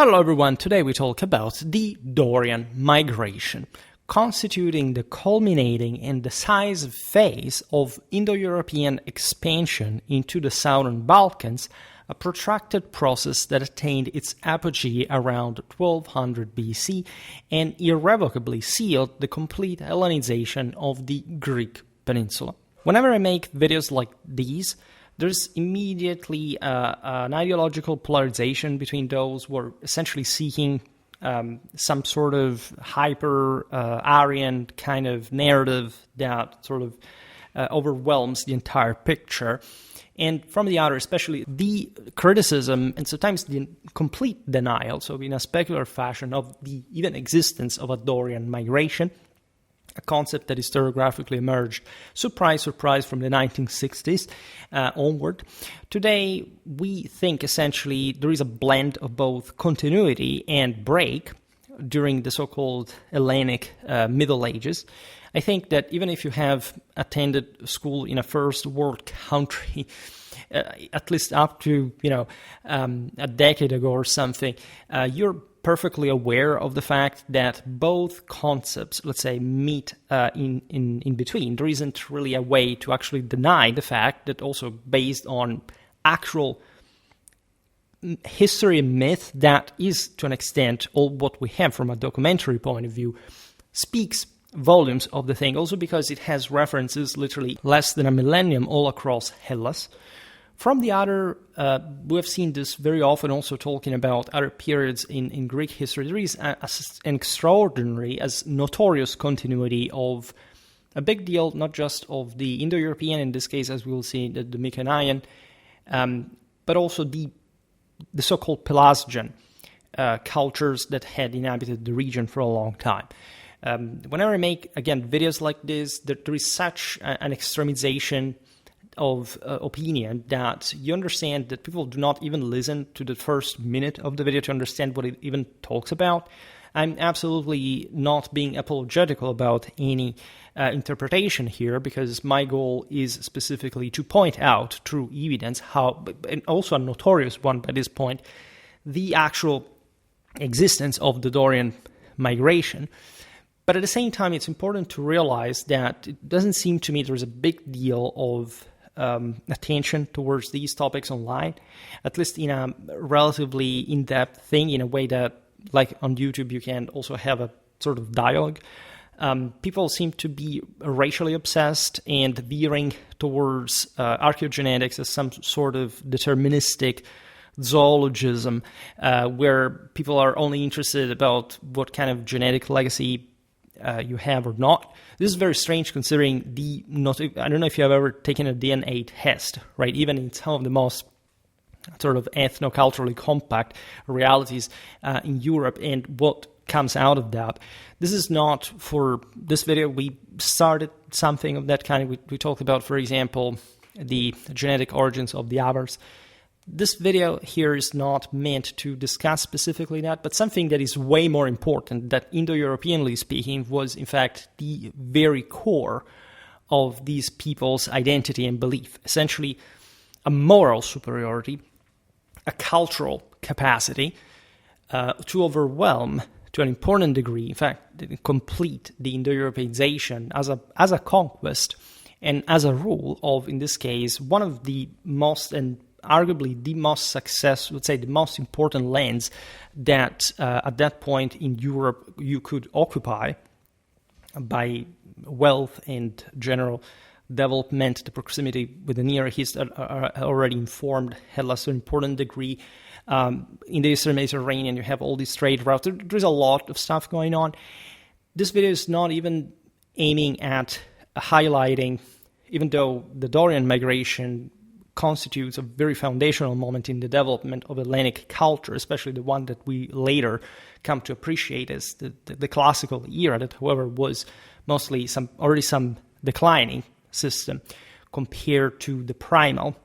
Hello everyone, today we talk about the Dorian migration, constituting the culminating and decisive phase of Indo-European expansion into the southern Balkans, a protracted process that attained its apogee around 1200 BC and irrevocably sealed the complete Hellenization of the Greek peninsula. Whenever I make videos like these, there's immediately an ideological polarization between those who are essentially seeking some sort of hyper-Aryan kind of narrative that sort of overwhelms the entire picture. And from the other, especially the criticism and sometimes the complete denial, so in a specular fashion, of the even existence of a Dorian migration, a concept that historiographically emerged, surprise, surprise, from the 1960s onward. Today, we think essentially there is a blend of both continuity and break during the so-called Hellenic Middle Ages. I think that even if you have attended school in a first world country, at least up to a decade ago or something, you're perfectly aware of the fact that both concepts, let's say, meet in between. There isn't really a way to actually deny the fact that also based on actual history and myth, that is to an extent all what we have from a documentary point of view, speaks volumes of the thing, also because it has references literally less than a millennium all across Hellas. From the other, we have seen this very often also talking about other periods in Greek history. There is an extraordinary, as notorious continuity of a big deal, not just of the Indo-European, in this case, as we will see, the Mycenaean, but also the so-called Pelasgian cultures that had inhabited the region for a long time. Whenever I make, again, videos like this, there is such an extremization of opinion that you understand that people do not even listen to the first minute of the video to understand what it even talks about. I'm absolutely not being apologetical about any interpretation here, because my goal is specifically to point out through evidence how, and also a notorious one by this point, the actual existence of the Dorian migration. But at the same time, it's important to realize that it doesn't seem to me there's a big deal of attention towards these topics online, at least in a relatively in-depth thing, in a way that, like on YouTube, you can also have a sort of dialogue. People seem to be racially obsessed and veering towards archaeogenetics as some sort of deterministic zoologism, where people are only interested about what kind of genetic legacy you have or not. This is very strange considering I don't know if you have ever taken a DNA test, right? Even in some of the most sort of ethno-culturally compact realities in Europe, and what comes out of that. This is not for this video. We started something of that kind. We talked about, for example, the genetic origins of the Avars. This video here is not meant to discuss specifically that, but something that is way more important, that Indo-Europeanly speaking was in fact the very core of these people's identity and belief. Essentially a moral superiority, a cultural capacity to overwhelm to an important degree, in fact, complete the Indo-Europeanization as a conquest and as a rule of, in this case, one of the most and arguably the most successful, let's say the most important lands that at that point in Europe you could occupy by wealth and general development. The proximity with the Near East already informed Hellas to an important degree. In the Eastern Mediterranean, you have all these trade routes. There's a lot of stuff going on. This video is not even aiming at highlighting, even though the Dorian migration constitutes a very foundational moment in the development of Hellenic culture, especially the one that we later come to appreciate as the classical era, that, however, was mostly some declining system compared to the primal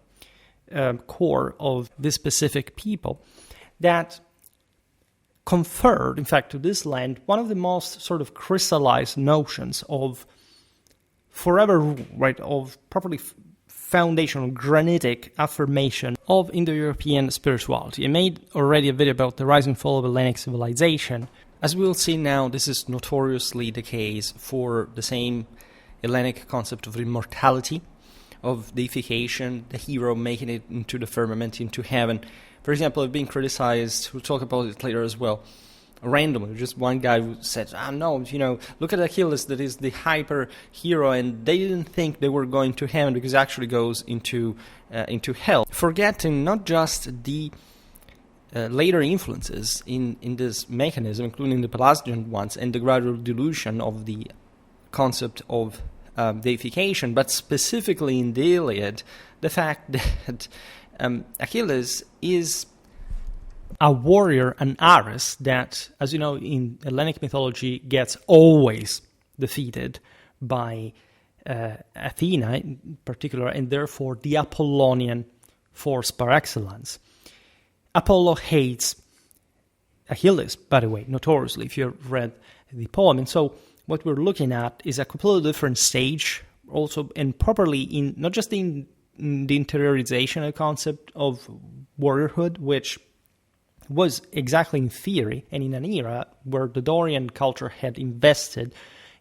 core of this specific people, that conferred, in fact, to this land one of the most sort of crystallized notions of forever rule, right, of properly foundational granitic affirmation of Indo-European spirituality. I made already a video about the rise and fall of Hellenic civilization. As we will see now, this is notoriously the case for the same Hellenic concept of immortality, of deification, the hero making it into the firmament, into heaven. For example, I've been criticized, we'll talk about it later as well, randomly. Just one guy who said, no, look at Achilles, that is the hyper hero, and they didn't think they were going to heaven because it actually goes into hell. Forgetting not just the later influences in this mechanism, including the Palatial ones, and the gradual dilution of the concept of deification, but specifically in the Iliad, the fact that Achilles is a warrior, an Ares, that, as you know, in Hellenic mythology gets always defeated by Athena in particular, and therefore the Apollonian force par excellence. Apollo hates Achilles, by the way, notoriously, if you've read the poem. And so what we're looking at is a completely different stage, also, and properly in not just in the interiorization of the concept of warriorhood, which was exactly in theory and in an era where the Dorian culture had invested,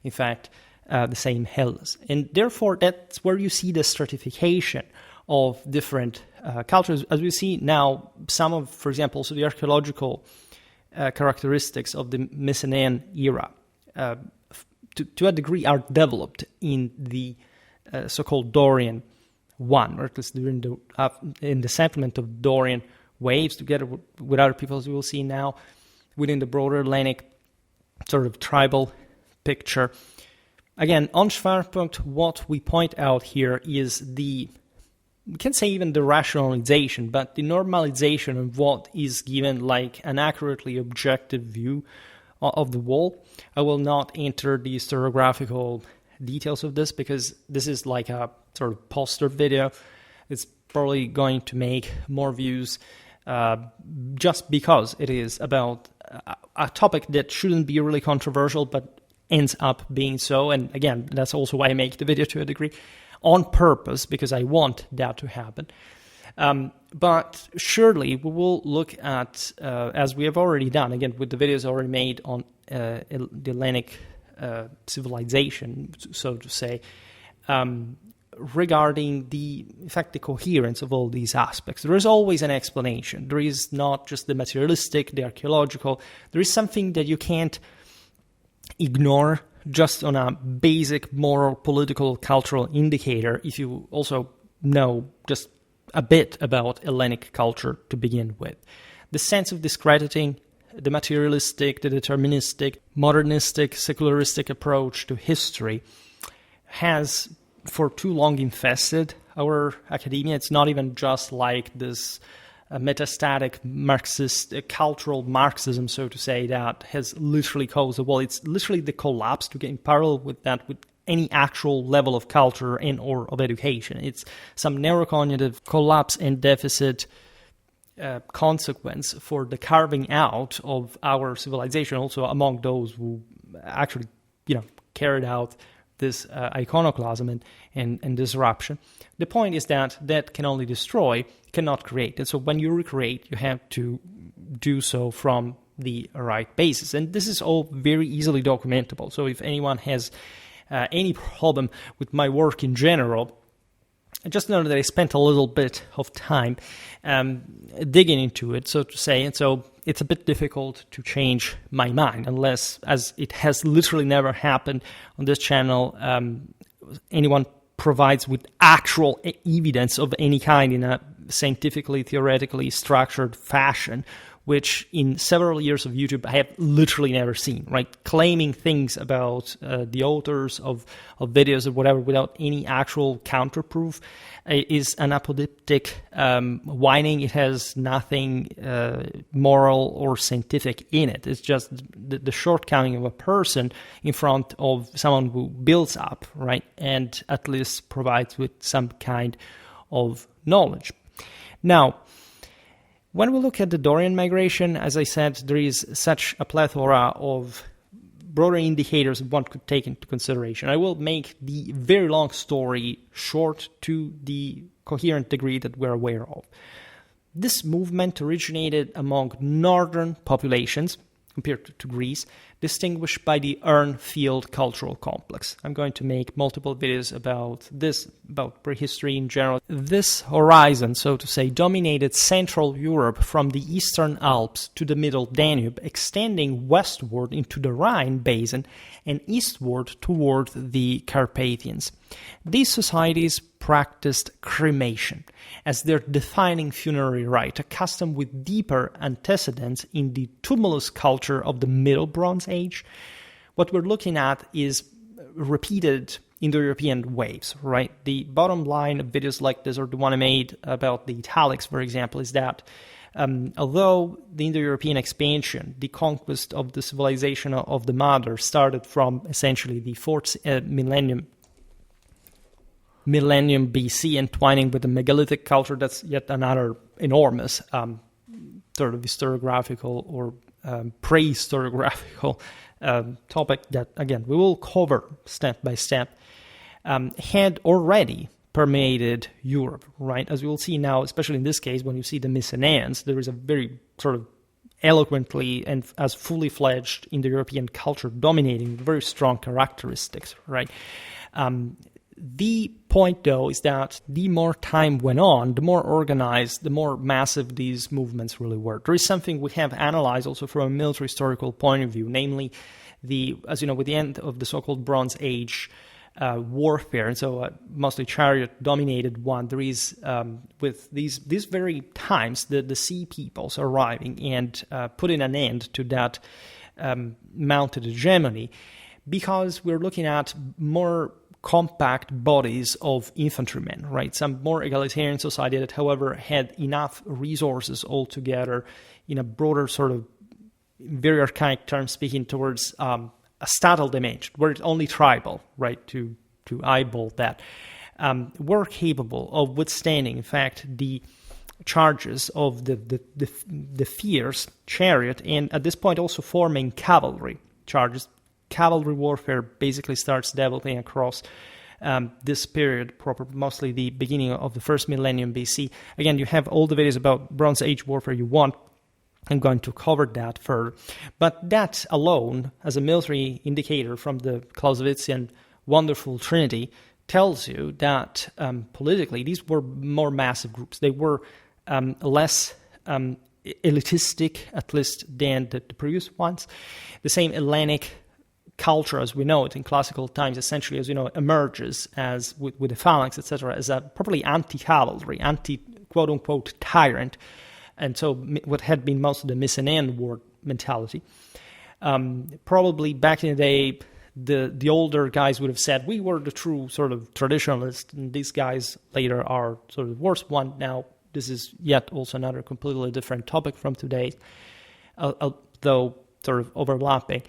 in fact, the same Hellas. And therefore, that's where you see the stratification of different cultures. As we see now, some of, for example, also the archaeological characteristics of the Mycenaean era, to a degree, are developed in the so-called Dorian one, or at least during in the settlement of Dorian waves, together with other peoples we will see now within the broader Hellenic sort of tribal picture. Again, on Schwerpunkt, what we point out here is we can say even the rationalization, but the normalization of what is given like an accurately objective view of the wall. I will not enter the historiographical details of this because this is like a sort of poster video. It's probably going to make more views just because it is about a topic that shouldn't be really controversial but ends up being so. And again, that's also why I make the video to a degree, on purpose, because I want that to happen. But surely we will look at, as we have already done, again, with the videos already made on the Hellenic civilization, so to say, regarding the coherence of all these aspects. There is always an explanation. There is not just the materialistic, the archaeological. There is something that you can't ignore just on a basic moral, political, cultural indicator if you also know just a bit about Hellenic culture to begin with. The sense of discrediting the materialistic, the deterministic, modernistic, secularistic approach to history has for too long infested our academia. It's not even just like this metastatic Marxist, cultural Marxism, so to say, that has literally caused the wall. It's literally the collapse, to get in parallel with that, with any actual level of culture and or of education. It's some neurocognitive collapse and deficit consequence for the carving out of our civilization, also among those who actually, carried out this iconoclasm and disruption. The point is that can only destroy, cannot create. And so when you recreate, you have to do so from the right basis. And this is all very easily documentable. So if anyone has any problem with my work in general, just know that I spent a little bit of time digging into it, so to say, and so it's a bit difficult to change my mind unless, as it has literally never happened on this channel, anyone provides with actual evidence of any kind in a scientifically, theoretically structured fashion, which in several years of YouTube I have literally never seen, right? Claiming things about the authors of videos or whatever without any actual counterproof is an apodictic whining. It has nothing moral or scientific in it. It's just the shortcoming of a person in front of someone who builds up, right? And at least provides with some kind of knowledge. Now, when we look at the Dorian migration, as I said, there is such a plethora of broader indicators one could take into consideration. I will make the very long story short to the coherent degree that we're aware of. This movement originated among northern populations, compared to Greece, distinguished by the Urnfield cultural complex. I'm going to make multiple videos about this, about prehistory in general. This horizon, so to say, dominated Central Europe from the Eastern Alps to the Middle Danube, extending westward into the Rhine basin and eastward toward the Carpathians. These societies practiced cremation as their defining funerary rite, a custom with deeper antecedents in the tumulus culture of the Middle Bronze Age. What we're looking at is repeated Indo-European waves, right? The bottom line of videos like this, or the one I made about the italics, for example, is that although the Indo-European expansion, the conquest of the civilization of the mother, started from essentially the 4th millennium BC, entwining with the megalithic culture, that's yet another enormous sort of historiographical or pre-historiographical topic that, again, we will cover step by step, had already permeated Europe, right? As we will see now, especially in this case, when you see the Mycenaeans, there is a very sort of eloquently and as fully fledged Indo-European culture dominating very strong characteristics, right? The point, though, is that the more time went on, the more organized, the more massive these movements really were. There is something we have analyzed also from a military historical point of view, namely with the end of the so-called Bronze Age warfare, and so mostly chariot-dominated one, there is, with these very times, the sea peoples arriving and putting an end to that mounted hegemony, because we're looking at more compact bodies of infantrymen, right? Some more egalitarian society that, however, had enough resources altogether in a broader sort of, very archaic term speaking, towards a statal dimension, where it's only tribal, right, to eyeball that, were capable of withstanding, in fact, the charges of the fierce chariot, and at this point also forming cavalry charges. Cavalry warfare basically starts developing across this period, mostly the beginning of the 1st millennium BC. Again, you have all the videos about Bronze Age warfare you want. I'm going to cover that further. But that alone, as a military indicator from the Clausewitzian wonderful trinity, tells you that politically these were more massive groups. They were less elitistic, at least, than the previous ones. The same Hellenic culture, as we know it in classical times, essentially, as you know, emerges as with the phalanx, etc., as a properly anti-cavalry, anti-quote-unquote tyrant, and so what had been most of the Mycenaean war mentality. Probably back in the day, the older guys would have said, we were the true sort of traditionalists, and these guys later are sort of the worst one. Now, this is yet also another completely different topic from today, though sort of overlapping.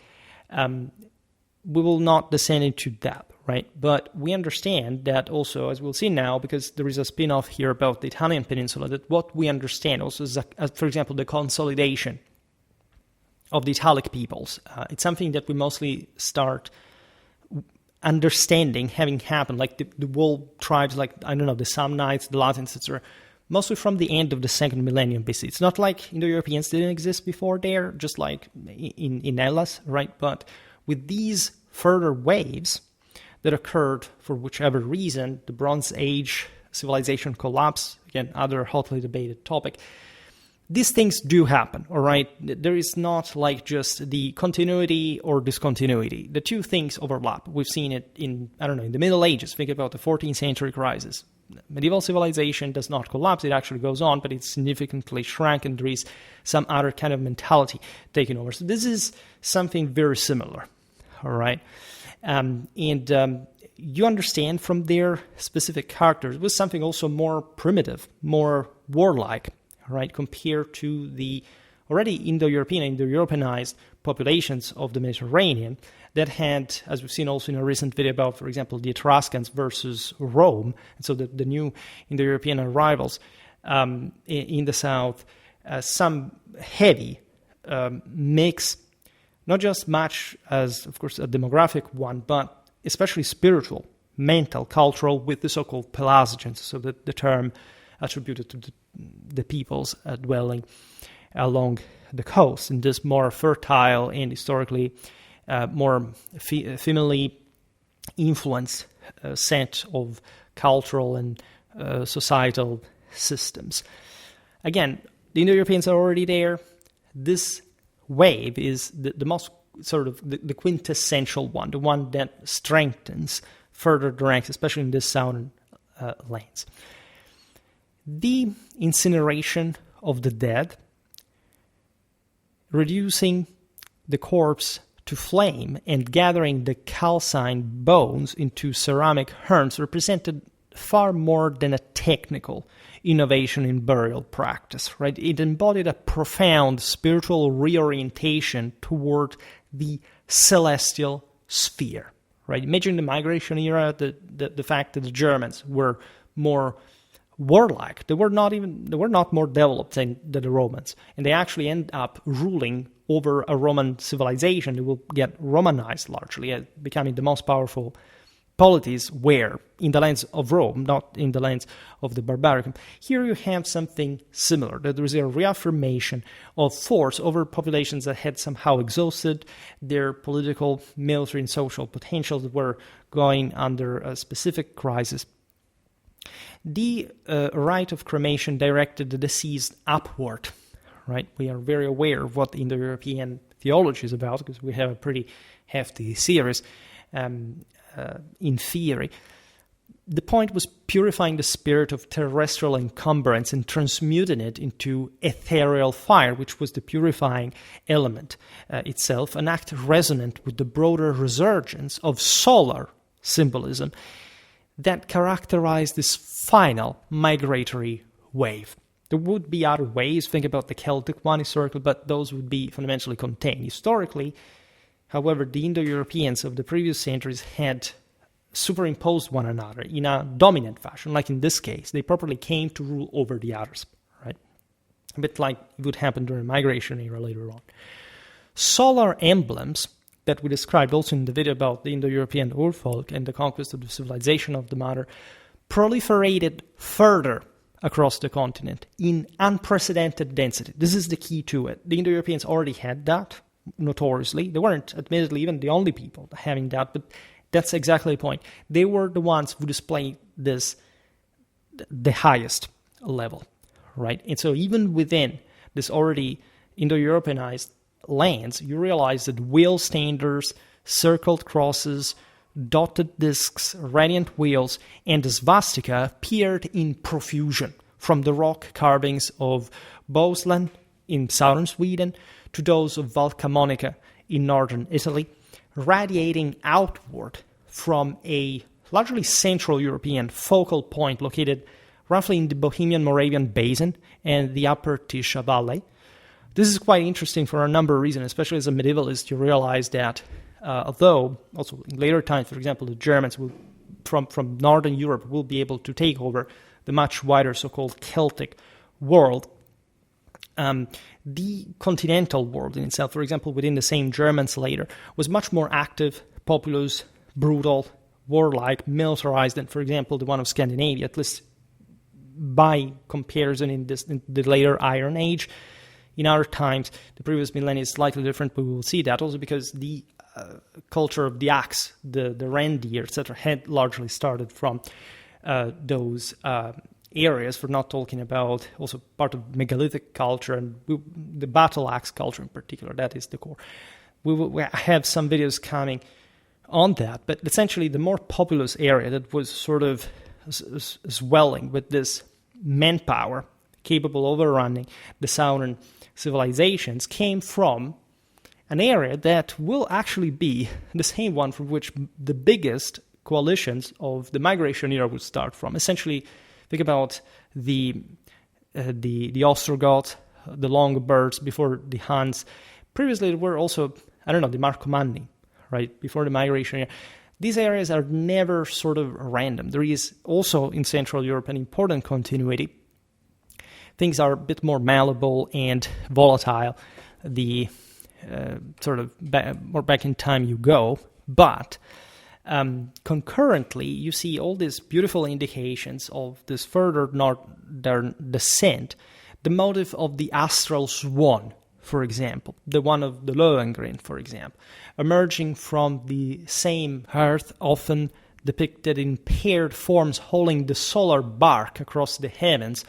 We will not descend into that, right? But we understand that also, as we'll see now, because there is a spin-off here about the Italian peninsula, that what we understand also is, for example, the consolidation of the Italic peoples. It's something that we mostly start understanding having happened, like the world tribes, like, I don't know, the Samnites, the Latins, etc., mostly from the end of the 2nd millennium BC. It's not like Indo-Europeans didn't exist before there, just like in Hellas, right? But with these further waves that occurred for whichever reason, the Bronze Age civilization collapse, again, other hotly debated topic, these things do happen, all right? There is not like just the continuity or discontinuity. The two things overlap. We've seen it in the Middle Ages. Think about the 14th century crisis. Medieval civilization does not collapse, it actually goes on, but it's significantly shrunk, and there is some other kind of mentality taking over. So this is something very similar, all right? You understand from their specific characters, it was something also more primitive, more warlike, right, compared to the already Indo-Europeanized populations of the Mediterranean that had, as we've seen also in a recent video about, for example, the Etruscans versus Rome, and so the new Indo-European arrivals in the south, some heavy mix not just much as, of course, a demographic one, but especially spiritual, mental, cultural, with the so-called Pelasgians, so the term attributed to the peoples dwelling along the coast in this more fertile and historically more female influenced set of cultural and societal systems. Again, the Indo-Europeans are already there. This wave is the most sort of the quintessential one, the one that strengthens further the ranks, especially in this southern lands. The incineration of the dead, reducing the corpse to flame and gathering the calcined bones into ceramic urns represented far more than a technical innovation in burial practice, right? It embodied a profound spiritual reorientation toward the celestial sphere, right? Imagine the migration era, the fact that the Germans were more warlike. They were not more developed than the Romans, and they actually end up ruling over a Roman civilization. They will get Romanized largely, becoming the most powerful polities where in the lands of Rome, not in the lands of the Barbaricum. Here you have something similar, that there is a reaffirmation of force over populations that had somehow exhausted their political, military, and social potentials, that were going under a specific crisis. The rite of cremation directed the deceased upward, right? We are very aware of what Indo-European theology is about, because we have a pretty hefty series in theory. The point was purifying the spirit of terrestrial encumbrance and transmuting it into ethereal fire, which was the purifying element itself, an act resonant with the broader resurgence of solar symbolism that characterized this final migratory wave. There would be other ways, think about the Celtic one historically, but those would be fundamentally contained. Historically, however, the Indo-Europeans of the previous centuries had superimposed one another in a dominant fashion, like in this case. They properly came to rule over the others, right? A bit like it would happen during the migration era later on. Solar emblems that we described also in the video about the Indo-European Urfolk and the conquest of the civilization of the matter proliferated further across the continent in unprecedented density. This is the key to it. The Indo-Europeans already had that, notoriously. They weren't, admittedly, even the only people having that, but that's exactly the point. They were the ones who displayed this, the highest level, right? And so even within this already Indo-Europeanized lands, you realize that wheel standards, circled crosses, dotted discs, radiant wheels, and the swastika appeared in profusion from the rock carvings of Bohuslän in southern Sweden to those of Val Camonica in northern Italy, radiating outward from a largely Central European focal point located roughly in the Bohemian-Moravian basin and the upper Tisza Valley. This is quite interesting for a number of reasons, especially as a medievalist. You realize that although also in later times, for example, the Germans will, from Northern Europe will be able to take over the much wider so-called Celtic world, the continental world in itself, for example, within the same Germans later, was much more active, populous, brutal, warlike, militarized than, for example, the one of Scandinavia, at least by comparison in the later Iron Age. In our times, the previous millennia is slightly different, but we will see that also because the culture of the axe, the reindeer, etc., had largely started from those areas, for not talking about also part of megalithic culture and the battle axe culture in particular. That is the core. We have some videos coming on that, but essentially the more populous area that was sort of swelling with this manpower capable of overrunning the southern civilizations came from an area that will actually be the same one from which the biggest coalitions of the migration era would start from. Essentially, think about the Ostrogoths, the Longobards before the Huns. Previously, there were also, the Marcomanni, right, before the migration era. These areas are never sort of random. There is also in Central Europe an important continuity. Things are a bit more malleable and volatile. The more back in time you go. But concurrently, you see all these beautiful indications of this further northern descent. The motive of the astral swan, for example, the one of the Lohengrin, for example, emerging from the same earth, often depicted in paired forms holding the solar bark across the heavens,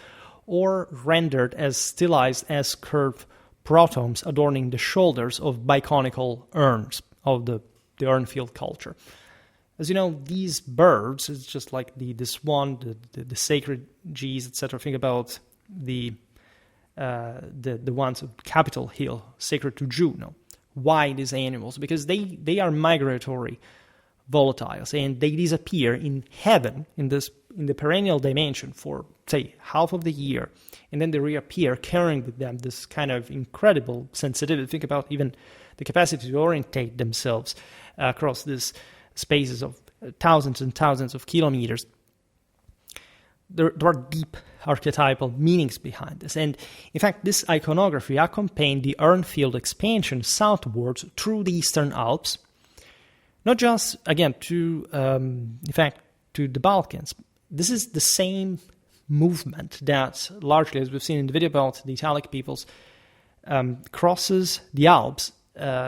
or rendered as stylized as curved protons adorning the shoulders of biconical urns of the Urnfield culture. As you know, these birds, it's just like the swan, the sacred geese, etc. Think about the ones of Capitol Hill, sacred to Juno. Why these animals? Because they are migratory volatiles, and they disappear in heaven, in the perennial dimension for, say, half of the year, and then they reappear carrying with them this kind of incredible sensitivity. Think about even the capacity to orientate themselves across these spaces of thousands and thousands of kilometers. There are deep archetypal meanings behind this. And in fact, this iconography accompanied the Urnfield expansion southwards through the Eastern Alps, not just, again, to the Balkans. This is the same movement that largely, as we've seen in the video about the Italic peoples, crosses the Alps,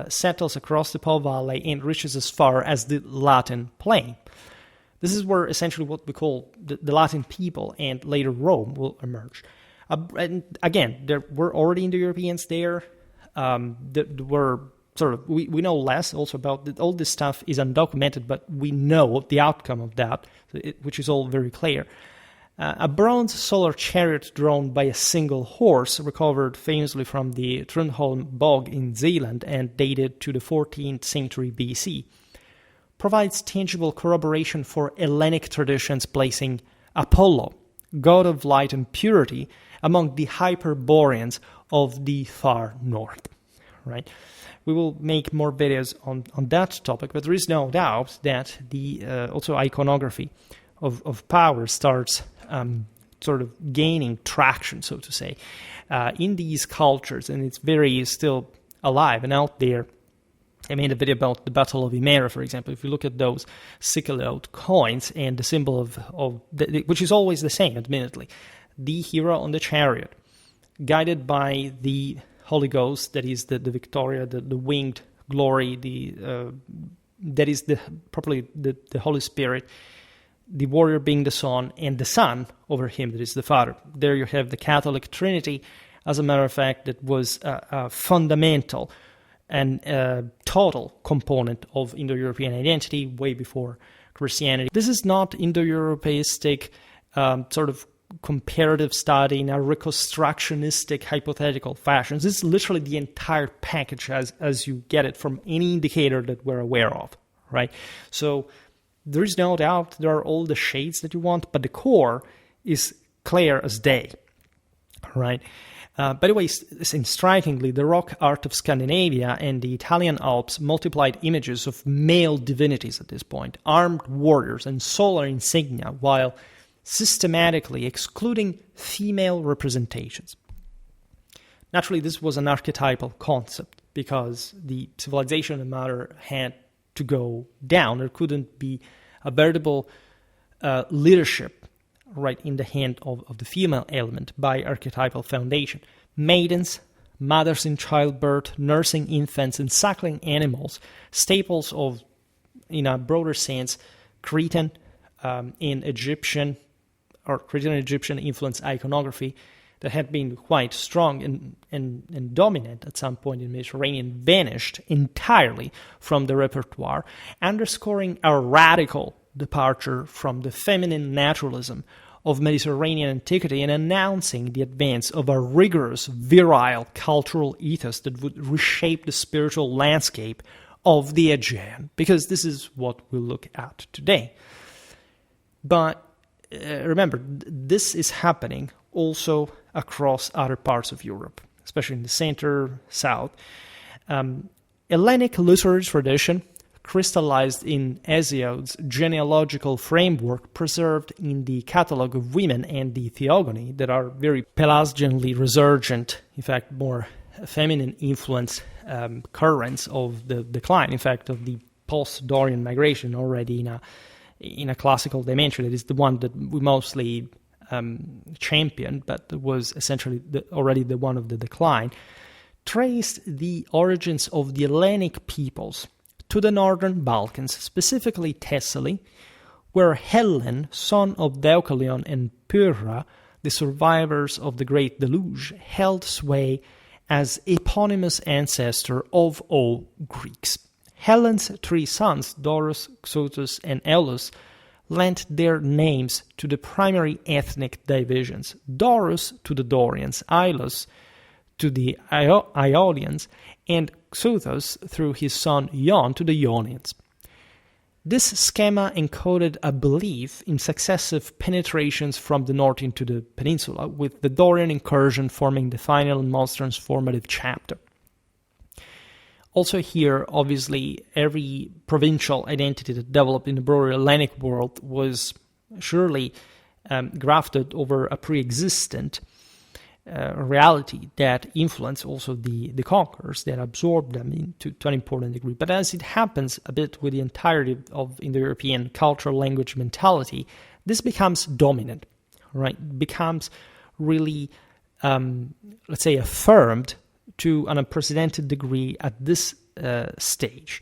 settles across the Po Valley, and reaches as far as the Latin plain. This is where essentially what we call the Latin people and later Rome will emerge. And again, there were already Indo-Europeans there. There were we know less also about all this stuff is undocumented, but we know the outcome of that, which is all very clear. A bronze solar chariot drawn by a single horse, recovered famously from the Trundholm bog in Zealand and dated to the 14th century BC, provides tangible corroboration for Hellenic traditions placing Apollo, god of light and purity, among the Hyperboreans of the far north. Right? We will make more videos on that topic, but there is no doubt that the also iconography of power starts sort of gaining traction, so to say, in these cultures, and it's very still alive and out there. I made a video about the Battle of Imera, for example. If you look at those sickle-out coins and the symbol which is always the same, admittedly, the hero on the chariot, guided by the Holy Ghost, that is the Victoria, the winged glory, that is properly the Holy Spirit, the warrior being the Son, and the Son over him, that is the Father. There you have the Catholic Trinity. As a matter of fact, that was a fundamental and total component of Indo-European identity way before Christianity. This is not Indo-Europeistic sort of comparative study in a reconstructionistic hypothetical fashion. This is literally the entire package as you get it from any indicator that we're aware of, right? So there is no doubt there are all the shades that you want, but the core is clear as day, right? By the way, strikingly, the rock art of Scandinavia and the Italian Alps multiplied images of male divinities at this point, armed warriors and solar insignia, while systematically excluding female representations. Naturally, this was an archetypal concept because the civilization of matter had to go down. There couldn't be a veritable leadership right in the hand of the female element by archetypal foundation. Maidens, mothers in childbirth, nursing infants, and suckling animals, staples of, in a broader sense, Cretan in Egyptian or Cretan and Egyptian influenced iconography that had been quite strong and dominant at some point in the Mediterranean vanished entirely from the repertoire, underscoring a radical departure from the feminine naturalism of Mediterranean antiquity and announcing the advance of a rigorous, virile cultural ethos that would reshape the spiritual landscape of the Aegean, because this is what we'll look at today. But remember, this is happening also across other parts of Europe, especially in the center, south. Hellenic literary tradition, crystallized in Hesiod's genealogical framework, preserved in the Catalogue of Women and the Theogony, that are very Pelagianly resurgent, in fact more feminine influence currents of the decline, in fact, of the post-Dorian migration already in a classical dimension. That is the one that we mostly championed, but was essentially already the one of the decline, traced the origins of the Hellenic peoples to the northern Balkans, specifically Thessaly, where Hellen, son of Deucalion and Pyrrha, the survivors of the Great Deluge, held sway as eponymous ancestor of all Greeks. Hellen's three sons, Dorus, Xuthus, and Aulus, lent their names to the primary ethnic divisions: Dorus to the Dorians, Aulus to the Ionians, and Xuthus, through his son Ion, to the Ionians. This schema encoded a belief in successive penetrations from the north into the peninsula, with the Dorian incursion forming the final and most transformative chapter. Also here, obviously, every provincial identity that developed in the broader Hellenic world was surely grafted over a pre-existent reality that influenced also the conquerors, that absorbed them to an important degree. But as it happens a bit with the entirety of Indo-European culture, language, mentality, this becomes dominant, right? Becomes really, let's say, affirmed to an unprecedented degree at this stage.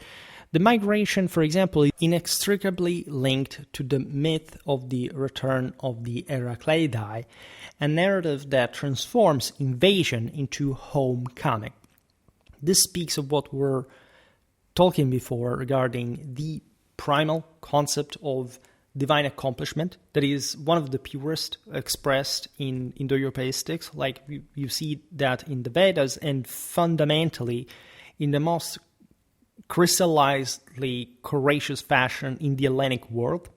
The migration, for example, is inextricably linked to the myth of the return of the Heraclei, a narrative that transforms invasion into homecoming. This speaks of what we were talking before regarding the primal concept of divine accomplishment, that is one of the purest expressed in Indo-Europeanistics, like you see that in the Vedas, and fundamentally in the most crystallizedly courageous fashion in the Hellenic world,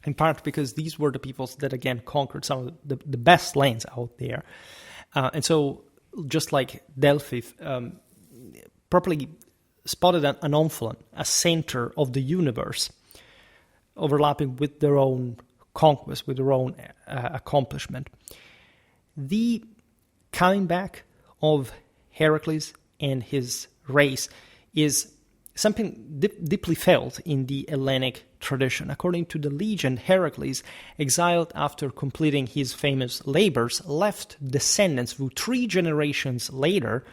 in part because these were the peoples that, again, conquered some of the best lands out there. And so, just like Delphi properly spotted an omphalon, a center of the universe, overlapping with their own conquest, with their own accomplishment. The coming back of Heracles and his race is something deeply felt in the Hellenic tradition. According to the legend, Heracles, exiled after completing his famous labors, left descendants who 3 generations later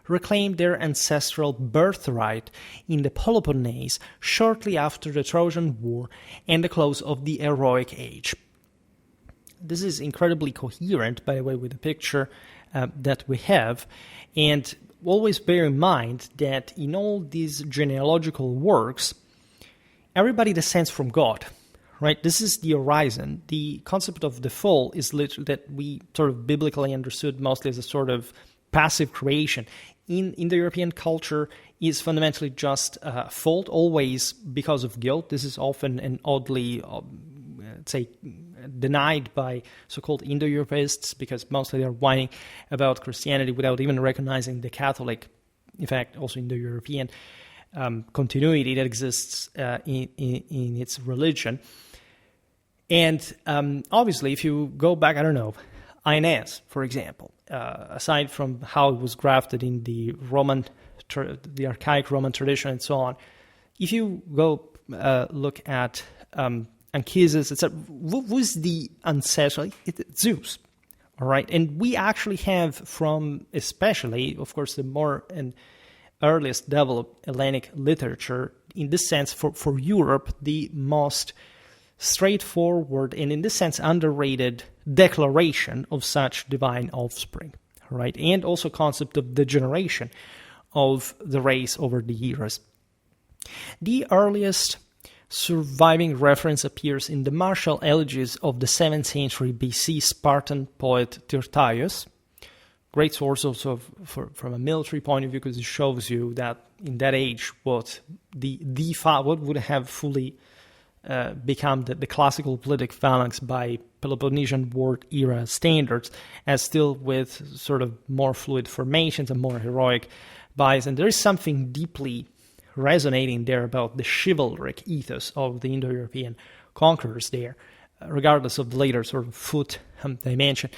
reclaimed their ancestral birthright in the Peloponnese shortly after the Trojan War and the close of the heroic age. This is incredibly coherent, by the way, with the picture that we have, and always bear in mind that in all these genealogical works, everybody descends from God, right? This is the horizon. The concept of the fall is literally that we sort of biblically understood mostly as a sort of passive creation. In the European culture is fundamentally just fault, always because of guilt. This is often and oddly, say, denied by so-called Indo-Europeanists, because mostly they're whining about Christianity without even recognizing the Catholic, in fact, also Indo-European continuity that exists in its religion. And obviously, if you go back, I don't know, Aeneas, for example, aside from how it was grafted in the the archaic Roman tradition and so on, if you go look at Anchises, etc., who's the ancestor? It's Zeus, all right? And we actually have from, especially, of course, the more and earliest developed Hellenic literature, in this sense, for Europe, the most straightforward and in this sense underrated declaration of such divine offspring, right? And also concept of the generation of the race over the eras. The earliest surviving reference appears in the martial elegies of the 7th century BC Spartan poet Tyrtaeus. Great source also from a military point of view, because it shows you that in that age what what would have fully become the classical politic phalanx by Peloponnesian War era standards, as still with sort of more fluid formations and more heroic bias. And there is something deeply resonating there about the chivalric ethos of the Indo-European conquerors there, regardless of the later sort of foot dimension.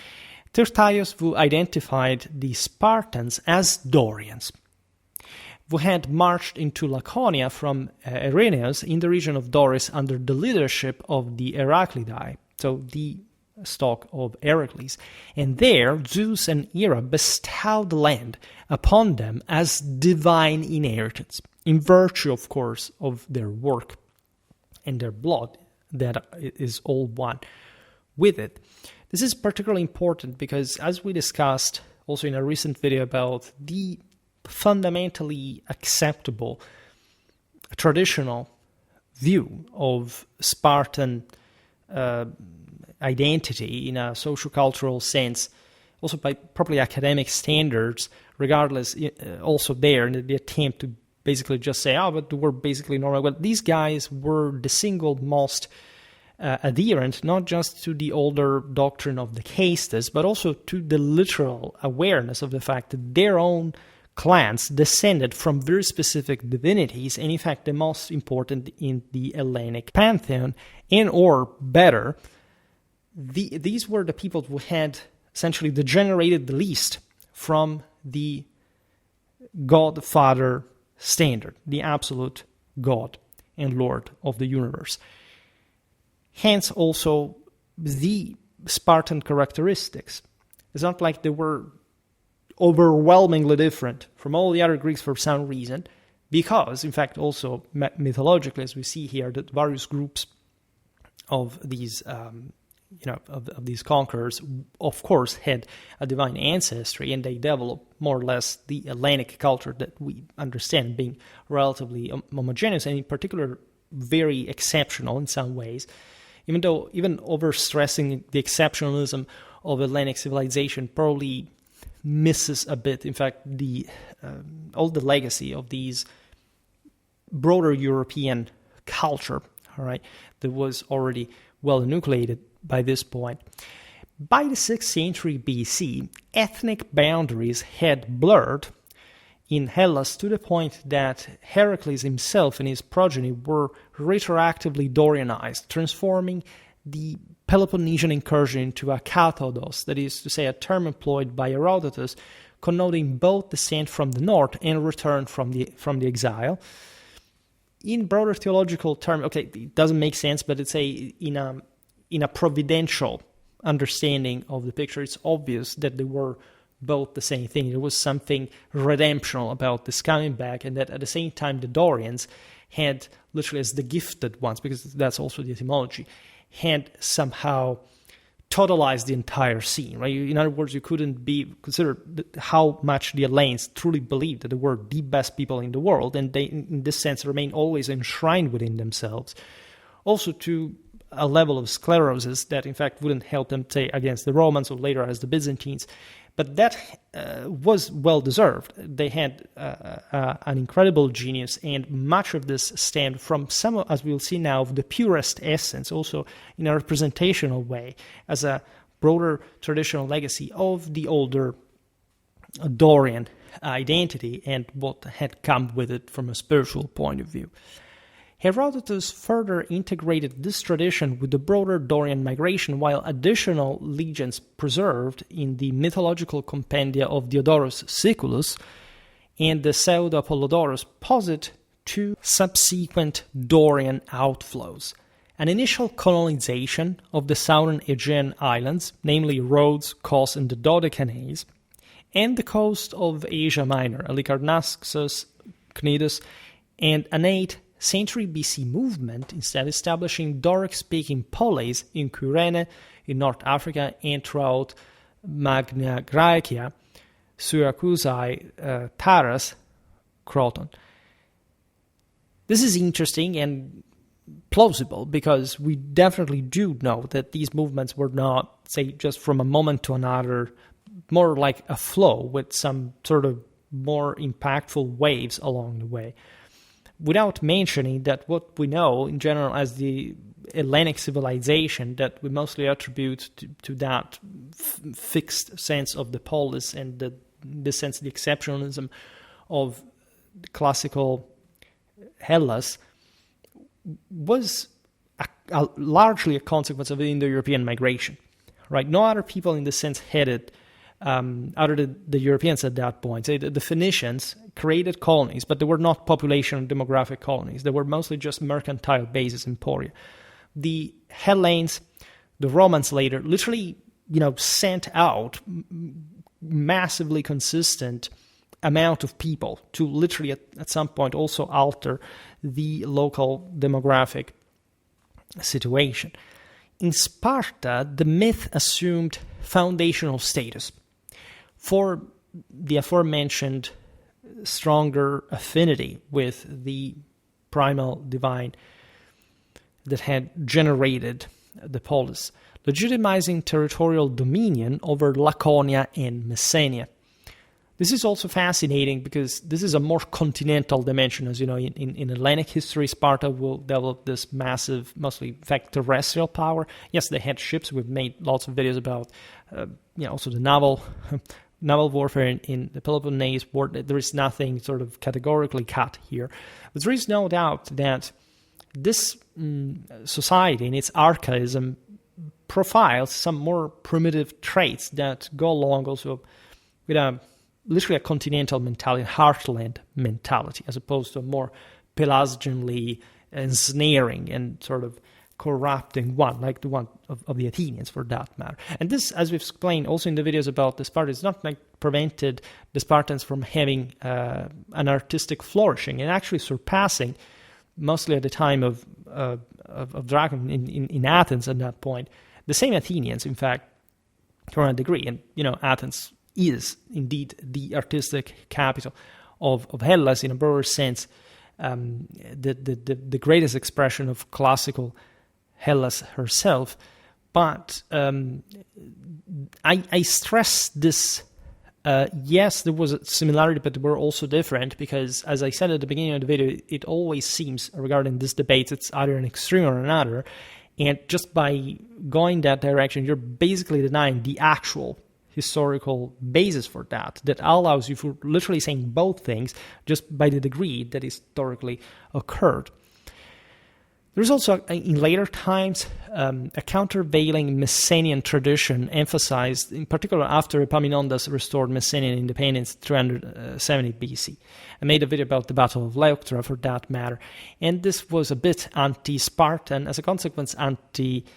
Tyrtaeus, who identified the Spartans as Dorians, who had marched into Laconia from Irenaeus in the region of Doris under the leadership of the Heraclidae, so the stock of Heracles. And there, Zeus and Hera bestowed the land upon them as divine inheritance, in virtue, of course, of their work and their blood that is all one with it. This is particularly important because, as we discussed also in a recent video about the fundamentally acceptable traditional view of Spartan identity in a sociocultural sense, also by properly academic standards, regardless, also there in the attempt to basically just say, but we're basically normal. Well, these guys were the single most adherent, not just to the older doctrine of the castes, but also to the literal awareness of the fact that their own clans descended from very specific divinities, and in fact the most important in the Hellenic pantheon, and or better, these were the people who had essentially degenerated the least from the God-Father standard, the absolute God and Lord of the universe. Hence also the Spartan characteristics. It's not like they were overwhelmingly different from all the other Greeks for some reason, because, in fact, also mythologically, as we see here, that various groups of these, of these conquerors, of course, had a divine ancestry, and they developed more or less the Hellenic culture that we understand being relatively homogeneous, and in particular, very exceptional in some ways. Even overstressing the exceptionalism of Hellenic civilization probably misses a bit, in fact, the all the legacy of these broader European culture, all right, that was already well enucleated by this point. By the 6th century BC, ethnic boundaries had blurred in Hellas to the point that Heracles himself and his progeny were retroactively Dorianized, transforming the Peloponnesian incursion into a kathodos, that is to say, a term employed by Herodotus, connoting both descent from the north and return from the exile. In broader theological terms, okay, it doesn't make sense, but it's in a providential understanding of the picture, it's obvious that they were both the same thing. There was something redemptional about this coming back, and that at the same time the Dorians had, literally as the gifted ones, because that's also the etymology, had somehow totalized the entire scene, right? In other words, you couldn't be considered how much the Hellenes truly believed that they were the best people in the world, and they, in this sense, remain always enshrined within themselves. Also to a level of sclerosis that, in fact, wouldn't help them, say, against the Romans or later as the Byzantines. But that was well-deserved. They had an incredible genius, and much of this stemmed from some, as we'll see now, of the purest essence, also in a representational way, as a broader traditional legacy of the older Dorian identity and what had come with it from a spiritual point of view. Herodotus further integrated this tradition with the broader Dorian migration, while additional legends preserved in the mythological compendia of Diodorus Siculus and the Pseudo-Apollodorus posit two subsequent Dorian outflows: an initial colonization of the southern Aegean islands, namely Rhodes, Kos, and the Dodecanese, and the coast of Asia Minor, Halicarnassus, Cnidus, and an 8th century BC movement, instead establishing Doric-speaking poleis in Cyrene, in North Africa, and throughout Magna Graecia, Syracusae, Taras, Croton. This is interesting and plausible because we definitely do know that these movements were not, say, just from a moment to another, more like a flow with some sort of more impactful waves along the way. Without mentioning that what we know in general as the Hellenic civilization that we mostly attribute to that fixed sense of the polis and the sense of the exceptionalism of the classical Hellas was largely a consequence of the Indo-European migration, right? No other people in the sense had it other than the Europeans at that point. So the Phoenicians created colonies, but they were not population or demographic colonies. They were mostly just mercantile bases, emporia. The Hellenes, the Romans later, literally, sent out massively consistent amount of people to literally at some point also alter the local demographic situation. In Sparta, the myth assumed foundational status for the aforementioned stronger affinity with the primal divine that had generated the polis, legitimizing territorial dominion over Laconia and Messenia. This is also fascinating because this is a more continental dimension. As you know, in Hellenic history, Sparta will develop this massive, mostly in fact terrestrial power. Yes, they had ships. We've made lots of videos about, also the naval warfare in the Peloponnese War. There is nothing sort of categorically cut here, but there is no doubt that this society in its archaism profiles some more primitive traits that go along also with literally a continental mentality, heartland mentality, as opposed to a more Pelasgianly ensnaring and sort of corrupting one, like the one of the Athenians for that matter. And this, as we've explained also in the videos about the Spartans, not like prevented the Spartans from having an artistic flourishing and actually surpassing, mostly at the time of Dragon in Athens at that point, the same Athenians, in fact, to a degree. And, Athens is indeed the artistic capital of Hellas in a broader sense, the greatest expression of classical Hellas herself. But I stress this. Yes, there was a similarity, but they were also different because, as I said at the beginning of the video, it always seems regarding this debate, it's either an extreme or another. And just by going that direction, you're basically denying the actual historical basis for that allows you for literally saying both things just by the degree that historically occurred. There's also, in later times, a countervailing Mycenaean tradition emphasized, in particular after Epaminondas restored Mycenaean independence in 370 BC. I made a video about the Battle of Leuctra for that matter, and this was a bit anti-Spartan, as a consequence anti-Dorian,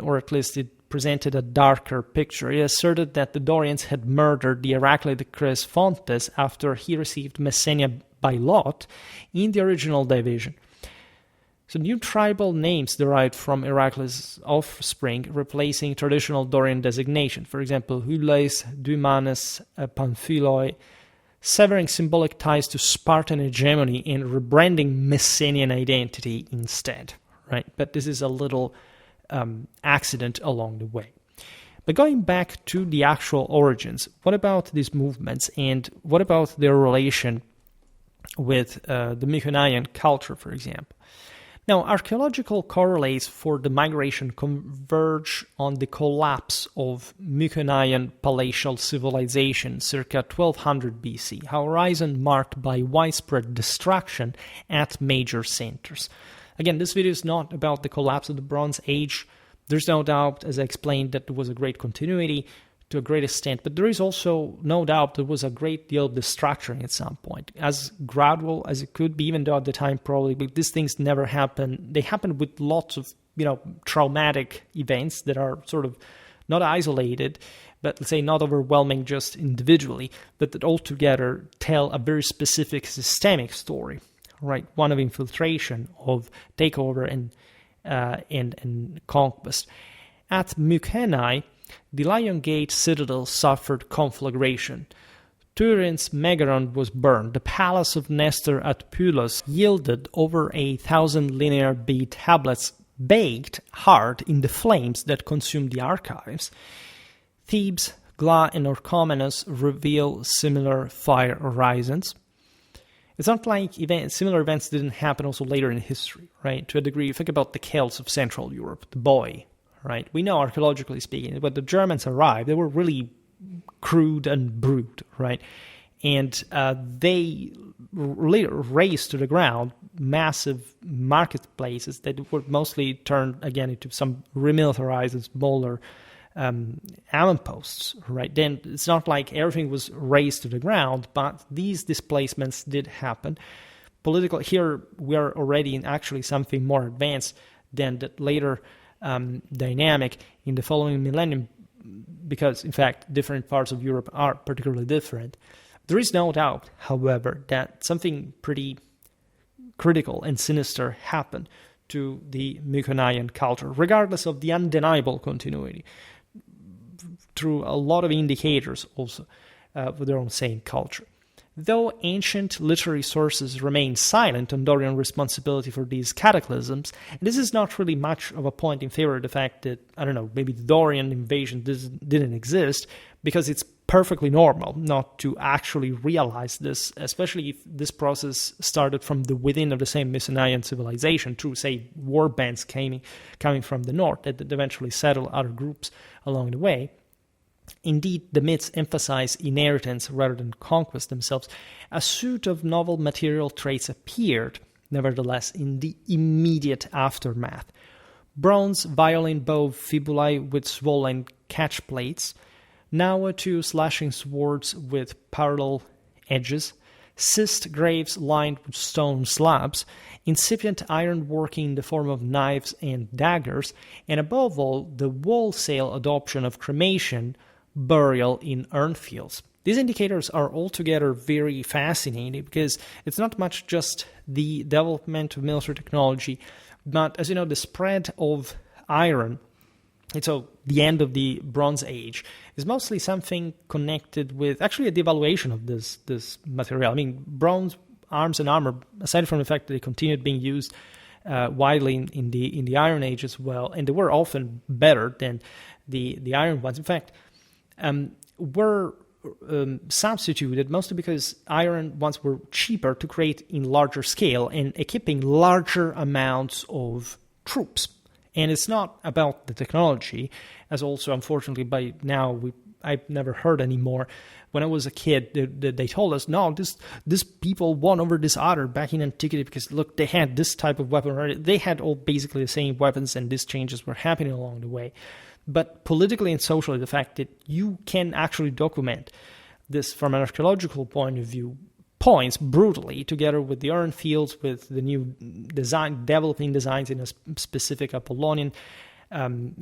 or at least it presented a darker picture. It asserted that the Dorians had murdered the Heracles Cresphontes after he received Messenia by lot in the original division. So new tribal names derived from Heracles' offspring, replacing traditional Dorian designation. For example, Hyles, Dumanes, Pamphiloi, severing symbolic ties to Spartan hegemony and rebranding Mycenaean identity instead. Right? But this is a little accident along the way. But going back to the actual origins, what about these movements and what about their relation with the Mycenaean culture, for example? Now, archaeological correlates for the migration converge on the collapse of Mycenaean Palatial civilization circa 1200 BC, a horizon marked by widespread destruction at major centers. Again, this video is not about the collapse of the Bronze Age. There's no doubt, as I explained, that there was a great continuity to a great extent, but there is also no doubt there was a great deal of destruction at some point, as gradual as it could be, even though at the time probably, but these things never happen. They happen with lots of, traumatic events that are sort of not isolated, but let's say not overwhelming just individually, but that altogether tell a very specific systemic story, right? One of infiltration, of takeover and conquest. At Mycenae, the Lion Gate citadel suffered conflagration. Turin's Megaron was burned. The palace of Nestor at Pylos yielded over 1,000 linear bead tablets baked hard in the flames that consumed the archives. Thebes, Gla, and Orchomenus reveal similar fire horizons. It's not like similar events didn't happen also later in history, right? To a degree, you think about the Celts of Central Europe, the Boii, right? We know, archaeologically speaking, when the Germans arrived, they were really crude and brute, right? And they razed to the ground massive marketplaces that were mostly turned again into some remilitarized and smaller avant-posts, right? Then it's not like everything was razed to the ground, but these displacements did happen. Political, here we are already in actually something more advanced than the later dynamic in the following millennium, because in fact different parts of Europe are particularly different. There is no doubt, however, that something pretty critical and sinister happened to the Mycenaean culture, regardless of the undeniable continuity, through a lot of indicators also for their own same culture. Though ancient literary sources remain silent on Dorian responsibility for these cataclysms, and this is not really much of a point in favor of the fact that, I don't know, maybe the Dorian invasion didn't exist, because it's perfectly normal not to actually realize this, especially if this process started from the within of the same Mycenaean civilization through, say, war bands coming from the north that eventually settled other groups along the way. Indeed, the myths emphasize inheritance rather than conquest themselves. A suit of novel material traits appeared, nevertheless, in the immediate aftermath. Bronze violin bow fibulae with swollen catch plates, now two slashing swords with parallel edges, schist graves lined with stone slabs, incipient ironworking in the form of knives and daggers, and above all, the wholesale adoption of cremation, burial in urnfields. These indicators are altogether very fascinating because it's not much just the development of military technology, but as you know, the spread of iron, and so the end of the Bronze Age, is mostly something connected with actually a devaluation of this material. I mean, bronze arms and armor, aside from the fact that they continued being used widely in the Iron Age as well, and they were often better than the iron ones. In fact, were substituted mostly because iron ones were cheaper to create in larger scale and equipping larger amounts of troops. And it's not about the technology, as also, unfortunately, by now, I've never heard anymore. When I was a kid, they told us, no, this people won over this other back in antiquity because, look, they had this type of weapon. They had all basically the same weapons, and these changes were happening along the way. But politically and socially, the fact that you can actually document this from an archaeological point of view points brutally, together with the Urnfields, with the new developing designs in a specific Apollonian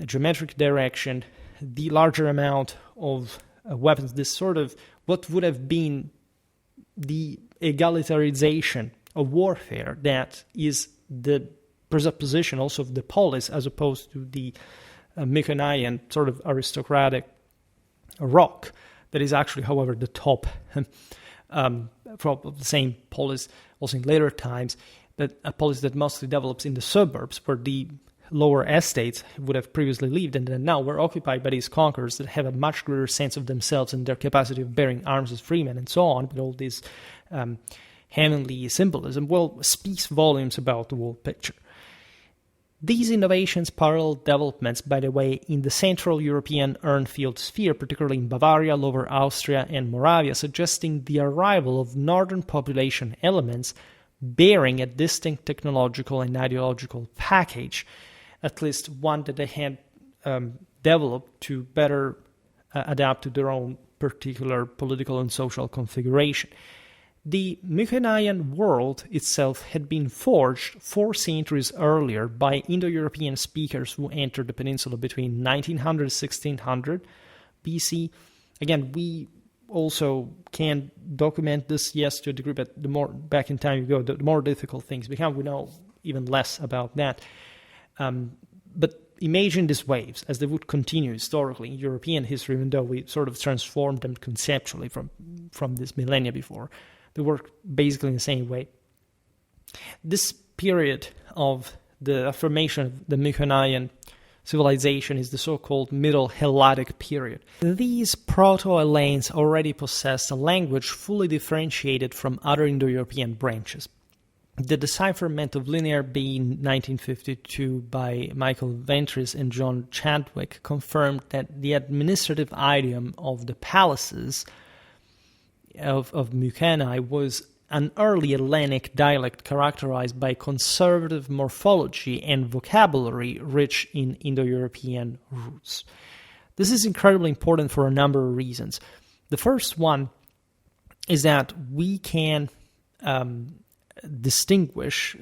geometric direction, the larger amount of weapons, this sort of what would have been the egalitarianization of warfare that is the presupposition also of the polis as opposed to the Mycenaean sort of aristocratic rock that is actually, however, the top from the same polis also in later times, but a polis that mostly develops in the suburbs where the lower estates would have previously lived, and then now we're occupied by these conquerors that have a much greater sense of themselves and their capacity of bearing arms as freemen and so on, but all this heavenly symbolism, well, speaks volumes about the whole picture. These innovations parallel developments, by the way, in the Central European Urnfield sphere, particularly in Bavaria, Lower Austria, and Moravia, suggesting the arrival of northern population elements bearing a distinct technological and ideological package, at least one that they had developed to better adapt to their own particular political and social configuration. The Mycenaean world itself had been forged 4 centuries earlier by Indo-European speakers who entered the peninsula between 1900 and 1600 BC. Again, we also can document this, yes, to a degree, but the more back in time you go, the more difficult things become. We know even less about that. But imagine these waves as they would continue historically in European history, even though we sort of transformed them conceptually from this millennia before. They work basically in the same way. This period of the affirmation of the Mycenaean civilization is the so-called Middle Hellenic period. These Proto-Hellenes already possessed a language fully differentiated from other Indo-European branches. The decipherment of Linear B in 1952 by Michael Ventris and John Chadwick confirmed that the administrative idiom of the palaces of Mycenae was an early Hellenic dialect characterized by conservative morphology and vocabulary rich in Indo-European roots. This is incredibly important for a number of reasons. The first one is that we can distinguish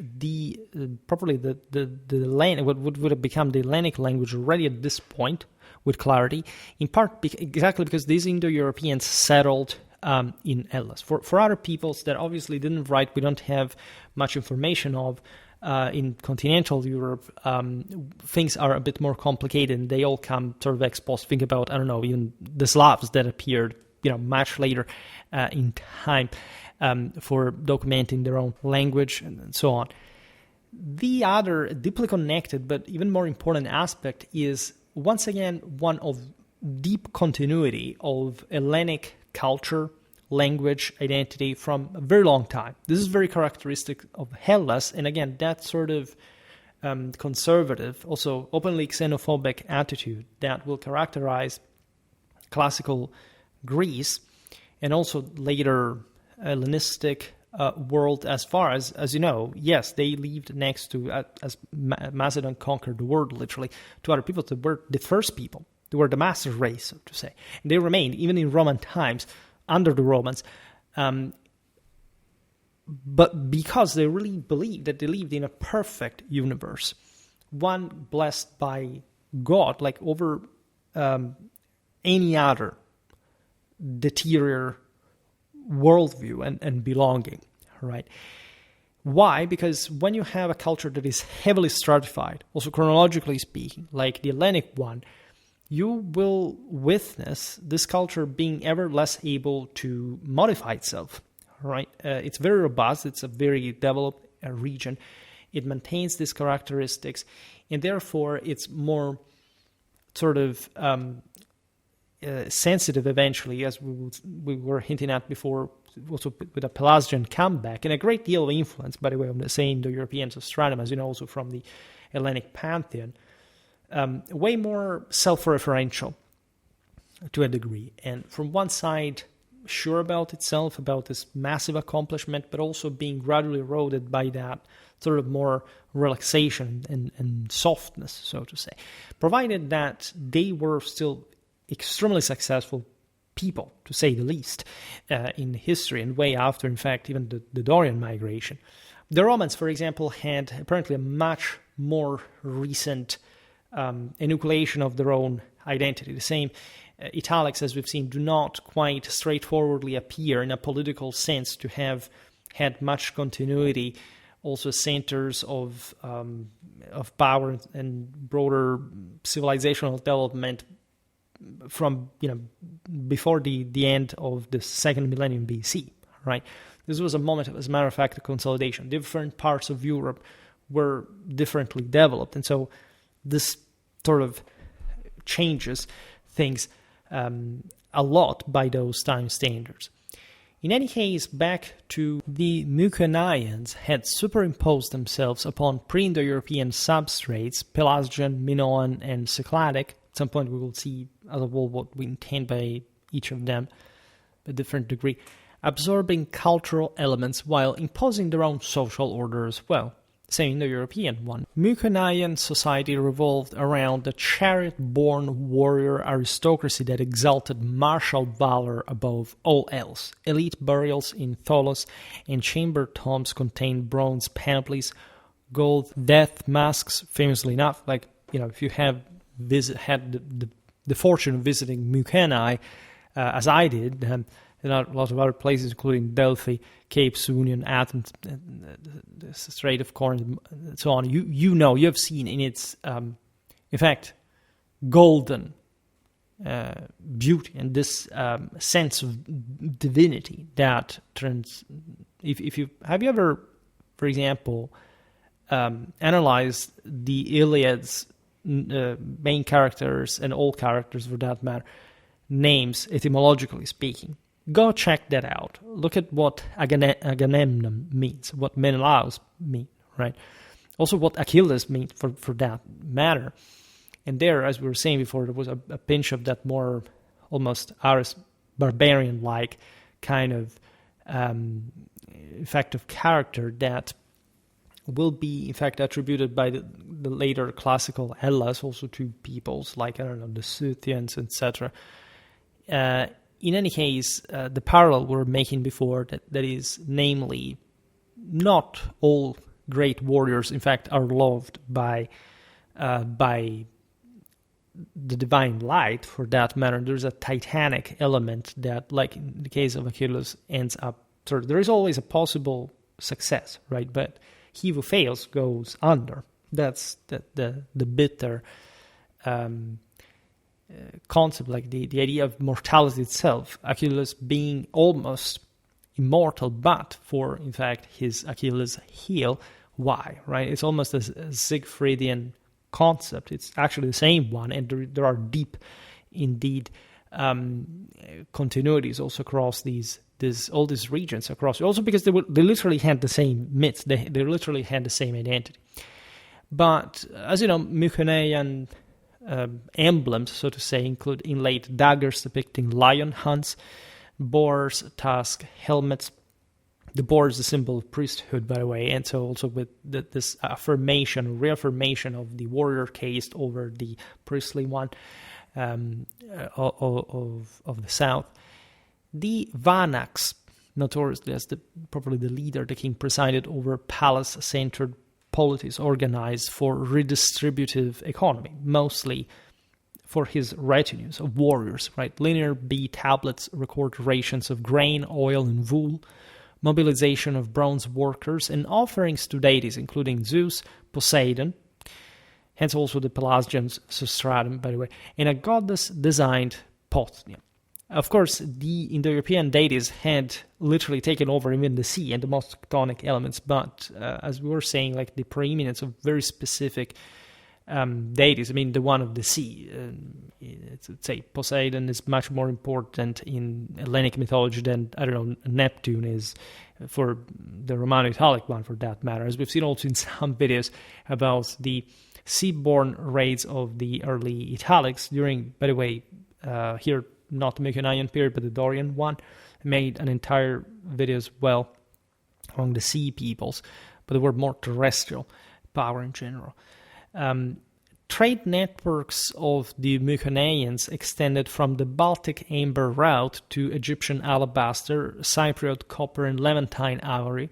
properly the what would have become the Hellenic language already at this point with clarity, in part exactly because these Indo-Europeans settled in Hellas. For other peoples that obviously didn't write, we don't have much information of, in continental Europe, things are a bit more complicated, and they all come sort of ex post. Think about, I don't know, even the Slavs that appeared, much later in time for documenting their own language and so on. The other deeply connected but even more important aspect is, once again, one of deep continuity of Hellenic culture, language, identity from a very long time. This is very characteristic of Hellas, and again, that sort of conservative, also openly xenophobic attitude that will characterize classical Greece and also later Hellenistic world, as far as you know. Yes, they lived next to, as Macedon conquered the world literally, to other people that were the first people. They were the master race, so to say. And they remained, even in Roman times, under the Romans. But because they really believed that they lived in a perfect universe, one blessed by God, like over any other deterior worldview and belonging, right? Why? Because when you have a culture that is heavily stratified, also chronologically speaking, like the Hellenic one, you will witness this culture being ever less able to modify itself, right? It's very robust. It's a very developed region. It maintains these characteristics, and therefore it's more sort of sensitive eventually, as we were hinting at before, also with a Pelagian comeback, and a great deal of influence, by the way, of the same Indo-European substratum, as you know, also from the Hellenic pantheon. Way more self-referential to a degree, and from one side sure about itself, about this massive accomplishment, but also being gradually eroded by that sort of more relaxation and softness, so to say, provided that they were still extremely successful people, to say the least, in history, and way after, in fact, even the Dorian migration. The Romans, for example, had apparently a much more recent enucleation of their own identity. The same italics, as we've seen, do not quite straightforwardly appear in a political sense to have had much continuity, also centers of power and broader civilizational development from before the end of the second millennium BC, right? This was a moment, as a matter of fact, of consolidation. Different parts of Europe were differently developed, and so this sort of changes things a lot by those time standards. In any case, back to the Mycenaeans had superimposed themselves upon pre-Indo-European substrates, Pelagian, Minoan, and Cycladic. At some point we will see as a whole what we intend by each of them, a different degree, absorbing cultural elements while imposing their own social order as well. Same Indo-European one. Mycenaean society revolved around the chariot-born warrior aristocracy that exalted martial valor above all else. Elite burials in tholos and chamber tombs contained bronze panoplies, gold death masks, famously enough. Like, if you have had the fortune of visiting Mycenae, as I did, there are a lot of other places, including Delphi, Cape Sunion, Athens, the Strait of Corinth, and so on. You have seen in its, in fact, golden beauty and this sense of divinity that turns. Have you ever, for example, analyzed the Iliad's main characters and all characters, for that matter, names etymologically speaking? Go check that out. Look at what Agamemnon means, what Menelaus mean, right? Also what Achilles means for that matter. And there, as we were saying before, there was a pinch of that more almost Aris barbarian-like kind of in fact, of character that will be, in fact, attributed by the later classical Hellas also to peoples like, I don't know, the Scythians, etc. In any case, the parallel we're making before, that is, namely, not all great warriors, in fact, are loved by the divine light, for that matter. There's a titanic element that, like in the case of Achilles, ends up... So there is always a possible success, right? But he who fails goes under. That's the bitter concept, like the idea of mortality itself. Achilles being almost immortal, but for, in fact, his Achilles heel. Why, right? It's almost a Siegfriedian concept. It's actually the same one, and there are deep, indeed, continuities also across all these regions across. Also because they literally had the same myths. They literally had the same identity. But as you know, Mycenaean emblems, so to say, include inlaid daggers depicting lion hunts, boars, tusk, helmets. The boar is the symbol of priesthood, by the way, and so also with this reaffirmation of the warrior caste over the priestly one of the south. The Vanaks, notoriously as probably the leader, the king presided over palace-centered polities organized for redistributive economy, mostly for his retinues of warriors, right? Linear B tablets record rations of grain, oil, and wool, mobilization of bronze workers, and offerings to deities, including Zeus, Poseidon, hence also the Pelagian substratum, by the way, and a goddess-designed Potnia. Of course, the Indo-European deities had literally taken over even the sea and the most tectonic elements, but as we were saying, like the preeminence of very specific deities, I mean, the one of the sea, let's say Poseidon is much more important in Hellenic mythology than, I don't know, Neptune is for the Romano-Italic one, for that matter, as we've seen also in some videos about the seaborne raids of the early Italics during, by the way, here, not the Mycenaean period, but the Dorian one. I made an entire video as well among the sea peoples, but they were more terrestrial power in general. Trade networks of the Mycenaeans extended from the Baltic amber route to Egyptian alabaster, Cypriot copper, and Levantine ivory.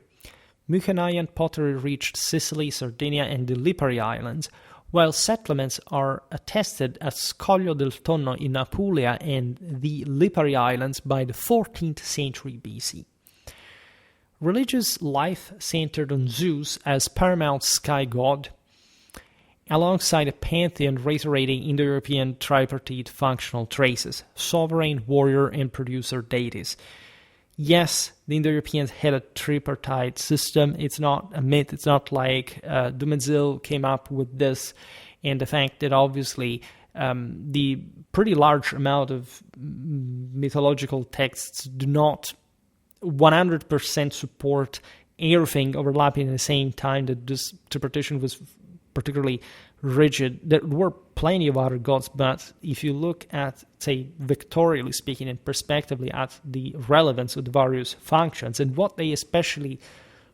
Mycenaean pottery reached Sicily, Sardinia, and the Lipari Islands, while settlements are attested at Scoglio del Tonno in Apulia and the Lipari Islands by the 14th century BC. Religious life centered on Zeus as paramount sky god, alongside a pantheon reiterating Indo-European tripartite functional traces, sovereign, warrior, and producer deities. Yes, the Indo-Europeans had a tripartite system. It's not a myth. It's not like Dumezil came up with this, and the fact that obviously the pretty large amount of mythological texts do not 100% support everything overlapping at the same time, that this interpretation was particularly rigid. There were plenty of other gods, but if you look at, say, vectorially speaking and perspectively at the relevance of the various functions and what they especially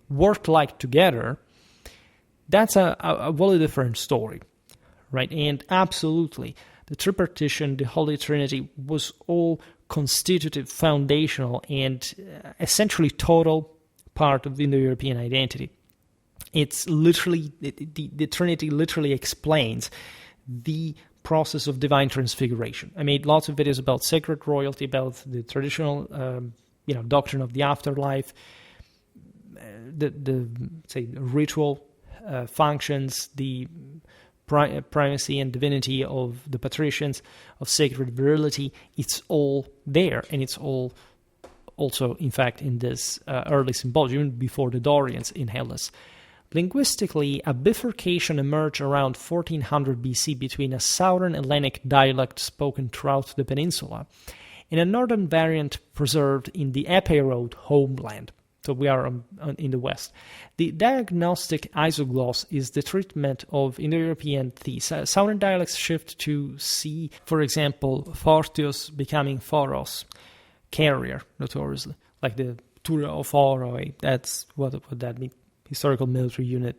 work like together, that's a wholly different story, right? And absolutely, the tripartition, the Holy Trinity, was all constitutive, foundational, and essentially total part of the Indo-European identity. It's literally, the Trinity literally explains the process of divine transfiguration. I made lots of videos about sacred royalty, about the traditional, doctrine of the afterlife, the ritual functions, the primacy and divinity of the patricians, of sacred virility. It's all there, and it's all also, in fact, in this early symbology, even before the Dorians in Hellas. Linguistically, a bifurcation emerged around 1400 BC between a southern Hellenic dialect spoken throughout the peninsula and a northern variant preserved in the Epirode homeland. So we are in the west. The diagnostic isogloss is the treatment of Indo-European themes. Southern dialects shift to C, for example, Fortius becoming Foros, carrier, notoriously, like the Tura of Oroi. That's what that historical military unit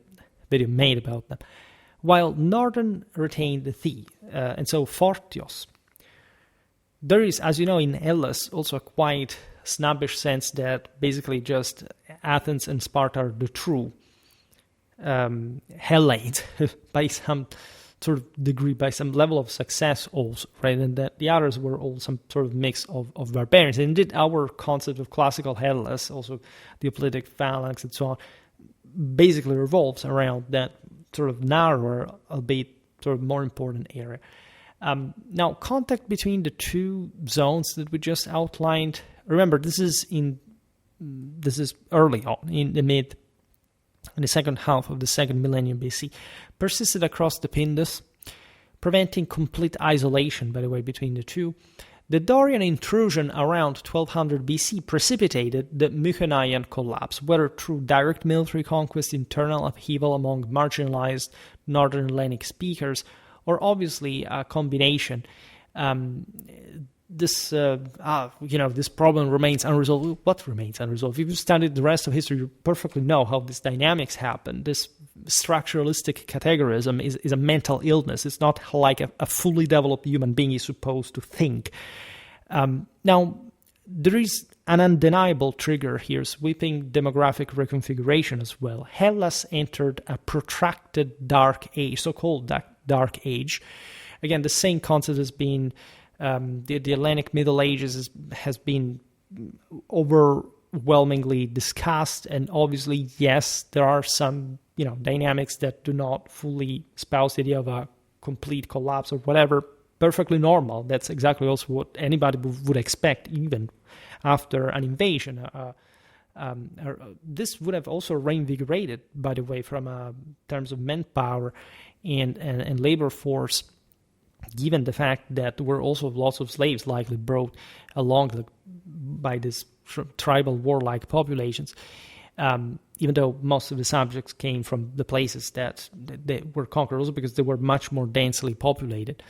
video made about them. While Northern retained the Thi, and so Fortios. There is, as you know, in Hellas, also a quite snobbish sense that basically just Athens and Sparta are the true Hellenes by some sort of degree, by some level of success also, right? And that the others were all some sort of mix of barbarians. And indeed, our concept of classical Hellas, also the Hoplitic phalanx and so on, basically revolves around that sort of narrower, albeit sort of more important area. Now, contact between the two zones that we just outlined. Remember, this is early on in the second half of the second millennium BC, persisted across the Pindus, preventing complete isolation, by the way, between the two. The Dorian intrusion around 1200 BC precipitated the Mycenaean collapse, whether through direct military conquest, internal upheaval among marginalized Northern Hellenic speakers, or obviously a combination. This problem remains unresolved. What remains unresolved? If you studied the rest of history, you perfectly know how these dynamics happen. This structuralistic categorism is a mental illness. It's not like a fully developed human being is supposed to think. Now, there is an undeniable trigger here, sweeping demographic reconfiguration as well. Hellas entered a protracted dark age, so-called dark age. Again, the same concept has been the Hellenic Middle Ages has been overwhelmingly discussed, and obviously, yes, there are some dynamics that do not fully espouse the idea of a complete collapse or whatever. Perfectly normal. That's exactly also what anybody would expect, even after an invasion. This would have also reinvigorated, by the way, from terms of manpower and labor force, given the fact that there were also lots of slaves likely brought along by these tribal warlike populations, even though most of the subjects came from the places that they were conquered, also because they were much more densely populated.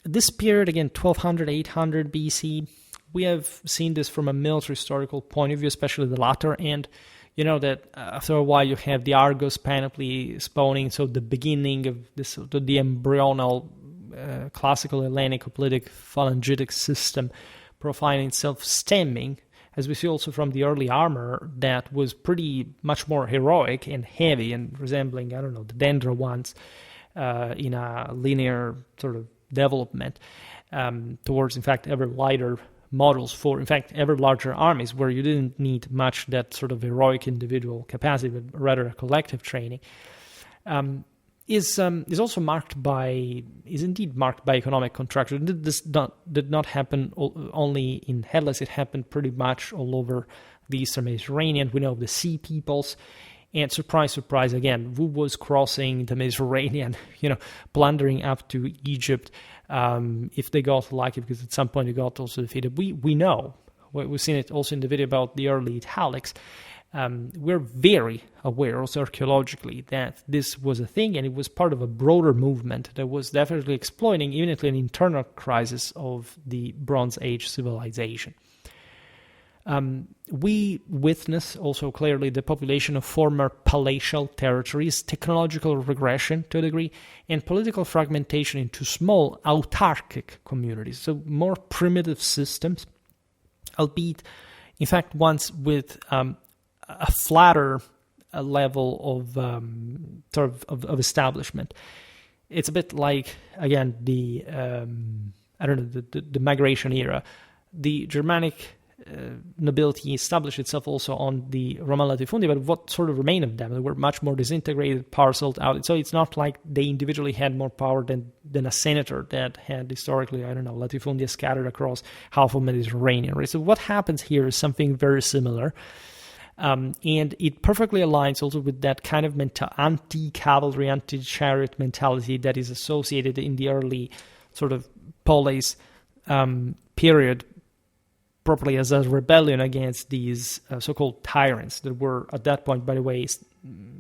This period, again, 1200, 800 BC, we have seen this from a military historical point of view, especially the latter end. You know that after a while you have the Argos panoply spawning, so the beginning of this, the embryonal classical Hellenic hoplitic phalangitic system profiling itself, stemming, as we see also from the early armor, that was pretty much more heroic and heavy and resembling, the Dendra ones in a linear sort of development towards, in fact, ever lighter models for, in fact, ever larger armies where you didn't need much that sort of heroic individual capacity, but rather a collective training, is indeed marked by economic contraction. This did not happen only in Hellas. It happened pretty much all over the Eastern Mediterranean. We know the Sea Peoples. And surprise, surprise, again, who was crossing the Mediterranean, plundering up to Egypt, if they got lucky, because at some point they got also defeated. We know, we've seen it also in the video about the early Italics. We're very aware, also archaeologically, that this was a thing, and it was part of a broader movement that was definitely exploiting even an internal crisis of the Bronze Age civilization. We witness also clearly the population of former palatial territories, technological regression to a degree, and political fragmentation into small autarkic communities, so more primitive systems, albeit, in fact, ones with a flatter level of establishment. It's a bit like, again, the migration era. The Germanic nobility established itself also on the Roman latifundi, but what sort of remained of them? They were much more disintegrated, parceled out. So it's not like they individually had more power than a senator that had historically, latifundia scattered across half of Mediterranean. Right? So what happens here is something very similar. And it perfectly aligns also with that kind of anti-cavalry, anti-chariot mentality that is associated in the early sort of polis period, properly as a rebellion against these so-called tyrants that were at that point, by the way,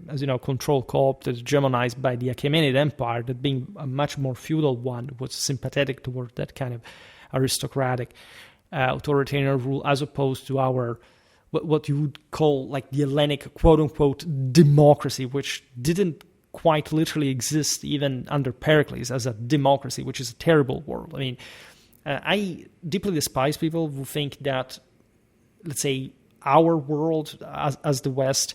as you know, controlled, co-opted, hegemonized by the Achaemenid Empire, that being a much more feudal one was sympathetic toward that kind of aristocratic authoritarian rule, as opposed to our what you would call like the Hellenic quote-unquote democracy, which didn't quite literally exist even under Pericles as a democracy, which is a terrible word. I mean, I deeply despise people who think that, let's say, our world as the West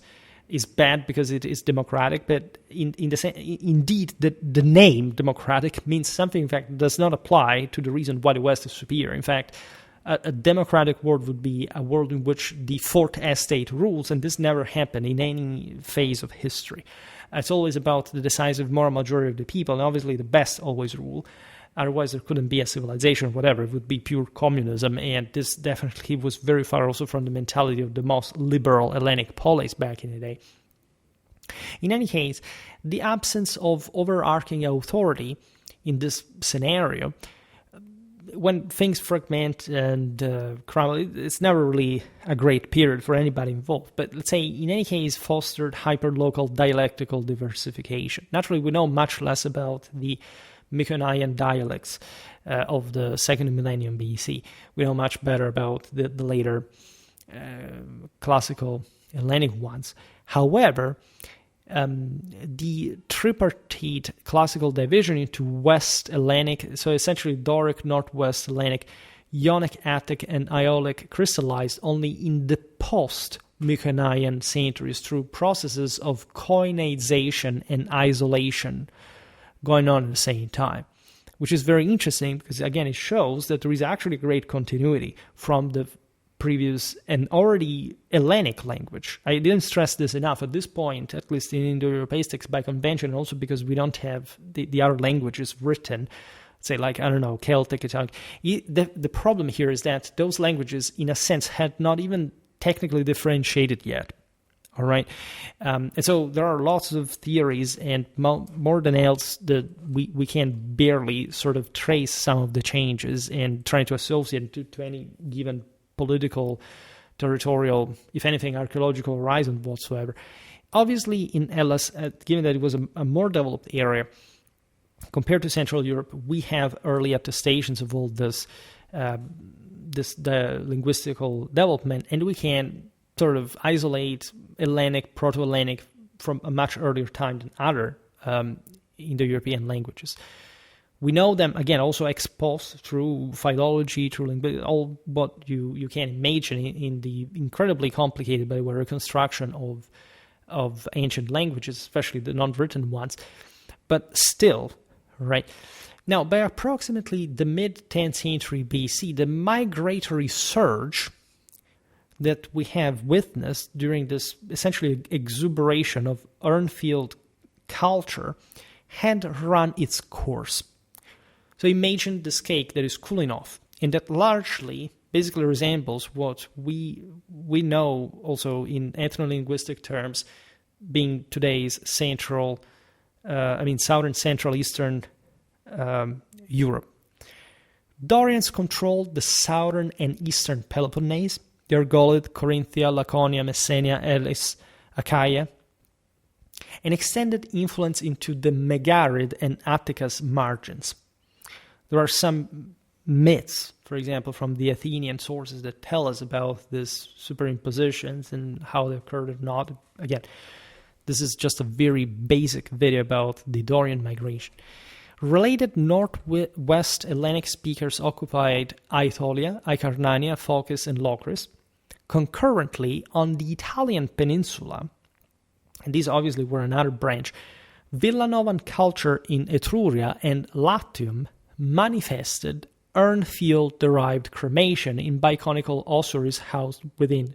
is bad because it is democratic, but indeed the name democratic means something, in fact, does not apply to the reason why the West is superior. In fact, a democratic world would be a world in which the fourth estate rules, and this never happened in any phase of history. It's always about the decisive moral majority of the people, and obviously the best always rule. Otherwise, there couldn't be a civilization or whatever. It would be pure communism, and this definitely was very far also from the mentality of the most liberal Hellenic polis back in the day. In any case, the absence of overarching authority in this scenario, when things fragment and crumble, it's never really a great period for anybody involved. But let's say, in any case, fostered hyperlocal dialectical diversification. Naturally, we know much less about the Mycenaean dialects of the second millennium BC. We know much better about the later classical Hellenic ones. However, the tripartite classical division into West Hellenic, so essentially Doric, Northwest Hellenic, Ionic, Attic, and Aeolic, crystallized only in the post-Mycenaean centuries through processes of colonization and isolation going on at the same time, which is very interesting because, again, it shows that there is actually great continuity from the previous and already Hellenic language. I didn't stress this enough at this point, at least in Indo-European texts by convention, and also because we don't have the other languages written, say like, I don't know, Celtic, Italian. The problem here is that those languages, in a sense, had not even technically differentiated yet. All right, and so there are lots of theories, and more than else, that we can barely sort of trace some of the changes and trying to associate to any given political, territorial, if anything, archaeological horizon whatsoever. Obviously, in Hellas, given that it was a more developed area compared to Central Europe, we have early attestations of all this, the linguistical development, and we can sort of isolate Hellenic, Proto-Hellenic from a much earlier time than other Indo-European languages. We know them, again, also exposed through philology, through linguistics, all what you can imagine in the incredibly complicated, by the way, reconstruction of ancient languages, especially the non-written ones. But still, right? Now, by approximately the mid-10th century BC, the migratory surge that we have witnessed during this essentially exuberation of Urnfield culture had run its course. So imagine this cake that is cooling off, and that largely basically resembles what we know also in ethno-linguistic terms being today's southern, central, eastern Europe. Dorians controlled the southern and eastern Peloponnese, the Argolid, Corinthia, Laconia, Messenia, Elis, Achaia, and extended influence into the Megarid and Attica's margins. There are some myths, for example, from the Athenian sources that tell us about these superimpositions and how they occurred or not. Again, this is just a very basic video about the Dorian migration. Related northwest Hellenic speakers occupied Aetolia, Acarnania, Phocis, and Locris. Concurrently, on the Italian peninsula, and these obviously were another branch, Villanovan culture in Etruria and Latium manifested Urnfield-derived cremation in biconical ossuaries housed within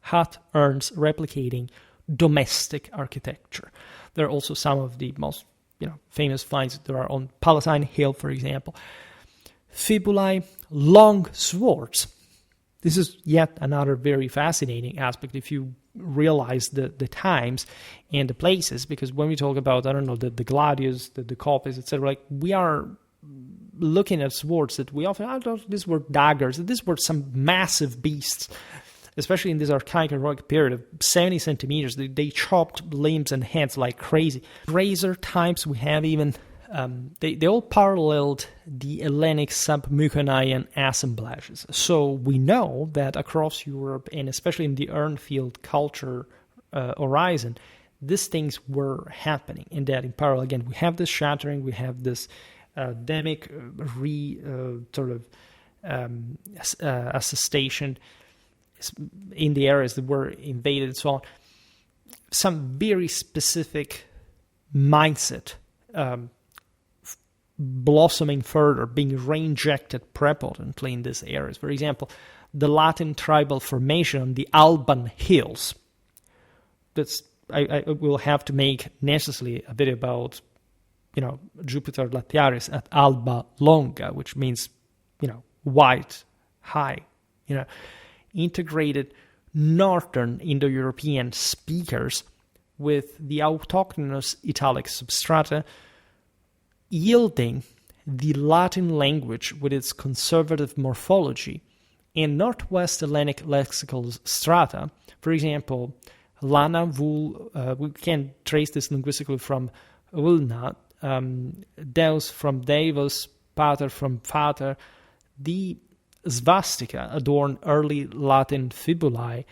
hut urns replicating domestic architecture. There are also some of the most famous finds that are on Palatine Hill, for example. Fibulae, long swords. This is yet another very fascinating aspect if you realize the times and the places, because when we talk about, the gladius, the copes, etc., we are looking at swords that we often, these were daggers, these were some massive beasts, especially in this archaic heroic period of 70 centimeters. They chopped limbs and heads like crazy. Razor types, we have even they all paralleled the Hellenic sub-Mycenaean assemblages. So we know that across Europe, and especially in the Urnfield culture horizon, these things were happening, and that in parallel, again, we have this shattering, we have this demic assestation in the areas that were invaded and so on. Some very specific mindset blossoming further, being reinjected prepotently in these areas. For example, the Latin tribal formation on the Alban hills. I will have to make necessarily a video about, Jupiter Latiaris at Alba Longa, which means, white, high, integrated northern Indo-European speakers with the autochthonous Italic substrata, yielding the Latin language with its conservative morphology, and Northwest Hellenic lexical strata, for example, Lana, Vul, we can trace this linguistically from Ulna, Deus from Deus, Pater from Vater. The swastika adorn early Latin fibulae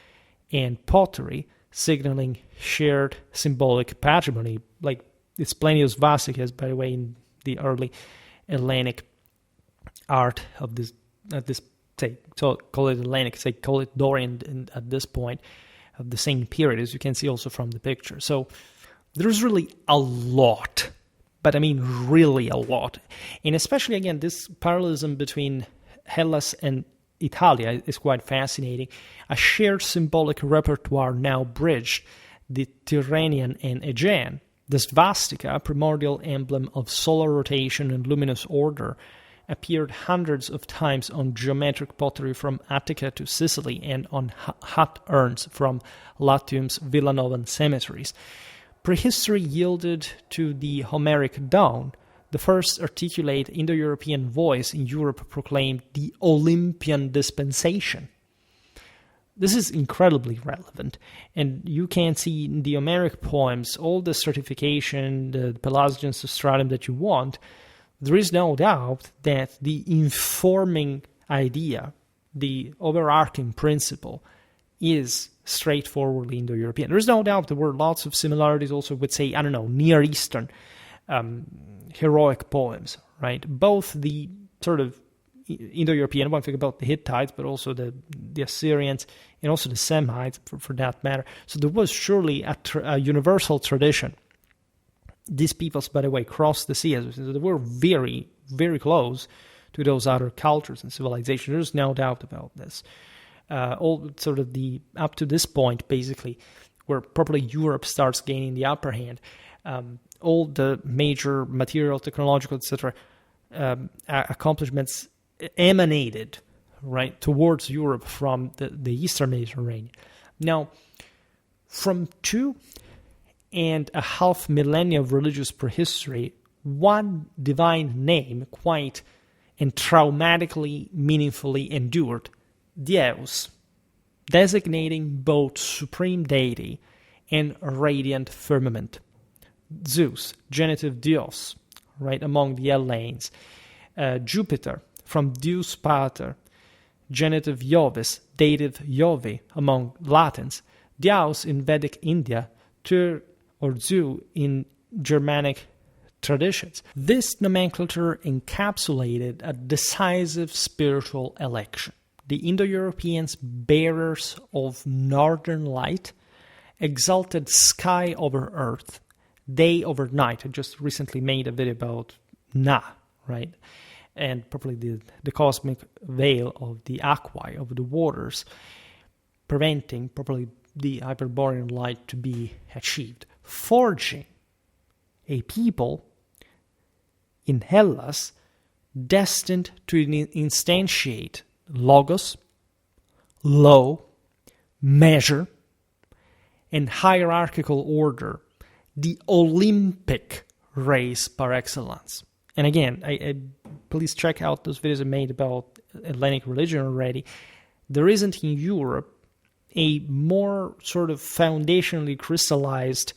and pottery, signaling shared symbolic patrimony. Like, it's plenty of swastikas, by the way, in the early Hellenic art of this, so call it Hellenic, call it Dorian at this point of the same period, as you can see also from the picture. So there's really a lot, but I mean really a lot. And especially, again, this parallelism between Hellas and Italia is quite fascinating. A shared symbolic repertoire now bridged the Tyrrhenian and Aegean. The swastika, a primordial emblem of solar rotation and luminous order, appeared hundreds of times on geometric pottery from Attica to Sicily and on hut urns from Latium's Villanovan cemeteries. Prehistory yielded to the Homeric dawn. The first articulate Indo-European voice in Europe proclaimed the Olympian dispensation. This is incredibly relevant, and you can see in the Homeric poems all the certification, the Palatial substratum that you want. There is no doubt that the informing idea, the overarching principle, is straightforwardly Indo-European. There is no doubt there were lots of similarities also with, say, Near Eastern heroic poems, right? Both the sort of Indo-European, one thing about the Hittites, but also the Assyrians, and also the Semites, for that matter. So there was surely a universal tradition. These peoples, by the way, crossed the sea. They were very, very close to those other cultures and civilizations. There's no doubt about this. All sort of up to this point, basically, where probably Europe starts gaining the upper hand, all the major material, technological, etc., accomplishments emanated right towards Europe from the Eastern Mediterranean. Now, from 2.5 millennia of religious prehistory, one divine name quite and traumatically meaningfully endured, Deus, designating both supreme deity and radiant firmament. Zeus, genitive Dios, right, among the Hellenes. Jupiter, from Deus Pater, genitive Jovis, dative Jovi, among Latins. Deus in Vedic India, Tyr or Zu in Germanic traditions. This nomenclature encapsulated a decisive spiritual election. The Indo-Europeans, bearers of northern light, exalted sky over earth, day over night. I just recently made a video about Na, right? And probably the cosmic veil of the aquae, of the waters, preventing probably the Hyperborean light to be achieved, forging a people in Hellas destined to instantiate logos, law, measure, and hierarchical order, the Olympic race par excellence. And again, I please check out those videos I made about Hellenic religion already. There isn't in Europe a more sort of foundationally crystallized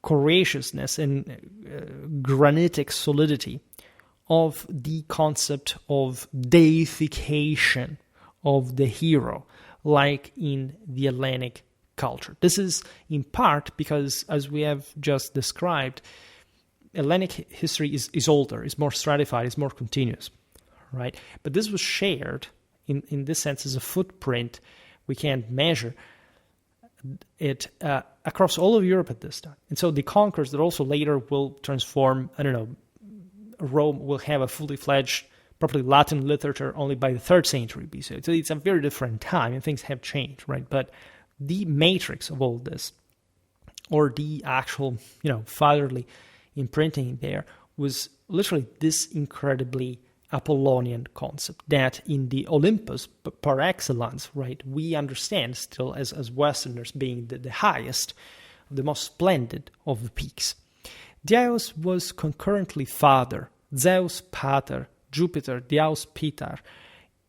coraciousness and granitic solidity of the concept of deification of the hero, like in the Hellenic culture. This is in part because, as we have just described, Hellenic history is older, is more stratified, is more continuous, right? But this was shared in this sense as a footprint. We can't measure it across all of Europe at this time. And so the conquerors that also later will transform, Rome will have a fully fledged, properly Latin literature only by the 3rd century BC. So it's a very different time and things have changed, right? But the matrix of all this, or the actual, fatherly imprinting there, was literally this incredibly Apollonian concept that in the Olympus, par excellence, right, we understand still as Westerners being the highest, the most splendid of the peaks. Deios was concurrently father, Zeus pater, Jupiter, Deus Piter,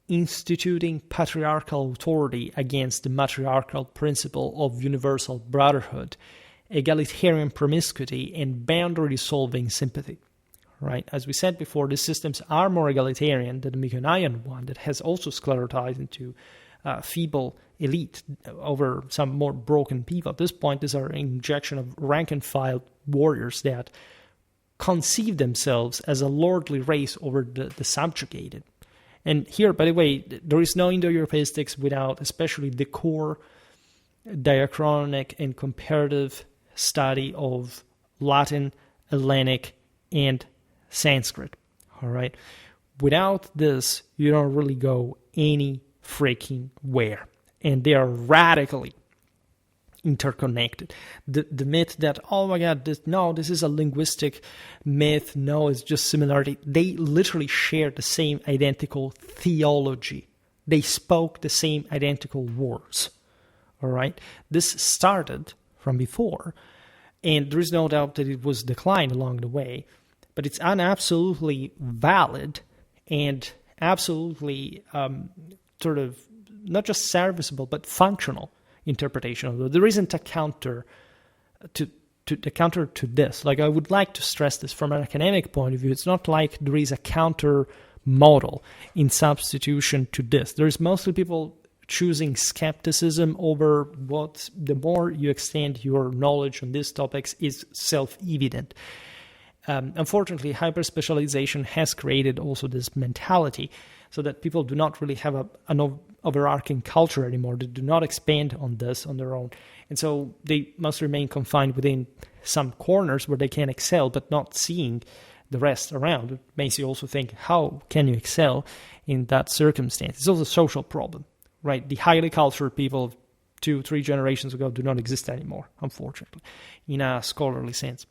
instituting patriarchal authority against the matriarchal principle of universal brotherhood, egalitarian promiscuity, and boundary-dissolving sympathy. Right? As we said before, these systems are more egalitarian than the Mycenaean one that has also sclerotized into feeble elite over some more broken people. At this point, these are an injection of rank-and-file warriors that conceive themselves as a lordly race over the subjugated. And here, by the way, there is no Indo-Europeistics without especially the core diachronic and comparative study of Latin, Hellenic, and Sanskrit. All right. Without this, you don't really go any freaking where. And they are radically interconnected. The myth that, oh my God, this is a linguistic myth. No, it's just similarity. They literally share the same identical theology. They spoke the same identical words. All right. This started from before, and there is no doubt that it was declined along the way. But it's an absolutely valid and absolutely sort of not just serviceable but functional interpretation. Although there isn't a counter to this. Like, I would like to stress this from an academic point of view. It's not like there is a counter model in substitution to this. There's mostly people choosing skepticism over what the more you extend your knowledge on these topics is self-evident. Unfortunately, hyper-specialization has created also this mentality so that people do not really have an overarching culture anymore. They do not expand on this on their own. And so they must remain confined within some corners where they can excel, but not seeing the rest around. It makes you also think, how can you excel in that circumstance? It's also a social problem, right? The highly cultured people of 2-3 generations ago do not exist anymore, unfortunately, in a scholarly sense.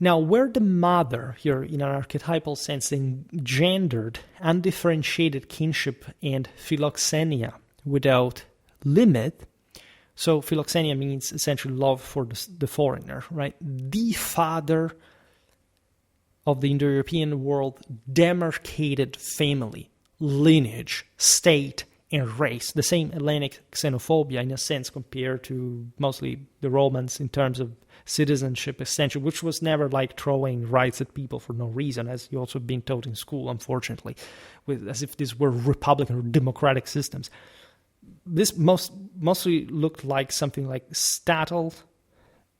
Now, where the mother, here in an archetypal sense, engendered undifferentiated kinship and philoxenia without limit, so philoxenia means essentially love for the foreigner, right? The father of the Indo-European world demarcated family, lineage, state, and race. The same Hellenic xenophobia, in a sense, compared to mostly the Romans in terms of citizenship extension, which was never like throwing rights at people for no reason, as you also been taught in school, unfortunately, as if these were republican or democratic systems. This mostly looked like something like statal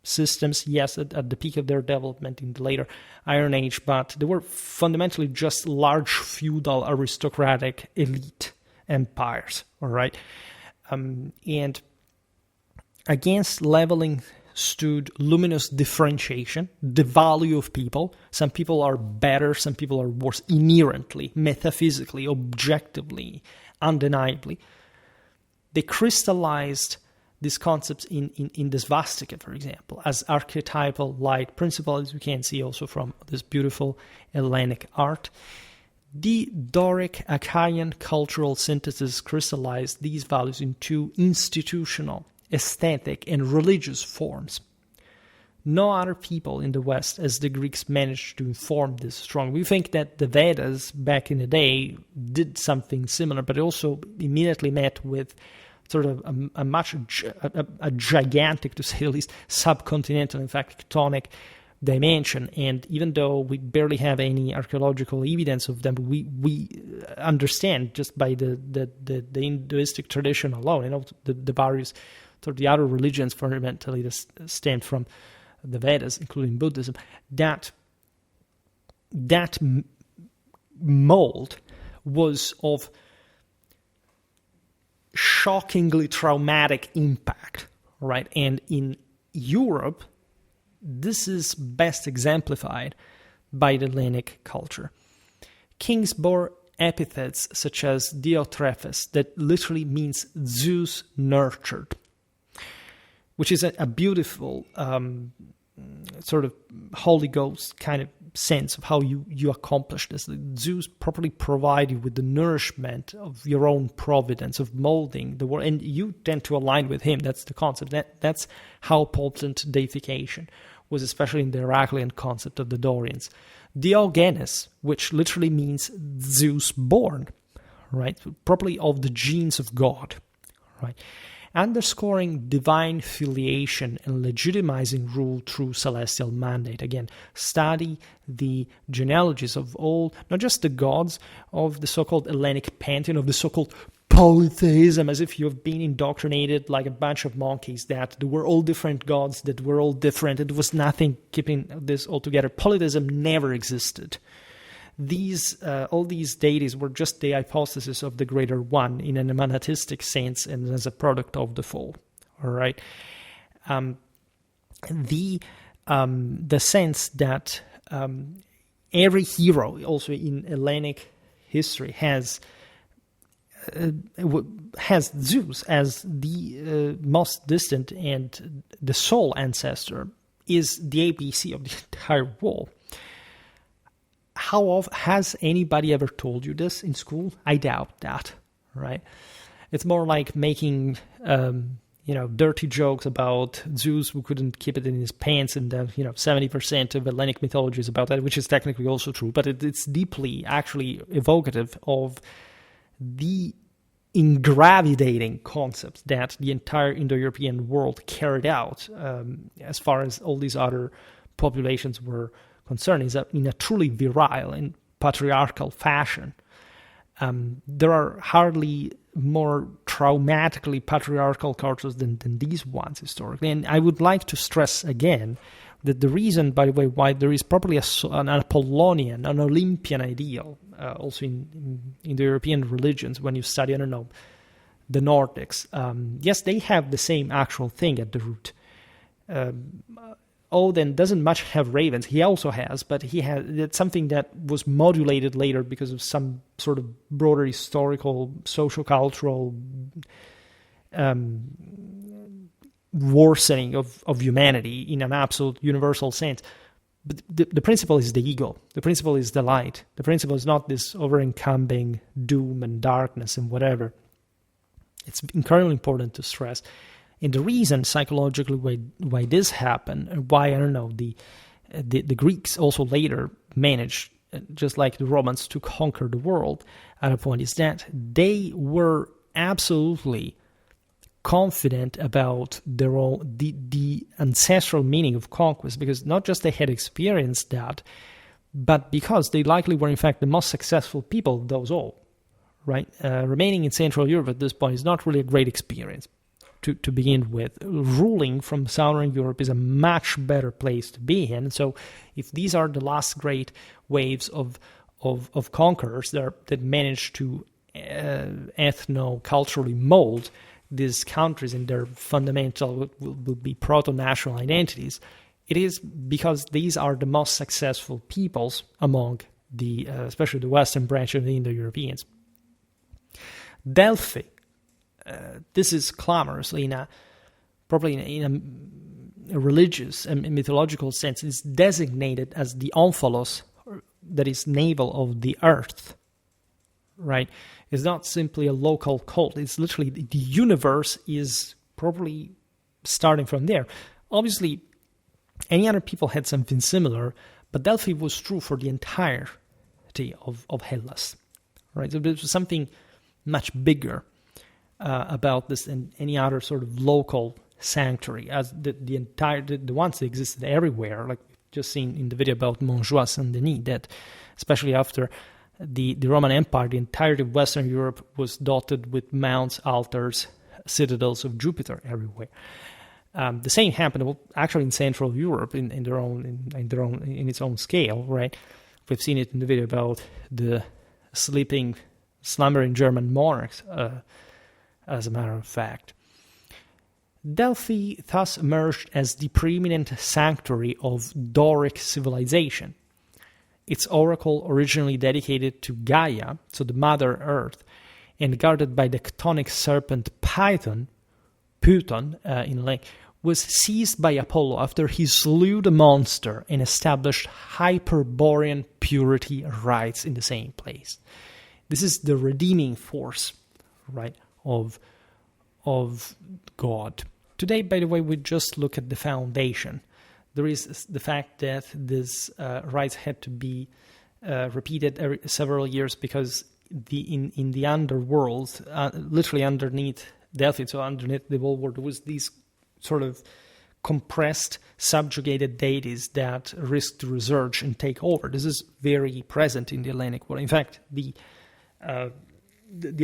systems, yes, at the peak of their development in the later Iron Age, but they were fundamentally just large feudal aristocratic elite empires, all right? And against leveling stood luminous differentiation, the value of people. Some people are better, some people are worse, inherently, metaphysically, objectively, undeniably. They crystallized these concepts in the swastika, for example, as archetypal light principle, as we can see also from this beautiful Hellenic art. The Doric Achaean cultural synthesis crystallized these values into institutional, aesthetic, and religious forms. No other people in the West, as the Greeks, managed to inform this strong. We think that the Vedas back in the day did something similar, but it also immediately met with sort of a gigantic, to say the least, subcontinental, in fact, tectonic dimension. And even though we barely have any archaeological evidence of them, we understand just by the Hinduistic tradition alone, the various sort of the other religions fundamentally that stem from the Vedas, including Buddhism, that mold was of shockingly traumatic impact, right? And in Europe, this is best exemplified by the Hellenic culture. Kings bore epithets such as Diotrephes, that literally means Zeus nurtured, which is a beautiful sort of Holy Ghost kind of sense of how you accomplish this. Zeus properly provide you with the nourishment of your own providence, of molding the world, and you tend to align with him. That's the concept. That's how potent deification was, especially in the Heraclean concept of the Dorians. Diogenes, which literally means Zeus born, right? Properly of the genes of God, right? Underscoring divine filiation and legitimizing rule through celestial mandate. Again, study the genealogies of all, not just the gods of the so-called Hellenic pantheon, of the so-called polytheism, as if you've been indoctrinated like a bunch of monkeys, that there were all different gods, that were all different, it was nothing keeping this all together. Polytheism never existed. All these deities were just the hypostasis of the greater one in an monotheistic sense and as a product of the fall. All right, the sense that every hero, also in Hellenic history, has Zeus as the most distant and the sole ancestor, is the ABC of the entire wall. How has anybody ever told you this in school? I doubt that, right? It's more like making, dirty jokes about Zeus who couldn't keep it in his pants, and 70% of Hellenic mythology is about that, which is technically also true, but it's deeply actually evocative of the ingravitating concepts that the entire Indo-European world carried out as far as all these other populations were concerned, is in a truly virile and patriarchal fashion. There are hardly more traumatically patriarchal cultures than these ones historically. And I would like to stress again that the reason, by the way, why there is probably an Apollonian, an Olympian ideal, also in the European religions, when you study, the Nordics. Yes, they have the same actual thing at the root. Odin doesn't much have ravens. He also has, but it's something that was modulated later because of some sort of broader historical, social-cultural worsening of humanity in an absolute universal sense. But the principle is the ego. The principle is the light. The principle is not this over-encompassing doom and darkness and whatever. It's incredibly important to stress. And the reason psychologically why this happened, and why, the Greeks also later managed, just like the Romans, to conquer the world at a point, is that they were absolutely confident about their own, the ancestral meaning of conquest, because not just they had experienced that, but because they likely were in fact the most successful people of those all, right? Remaining in Central Europe at this point is not really a great experience. To begin with, ruling from Southern Europe is a much better place to be in. So if these are the last great waves of conquerors that managed to ethno-culturally mold these countries in their fundamental, will be proto-national identities, it is because these are the most successful peoples among especially the Western branch of the Indo-Europeans. Delphi. This is clamorously probably in a religious and mythological sense, is designated as the omphalos, that is navel of the earth, right? It's not simply a local cult. It's literally the universe is probably starting from there. Obviously, any other people had something similar, but Delphi was true for the entirety of Hellas, right? So there was something much bigger about this than any other sort of local sanctuary, as the ones that existed everywhere, like we've just seen in the video about Montjoie Saint-Denis, that especially after the Roman Empire, the entirety of Western Europe was dotted with mounds, altars, citadels of Jupiter everywhere. The same happened actually in Central Europe in its own scale, right? We've seen it in the video about the slumbering German monarchs, as a matter of fact. Delphi thus emerged as the preeminent sanctuary of Doric civilization. Its oracle, originally dedicated to Gaia, so the Mother Earth, and guarded by the chthonic serpent Python in Latin, was seized by Apollo after he slew the monster and established Hyperborean purity rites in the same place. This is the redeeming force, right, of God. Today, by the way, we just look at the foundation. There is the fact that these rites had to be repeated several years because in the underworld, literally underneath Delphi, so underneath the whole world, there was these sort of compressed, subjugated deities that risked to resurge and take over. This is very present in the Hellenic world. In fact, the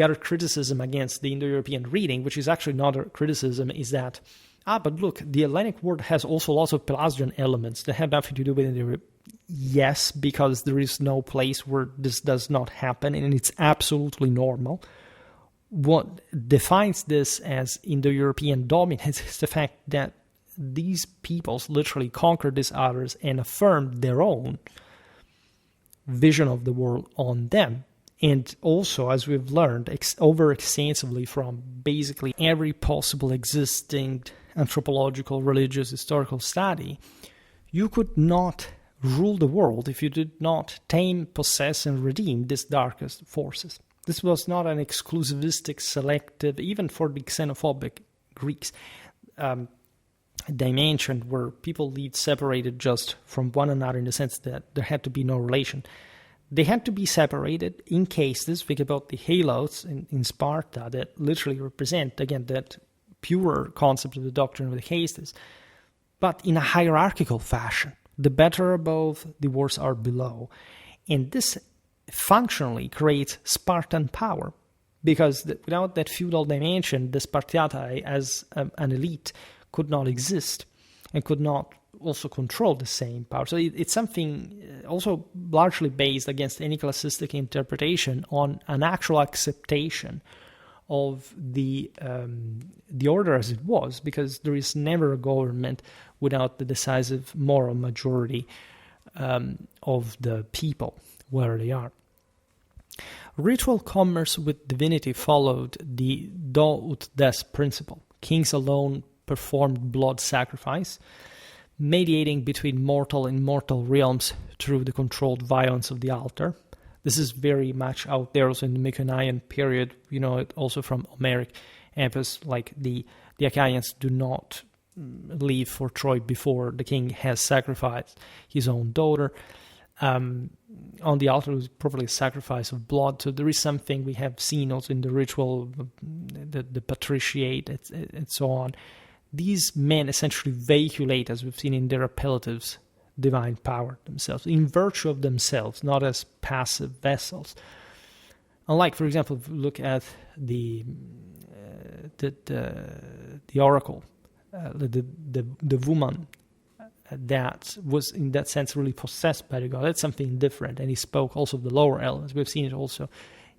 other criticism against the Indo-European reading, which is actually not a criticism, is that, but look, the Hellenic world has also lots of Pelagian elements that have nothing to do with Indo-Europe. Yes, because there is no place where this does not happen, and it's absolutely normal. What defines this as Indo-European dominance is the fact that these peoples literally conquered these others and affirmed their own vision of the world on them. And also, as we've learned over extensively from basically every possible existing anthropological, religious, historical study, you could not rule the world if you did not tame, possess, and redeem these darkest forces. This was not an exclusivistic, selective, even for the xenophobic Greeks, dimension where people lived separated just from one another in the sense that there had to be no relation. They had to be separated in cases, think about the halos in Sparta that literally represent, again, that purer concept of the doctrine of the castes, but in a hierarchical fashion. The better above, the worse are below. And this functionally creates Spartan power, because without that feudal dimension, the Spartiati as an elite could not exist and could not also control the same power. So it's something also largely based against any classistic interpretation on an actual acceptation of the order as it was, because there is never a government without the decisive moral majority of the people where they are. Ritual commerce with divinity followed the do ut des principle. Kings alone performed blood sacrifice, mediating between mortal and mortal realms through the controlled violence of the altar. This is very much out there also in the Mycenaean period, you know, it also from Homeric epics, like the Achaeans do not leave for Troy before the king has sacrificed his own daughter. On the altar was probably a sacrifice of blood, so there is something we have seen also in the ritual, the patriciate, and so on. These men essentially vehiculate, as we've seen in their appellatives, divine power themselves, in virtue of themselves, not as passive vessels. Unlike, for example, if you look at the oracle, the woman that was in that sense really possessed by the god, that's something different. And he spoke also of the lower elements. We've seen it also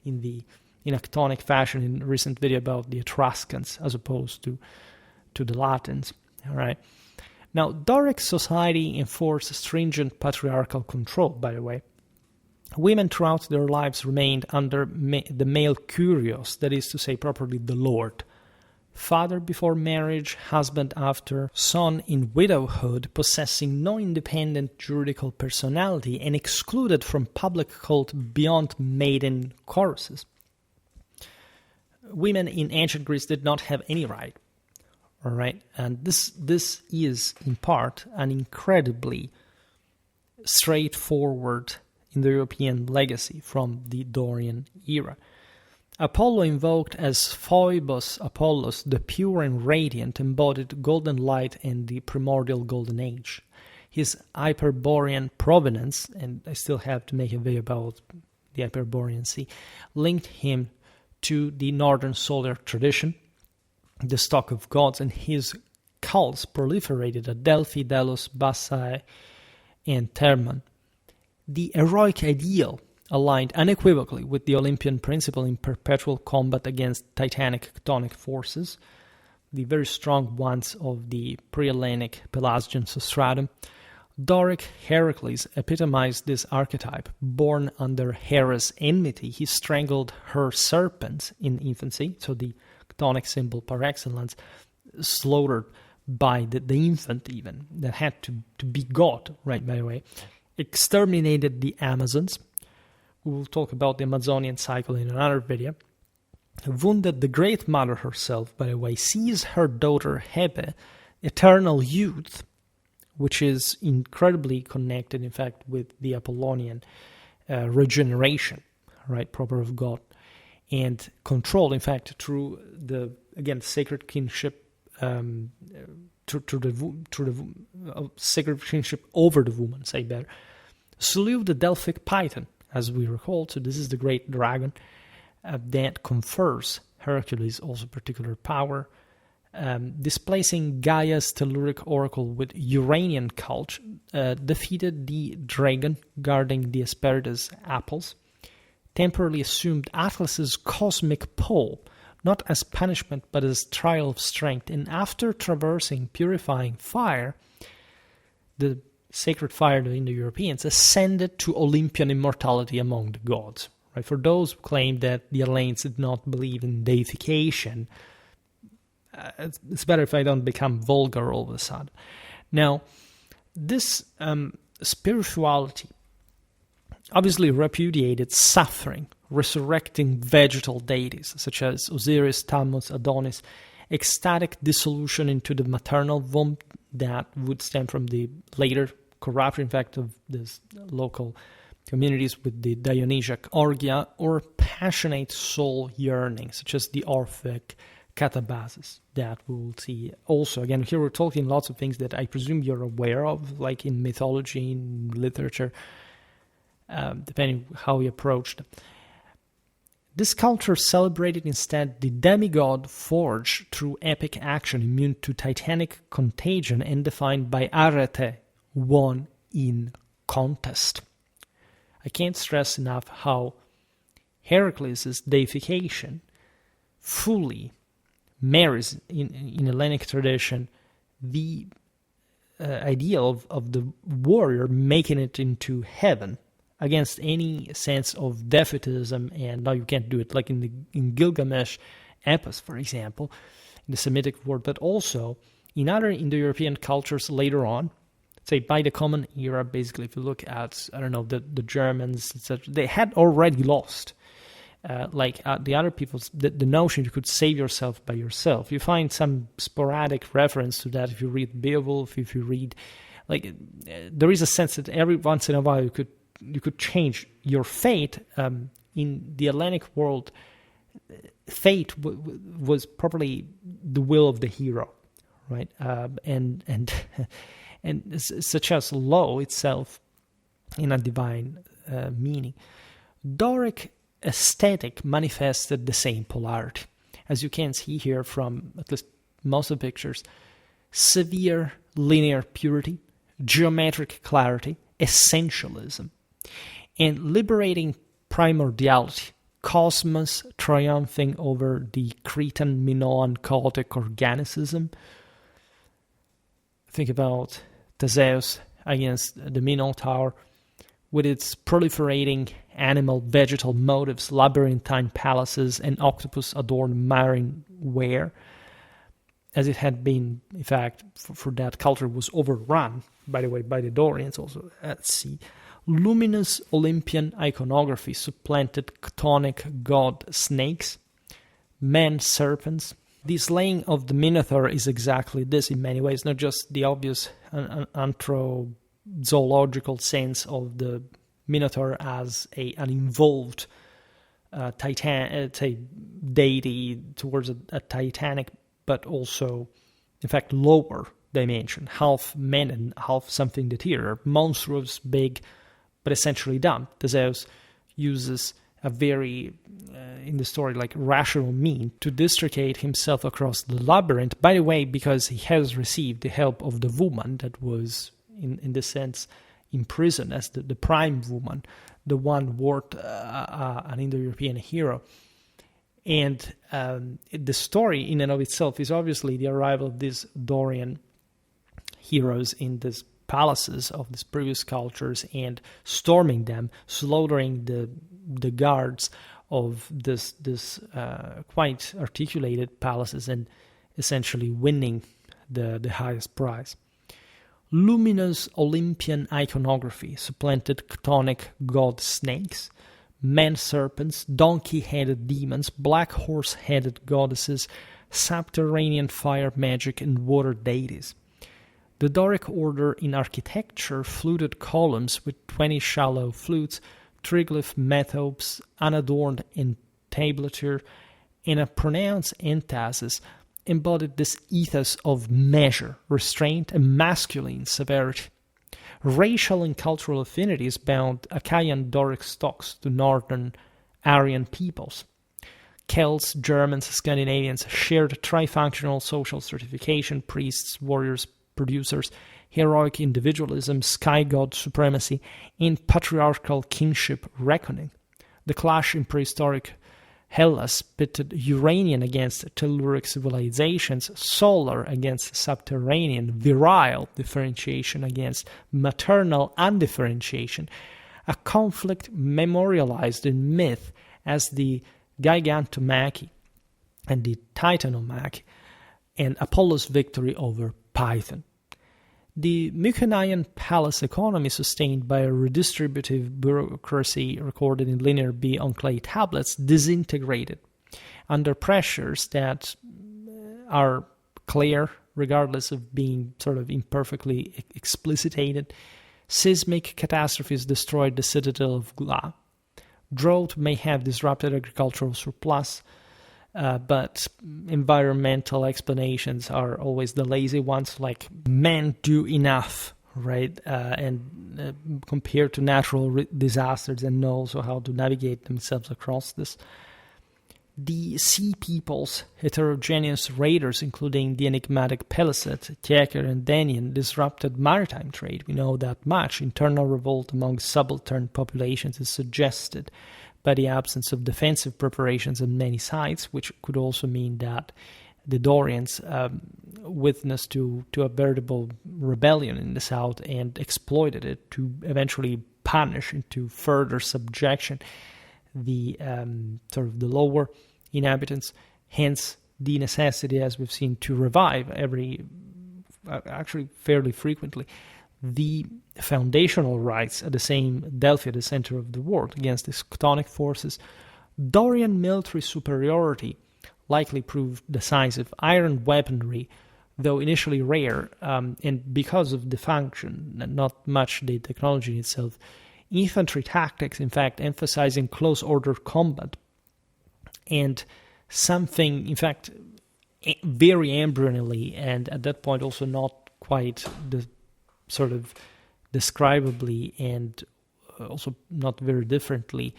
in a chthonic fashion in a recent video about the Etruscans as opposed to the Latins. All right. Now, Doric society enforced stringent patriarchal control, by the way. Women throughout their lives remained under the male kurios, that is to say, properly the lord. Father before marriage, husband after, son in widowhood, possessing no independent juridical personality and excluded from public cult beyond maiden choruses. Women in ancient Greece did not have any right. All right, and this is in part an incredibly straightforward Indo-European legacy from the Dorian era. Apollo invoked as Phoebus Apollos, the pure and radiant, embodied golden light and the primordial golden age. His Hyperborean provenance, and I still have to make a video about the Hyperborean Sea, linked him to the northern solar tradition, the stock of gods, and his cults proliferated at Delphi, Delos, Bassae, and Thermon. The heroic ideal aligned unequivocally with the Olympian principle in perpetual combat against titanic chthonic forces, the very strong ones of the pre-Hellenic Pelasgian substratum. Doric Heracles epitomized this archetype. Born under Hera's enmity, he strangled her serpents in infancy, so the chthonic symbol par excellence, slaughtered by the infant even, that had to be God, right, by the way, exterminated the Amazons. We will talk about the Amazonian cycle in another video. Wounded the Great Mother herself, by the way, seized her daughter Hebe, eternal youth, which is incredibly connected, in fact, with the Apollonian regeneration, right, proper of God, and control, in fact, through the, again, sacred kinship, through the sacred kinship over the woman, say better, slew the Delphic Python, as we recall. So this is the great dragon that confers Hercules also particular power, displacing Gaia's telluric oracle with Uranian cult, defeated the dragon guarding the Hesperides apples, temporarily assumed Atlas's cosmic pole, not as punishment but as trial of strength, and after traversing purifying fire, the sacred fire of the Indo-Europeans ascended to Olympian immortality among the gods. Right? For those who claim that the Hellenes did not believe in deification, it's better if I don't become vulgar all of a sudden. Now, this spirituality obviously repudiated suffering, resurrecting vegetal deities such as Osiris, Tammuz, Adonis, ecstatic dissolution into the maternal womb that would stem from the later corruption, in fact, of these local communities with the Dionysiac orgia, or passionate soul yearning, such as the Orphic catabasis that we will see also. Again, here we're talking lots of things that I presume you're aware of, like in mythology, in literature, depending how you approach them. This culture celebrated instead the demigod forged through epic action, immune to titanic contagion and defined by arete, won in contest. I can't stress enough how Heracles' deification fully marries in Hellenic tradition the ideal of the warrior making it into heaven, against any sense of defeatism and no, you can't do it, like in Gilgamesh epos, for example, in the Semitic world, but also in other Indo-European cultures later on, say by the Common Era. Basically, if you look at, I don't know, the Germans, etc., they had already lost. The other peoples, the notion you could save yourself by yourself. You find some sporadic reference to that if you read Beowulf, if you read, there is a sense that every once in a while you could change your fate. In the Hellenic world, fate was probably the will of the hero, right? And such as law itself in a divine meaning. Doric aesthetic manifested the same polarity. As you can see here from at least most of the pictures, severe linear purity, geometric clarity, essentialism, and liberating primordiality, cosmos triumphing over the Cretan Minoan chaotic organicism. Think about Theseus against the Minotaur, with its proliferating animal vegetal motifs, labyrinthine palaces, and octopus-adorned marine ware, as it had been, in fact, for that culture, was overrun, by the way, by the Dorians also at sea. Luminous Olympian iconography supplanted chthonic god snakes, man serpents. The slaying of the Minotaur is exactly this in many ways, not just the obvious anthrozoological sense of the Minotaur as an involved deity towards a titanic, but also, in fact, lower dimension, half man and half something deterior, monstrous, big, but essentially dumb. Theseus uses a very, in the story, like rational mean to districate himself across the labyrinth, by the way, because he has received the help of the woman that was, in this sense, imprisoned as the prime woman, the one worth an Indo-European hero. And the story in and of itself is obviously the arrival of these Dorian heroes in these palaces of these previous cultures and storming them, slaughtering the guards of this quite articulated palaces, and essentially winning the highest prize. Luminous Olympian iconography supplanted chthonic god snakes, man-serpents, donkey-headed demons, black horse-headed goddesses, subterranean fire magic, and water deities. The Doric order in architecture fluted columns with 20 shallow flutes, triglyph metopes, unadorned entablature, and a pronounced entasis embodied this ethos of measure, restraint, and masculine severity. Racial and cultural affinities bound Achaean Doric stocks to northern Aryan peoples. Celts, Germans, Scandinavians shared trifunctional social stratification: priests, warriors, producers, heroic individualism, sky god supremacy, and patriarchal kinship reckoning. The clash in prehistoric Hellas pitted Uranian against Telluric civilizations, solar against subterranean, virile differentiation against maternal undifferentiation, a conflict memorialized in myth as the Gigantomachy and the Titanomachy, and Apollo's victory over Python. The Mycenaean palace economy, sustained by a redistributive bureaucracy recorded in linear B on clay tablets, disintegrated under pressures that are clear, regardless of being sort of imperfectly explicitated. Seismic catastrophes destroyed the citadel of Gla. Drought may have disrupted agricultural surplus, but environmental explanations are always the lazy ones, like men do enough, right? And compared to natural disasters, and know also how to navigate themselves across this. The sea peoples, heterogeneous raiders, including the enigmatic Pelasat, Tjeker, and Danian, disrupted maritime trade. We know that much. Internal revolt among subaltern populations is suggested by the absence of defensive preparations on many sides, which could also mean that the Dorians witnessed to a veritable rebellion in the south and exploited it to eventually punish into further subjection the sort of the lower inhabitants. Hence the necessity, as we've seen, to revive actually fairly frequently, the foundational rites at the same Delphi, at the center of the world, against these chthonic forces. Dorian military superiority likely proved decisive. Iron weaponry, though initially rare, and because of the function, not much the technology itself. Infantry tactics, in fact, emphasizing close order combat, and something, in fact, very embryonally, and at that point also not quite the sort of describably, and also not very differently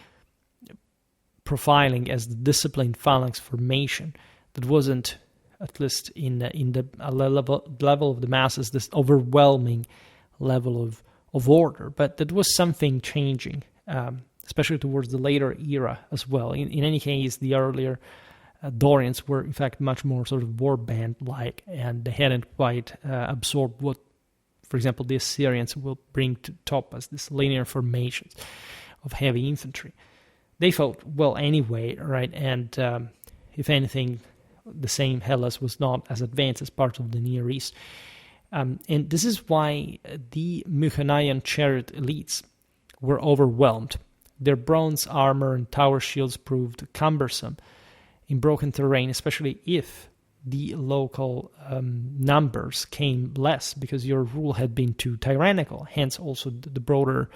profiling as the disciplined phalanx formation that wasn't, at least in the level of the masses, this overwhelming level of order, but that was something changing, especially towards the later era as well. In any case, the earlier Dorians were in fact much more sort of warband-like, and they hadn't quite absorbed what, for example, the Assyrians will bring to top as this linear formations of heavy infantry. They fought well anyway, right? And if anything, the same Hellas was not as advanced as part of the Near East. And this is why the Mycenaean chariot elites were overwhelmed. Their bronze armor and tower shields proved cumbersome in broken terrain, especially if the local numbers came less, because your rule had been too tyrannical. Hence also the broader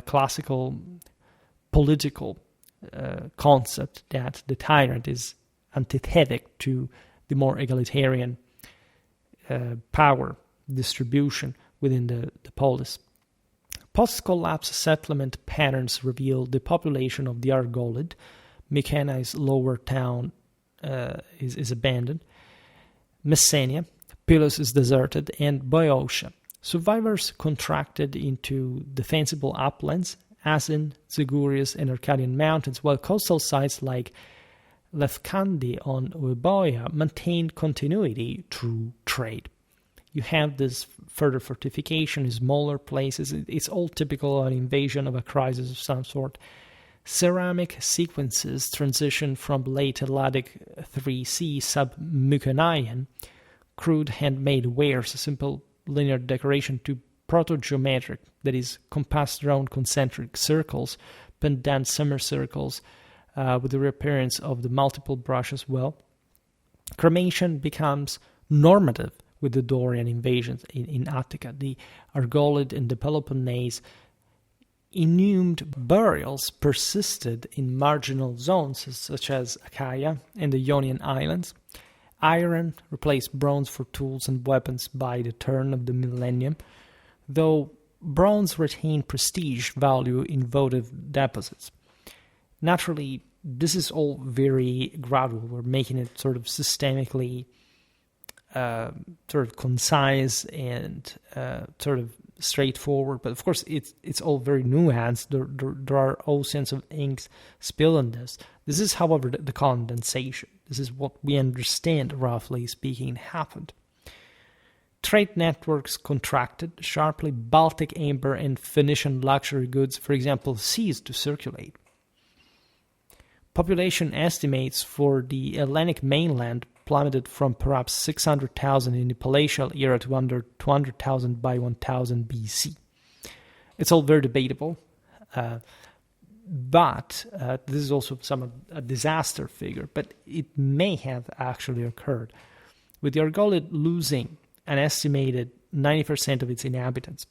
classical political concept that the tyrant is antithetic to the more egalitarian power distribution within the polis. Post-collapse settlement patterns reveal the population of the Argolid. Mycenae's lower town is abandoned. Messenia, Pylos is deserted, and Boeotia. Survivors contracted into defensible uplands, as in Zagurius and Arcadian mountains, while coastal sites like Lefkandi on Euboea maintained continuity through trade. You have this further fortification in smaller places. It's all typical of an invasion of a crisis of some sort. Ceramic sequences transition from late Hellenic 3C sub-Mycenaean, crude handmade wares, simple linear decoration, to proto-geometric, that is, compassed round concentric circles, pendant semicircles, with the reappearance of the multiple brush as well. Cremation becomes normative with the Dorian invasions in Attica. The Argolid and the Peloponnese inhumed burials persisted in marginal zones such as Achaia and the Ionian Islands. Iron replaced bronze for tools and weapons by the turn of the millennium, though bronze retained prestige value in votive deposits. Naturally, this is all very gradual. We're making it sort of systemically sort of concise and sort of straightforward, but of course it's all very nuanced. There are oceans of inks spilled on this. This is, however, the condensation. This is what we understand, roughly speaking, happened. Trade networks contracted sharply. Baltic amber and Phoenician luxury goods, for example, ceased to circulate. Population estimates for the Hellenic mainland plummeted from perhaps 600,000 in the Palatial era to under 200,000 by 1000 BC. It's all very debatable, but this is also a disaster figure, but it may have actually occurred, with the Argolid losing an estimated 90% of its inhabitants,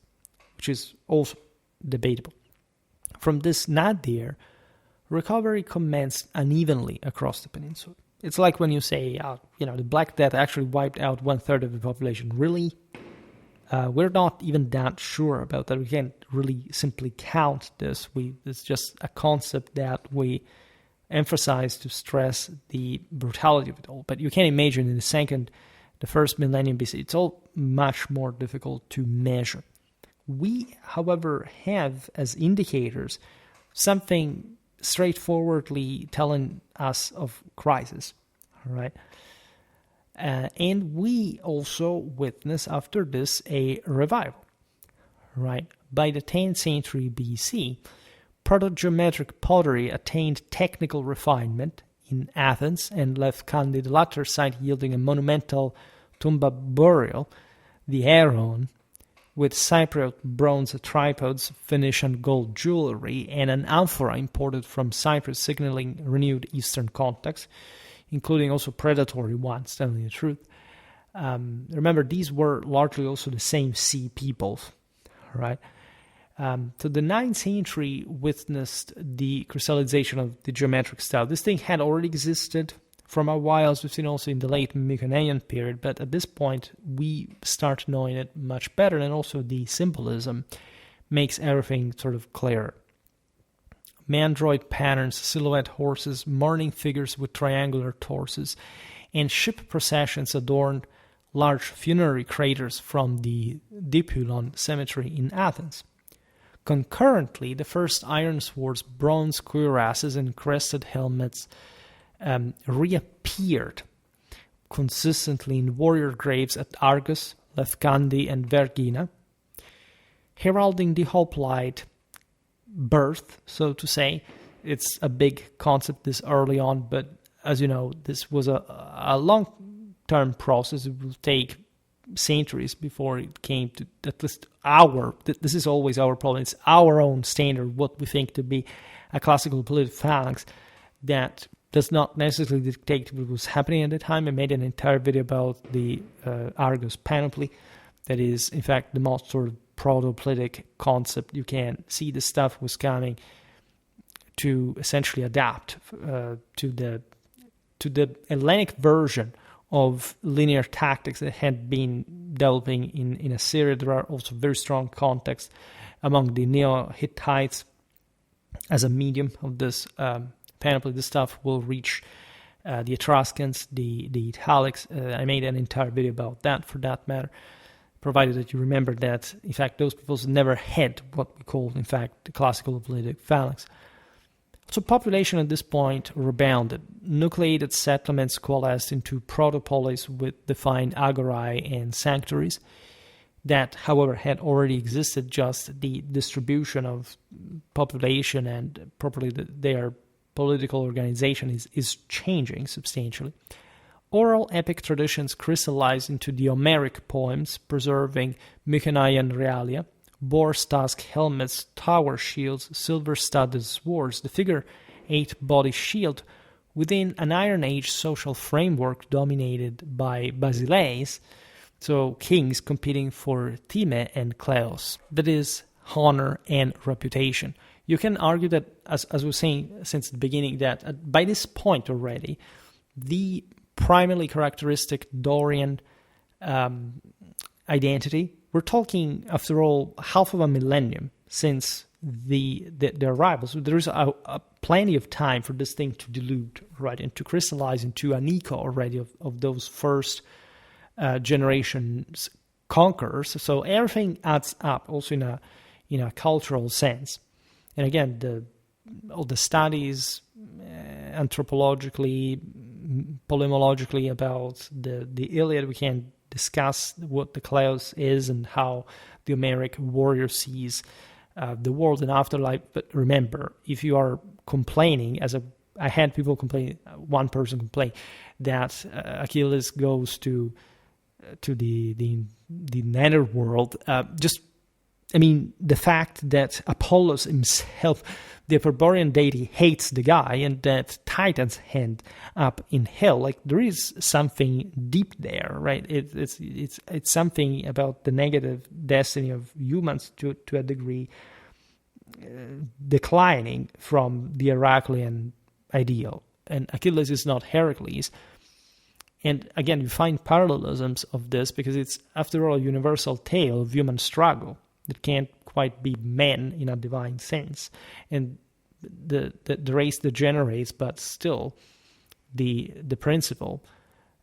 which is also debatable. From this nadir, recovery commenced unevenly across the peninsula. It's like when you say, the Black Death actually wiped out 1/3 of the population. Really? We're not even that sure about that. We can't really simply count this. It's just a concept that we emphasize to stress the brutality of it all. But you can imagine in the first millennium BC, it's all much more difficult to measure. We, however, have as indicators something straightforwardly telling us of crisis, all right? And we also witness after this a revival, right? By the 10th century BC, proto-geometric pottery attained technical refinement in Athens and Lefkandi, the latter site yielding a monumental tumba burial, the Aeron, with Cypriot bronze tripods, Phoenician gold jewelry, and an amphora imported from Cyprus signaling renewed Eastern contacts, including also predatory ones, telling the truth. Remember, these were largely also the same sea peoples, right? So the 9th century witnessed the crystallization of the geometric style. This thing had already existed from a while, as we've seen also in the late Mycenaean period, but at this point we start knowing it much better, and also the symbolism makes everything sort of clearer. Mandroid patterns, silhouette horses, mourning figures with triangular torsos, and ship processions adorned large funerary craters from the Dipylon cemetery in Athens. Concurrently, the first iron swords, bronze cuirasses, and crested helmets reappeared consistently in warrior graves at Argos, Lefkandi, and Vergina, heralding the hoplite birth, so to say. It's a big concept this early on, but as you know, this was a long-term process. It will take centuries before it came to at least this is always our problem, it's our own standard, what we think to be a classical political phalanx, that does not necessarily dictate what was happening at the time. I made an entire video about the Argos panoply. That is, in fact, the most sort of proto-politic concept you can see. The stuff was coming to essentially adapt to the Hellenic version of linear tactics that had been developing in Assyria. There are also very strong contexts among the Neo-Hittites as a medium of this panoply. This stuff will reach the Etruscans, the Italics. I made an entire video about that, for that matter, provided that you remember that, in fact, those peoples never had what we call, in fact, the classical Politic phalanx. So population at this point rebounded. Nucleated settlements coalesced into protopolis with defined agorae and sanctuaries that, however, had already existed, just the distribution of population and properly their political organization is changing substantially. Oral epic traditions crystallized into the Homeric poems, preserving Mycenaean realia, boar's tusk helmets, tower shields, silver-studded swords, the figure 8 body shield within an Iron Age social framework dominated by basileis, so kings competing for time and kleos, that is, honor and reputation. You can argue that, as I was saying since the beginning, that by this point already, the primarily characteristic Dorian identity, we're talking, after all, half of a millennium since the arrival. So there is a plenty of time for this thing to dilute, right, and to crystallize into an echo already of those first generations conquerors. So everything adds up, also in a cultural sense. And again, all the studies anthropologically, polemologically about the Iliad, we can discuss what the kleos is and how the Homeric warrior sees the world and afterlife. But remember, if you are complaining, I had people complain, one person complain that Achilles goes to the netherworld. The fact that Apollos himself, the Hyperborean deity, hates the guy, and that Titans end up in hell, like, there is something deep there, right? It's something about the negative destiny of humans to a degree, declining from the Heraclean ideal. And Achilles is not Heracles. And again, you find parallelisms of this because it's, after all, a universal tale of human struggle that can't quite be men in a divine sense. And the race degenerates, but still the principle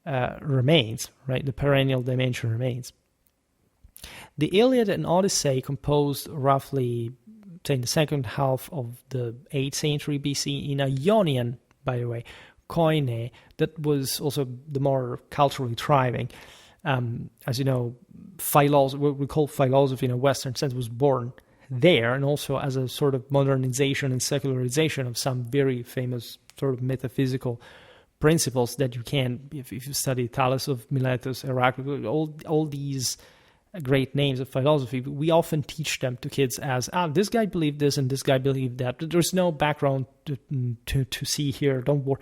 remains, right? The perennial dimension remains. The Iliad and Odyssey, composed roughly, say, in the second half of the 8th century BC in a Ionian, by the way, Koine, that was also the more culturally thriving. As you know, what we call philosophy in a Western sense was born there, and also as a sort of modernization and secularization of some very famous sort of metaphysical principles that you can, if you study Thales of Miletus, Heracles, all these great names of philosophy, we often teach them to kids as, this guy believed this and this guy believed that. There's no background to see here, don't worry.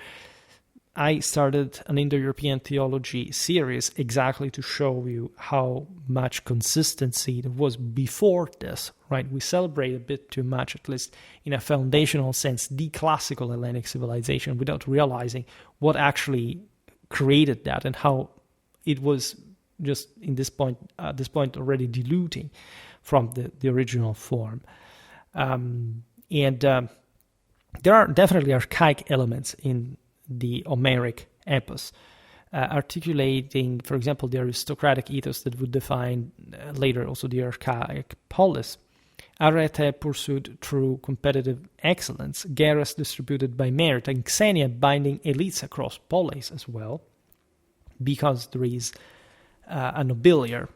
I started an Indo-European theology series exactly to show you how much consistency there was before this, right? We celebrate a bit too much, at least in a foundational sense, the classical Hellenic civilization without realizing what actually created that and how it was just at this point already diluting from the original form. There are definitely archaic elements in the Homeric epos, articulating, for example, the aristocratic ethos that would define later also the archaic polis. Arete pursued through competitive excellence, Geras distributed by merit, and Xenia binding elites across polis as well, because there is a nobiliar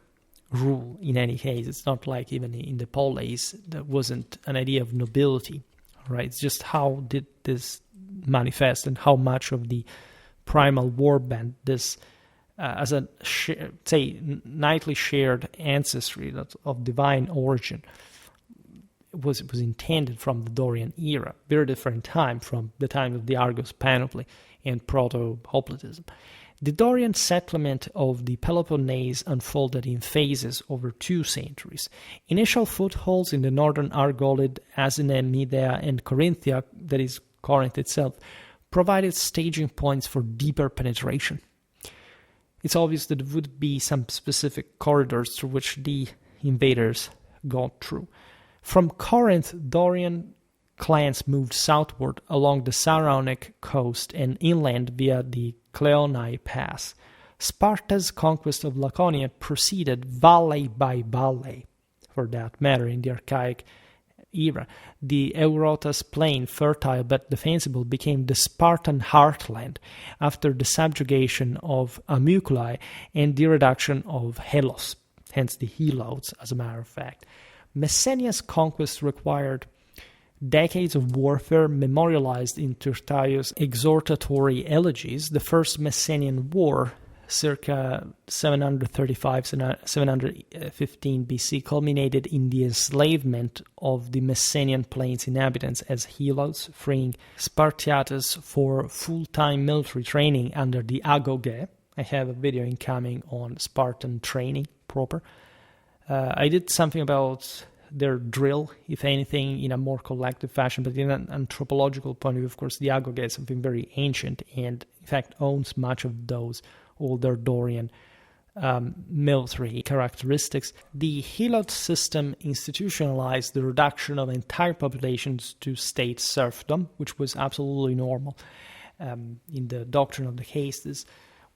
rule in any case. It's not like even in the polis there wasn't an idea of nobility, right? It's just how did this manifest and how much of the primal warband, this as a knightly shared ancestry of divine origin, was intended from the Dorian era, very different time from the time of the Argos panoply and proto-hoplitism. The Dorian settlement of the Peloponnese unfolded in phases over 2 centuries. Initial footholds in the northern Argolid, Asine, Medea, and Corinthia, that is, Corinth itself, provided staging points for deeper penetration. It's obvious that there would be some specific corridors through which the invaders got through. From Corinth, Dorian clans moved southward along the Saronic coast and inland via the Cleonae Pass. Sparta's conquest of Laconia proceeded valley by valley, for that matter, in the archaic era. The Eurotas plain, fertile but defensible, became the Spartan heartland after the subjugation of Amyculae and the reduction of Helos, hence the Helots, as a matter of fact. Mycenaean's conquest required decades of warfare memorialized in Tyrtaeus' exhortatory elegies. The First Mycenaean War, circa 735-715 BC, culminated in the enslavement of the Mycenaean plains inhabitants as Helots, freeing Spartiatus for full-time military training under the Agoge. I have a video incoming on Spartan training proper. I did something about their drill, if anything, in a more collective fashion, but in an anthropological point of view, of course, the Agoge is something very ancient and, in fact, owns much of those older Dorian military characteristics. The Helot system institutionalized the reduction of entire populations to state serfdom, which was absolutely normal in the doctrine of the Hastes,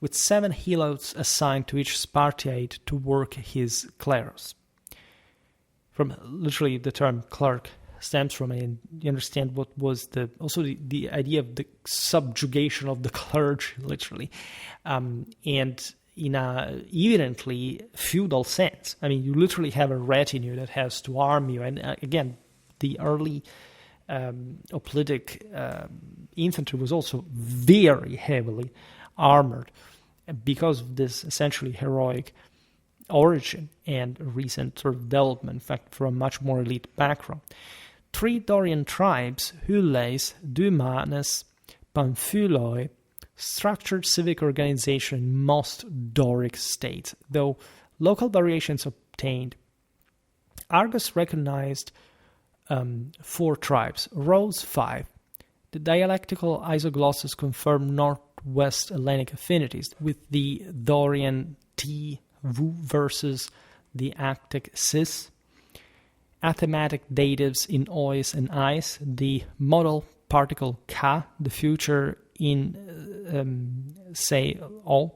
with 7 Helots assigned to each Spartiate to work his kleros. From literally the term clerk stems from it, and you understand what was the idea of the subjugation of the clergy, literally, and in a evidently feudal sense. I mean, you literally have a retinue that has to arm you, and again, the early hoplitic infantry was also very heavily armored because of this essentially heroic origin and recent sort of development, in fact, from a much more elite background. 3 Dorian tribes, Hyles, Dumanes, Pamphyloi, structured civic organization in most Doric states, though local variations obtained. Argos recognized 4 tribes, Rhodes 5. The dialectical isoglosses confirm northwest Hellenic affinities, with the Dorian T Vu versus the Actic cis, athematic datives in ois and ice, the modal particle ka, the future in say o.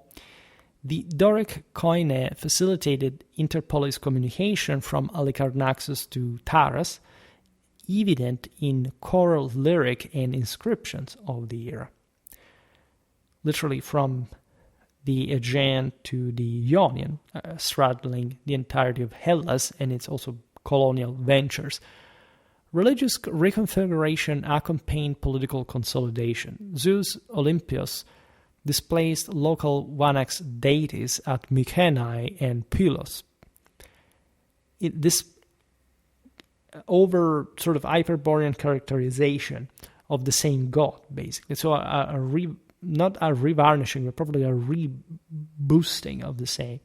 The Doric koine facilitated interpolis communication from Halicarnassus to Taras, evident in choral lyric and inscriptions of the era. Literally from the Aegean to the Ionian, straddling the entirety of Hellas and its also colonial ventures. Religious reconfiguration accompanied political consolidation. Zeus Olympios displaced local Vanax deities at Mycenae and Pylos. This over sort of Hyperborean characterization of the same god, basically. So not a revarnishing, but probably a reboosting of the same.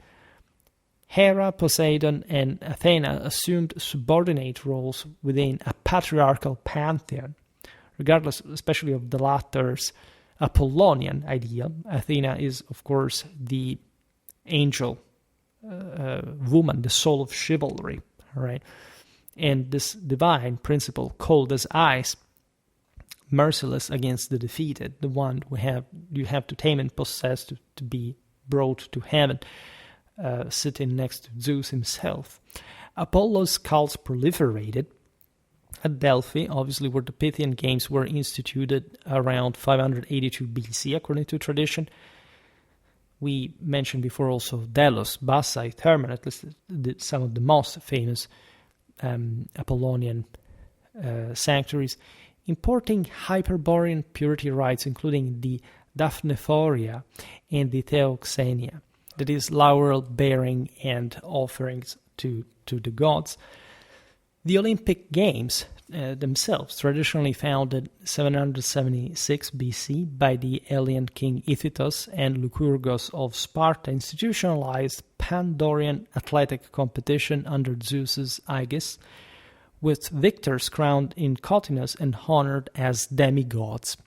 Hera, Poseidon, and Athena assumed subordinate roles within a patriarchal pantheon, regardless especially of the latter's Apollonian ideal. Athena is, of course, the angel woman, the soul of chivalry, right? And this divine principle, cold as ice, merciless against the defeated, the one you have to tame and possess to be brought to heaven, sitting next to Zeus himself. Apollo's cults proliferated at Delphi, obviously, where the Pythian Games were instituted around 582 BC, according to tradition. We mentioned before also Delos, Bacchae, Thermon, at least some of the most famous Apollonian sanctuaries, importing Hyperborean purity rites, including the Daphnephoria and the Theoxenia, that is, laurel bearing and offerings to the gods. The Olympic Games themselves, traditionally founded 776 BC by the Hellenian king Iphitos and Lycurgos of Sparta, institutionalized pan-Dorian athletic competition under Zeus's aegis, with victors crowned in Cotinus and honored as demigods.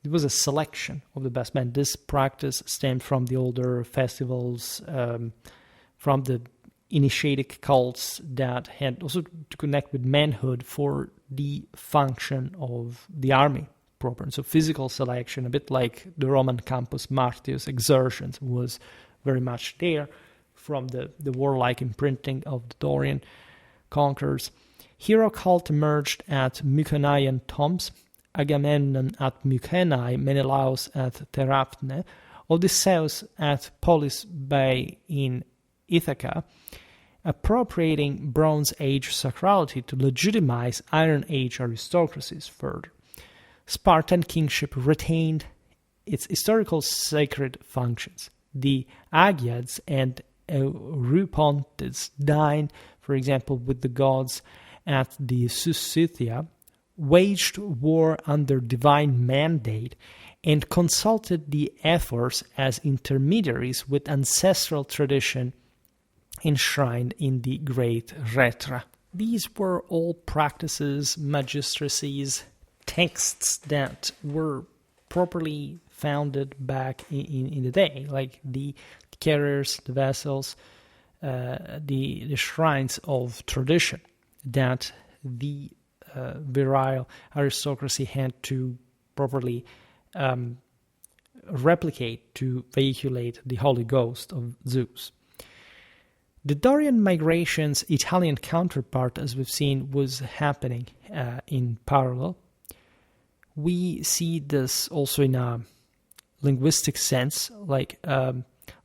It was a selection of the best men. This practice stemmed from the older festivals, from the initiatic cults that had also to connect with manhood for the function of the army proper. And so physical selection, a bit like the Roman Campus Martius exertions, was very much there from the warlike imprinting of the Dorian conquerors. Hero cult emerged at Mycenaean tombs, Agamemnon at Mycenae, Menelaus at Therapne, Odysseus at Polis Bay in Ithaca, appropriating Bronze Age sacrality to legitimize Iron Age aristocracies further. Spartan kingship retained its historical sacred functions. The Aegeans and Eurypontes dined, for example, with the gods at the Syssitia, waged war under divine mandate, and consulted the Ephors as intermediaries with ancestral tradition enshrined in the great Retra. These were all practices, magistracies, texts that were properly founded back in the day, like the carriers, the vessels, the shrines of tradition that the virile aristocracy had to properly replicate to vehiculate the Holy Ghost of Zeus. The Dorian migration's Italian counterpart, as we've seen, was happening in parallel. We see this also in a linguistic sense, like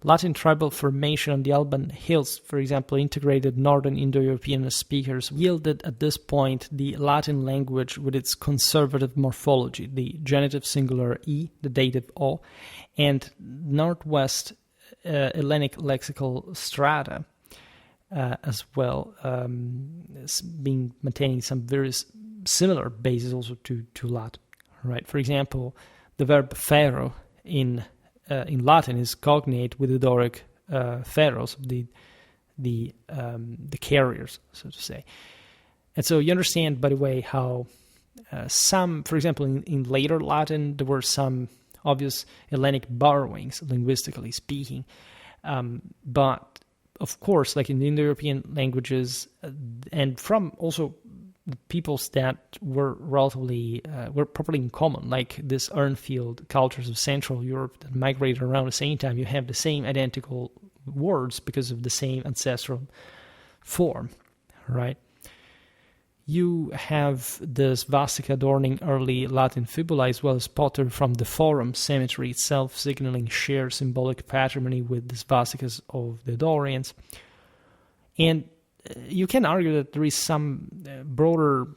Latin tribal formation on the Alban hills, for example, integrated northern Indo-European speakers, yielded at this point the Latin language with its conservative morphology, the genitive singular E, the dative O, and northwest Hellenic lexical strata as well, maintaining some very similar bases also to Latin. Right? For example, the verb pharaoh in Latin is cognate with the Doric pharaohs, the carriers, so to say. And so you understand, by the way, how some, for example, in later Latin, there were some obvious Hellenic borrowings, linguistically speaking. But, of course, like in the Indo-European languages, and from also peoples that were relatively, were properly in common, like this Urnfield cultures of Central Europe that migrated around the same time, you have the same identical words because of the same ancestral form, right? You have the swastika adorning early Latin fibula, as well as pottery from the Forum cemetery itself, signaling shared symbolic patrimony with the swastikas of the Dorians. And you can argue that there is some broader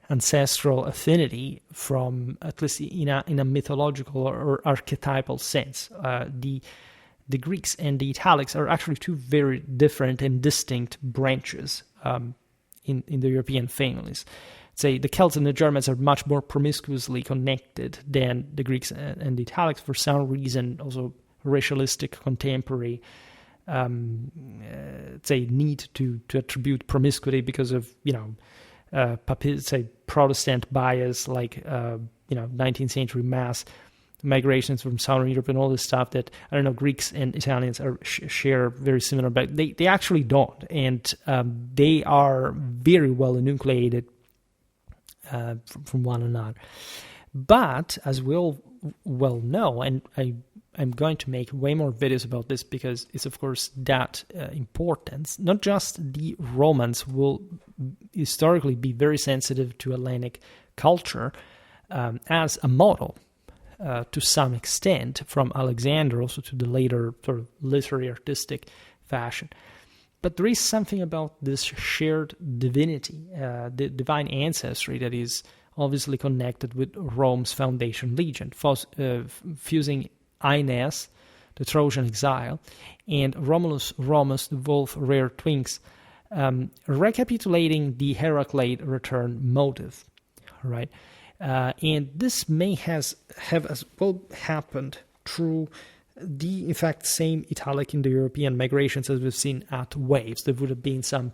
ancestral affinity from, at least in a mythological or archetypal sense. The Greeks and the Italics are actually two very different and distinct branches in the European families. Say the Celts and the Germans are much more promiscuously connected than the Greeks and the Italics for some reason, also racialistic contemporary need to attribute promiscuity because of Protestant bias, like 19th century mass migrations from Southern Europe and all this stuff that Greeks and Italians share very similar, but they actually don't, and they are very well enucleated from one another. But as we all well know, and I'm going to make way more videos about this because it's of course that important. Not just the Romans will historically be very sensitive to Hellenic culture as a model to some extent, from Alexander also to the later sort of literary artistic fashion. But there is something about this shared divinity, the divine ancestry, that is obviously connected with Rome's foundation legion, fusing Aeneas, the Trojan exile, and Romulus Remus, the both rare twins, recapitulating the Heracles return motive, right? And this may have as well happened through the, in fact, same Italic Indo-European migrations as we've seen at waves. There would have been some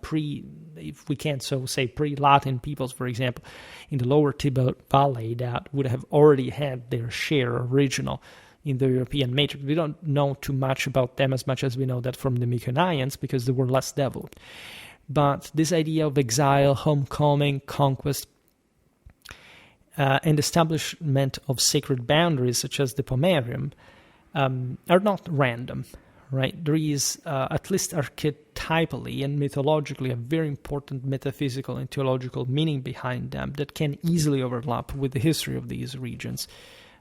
if we can't so say pre-Latin peoples, for example, in the lower Tibet Valley that would have already had their share original Indo-European matrix. We don't know too much about them as much as we know that from the Mycenaeans because they were less developed. But this idea of exile, homecoming, conquest, and establishment of sacred boundaries such as the pomerium are not random, right? There is, at least archetypally and mythologically, a very important metaphysical and theological meaning behind them that can easily overlap with the history of these regions,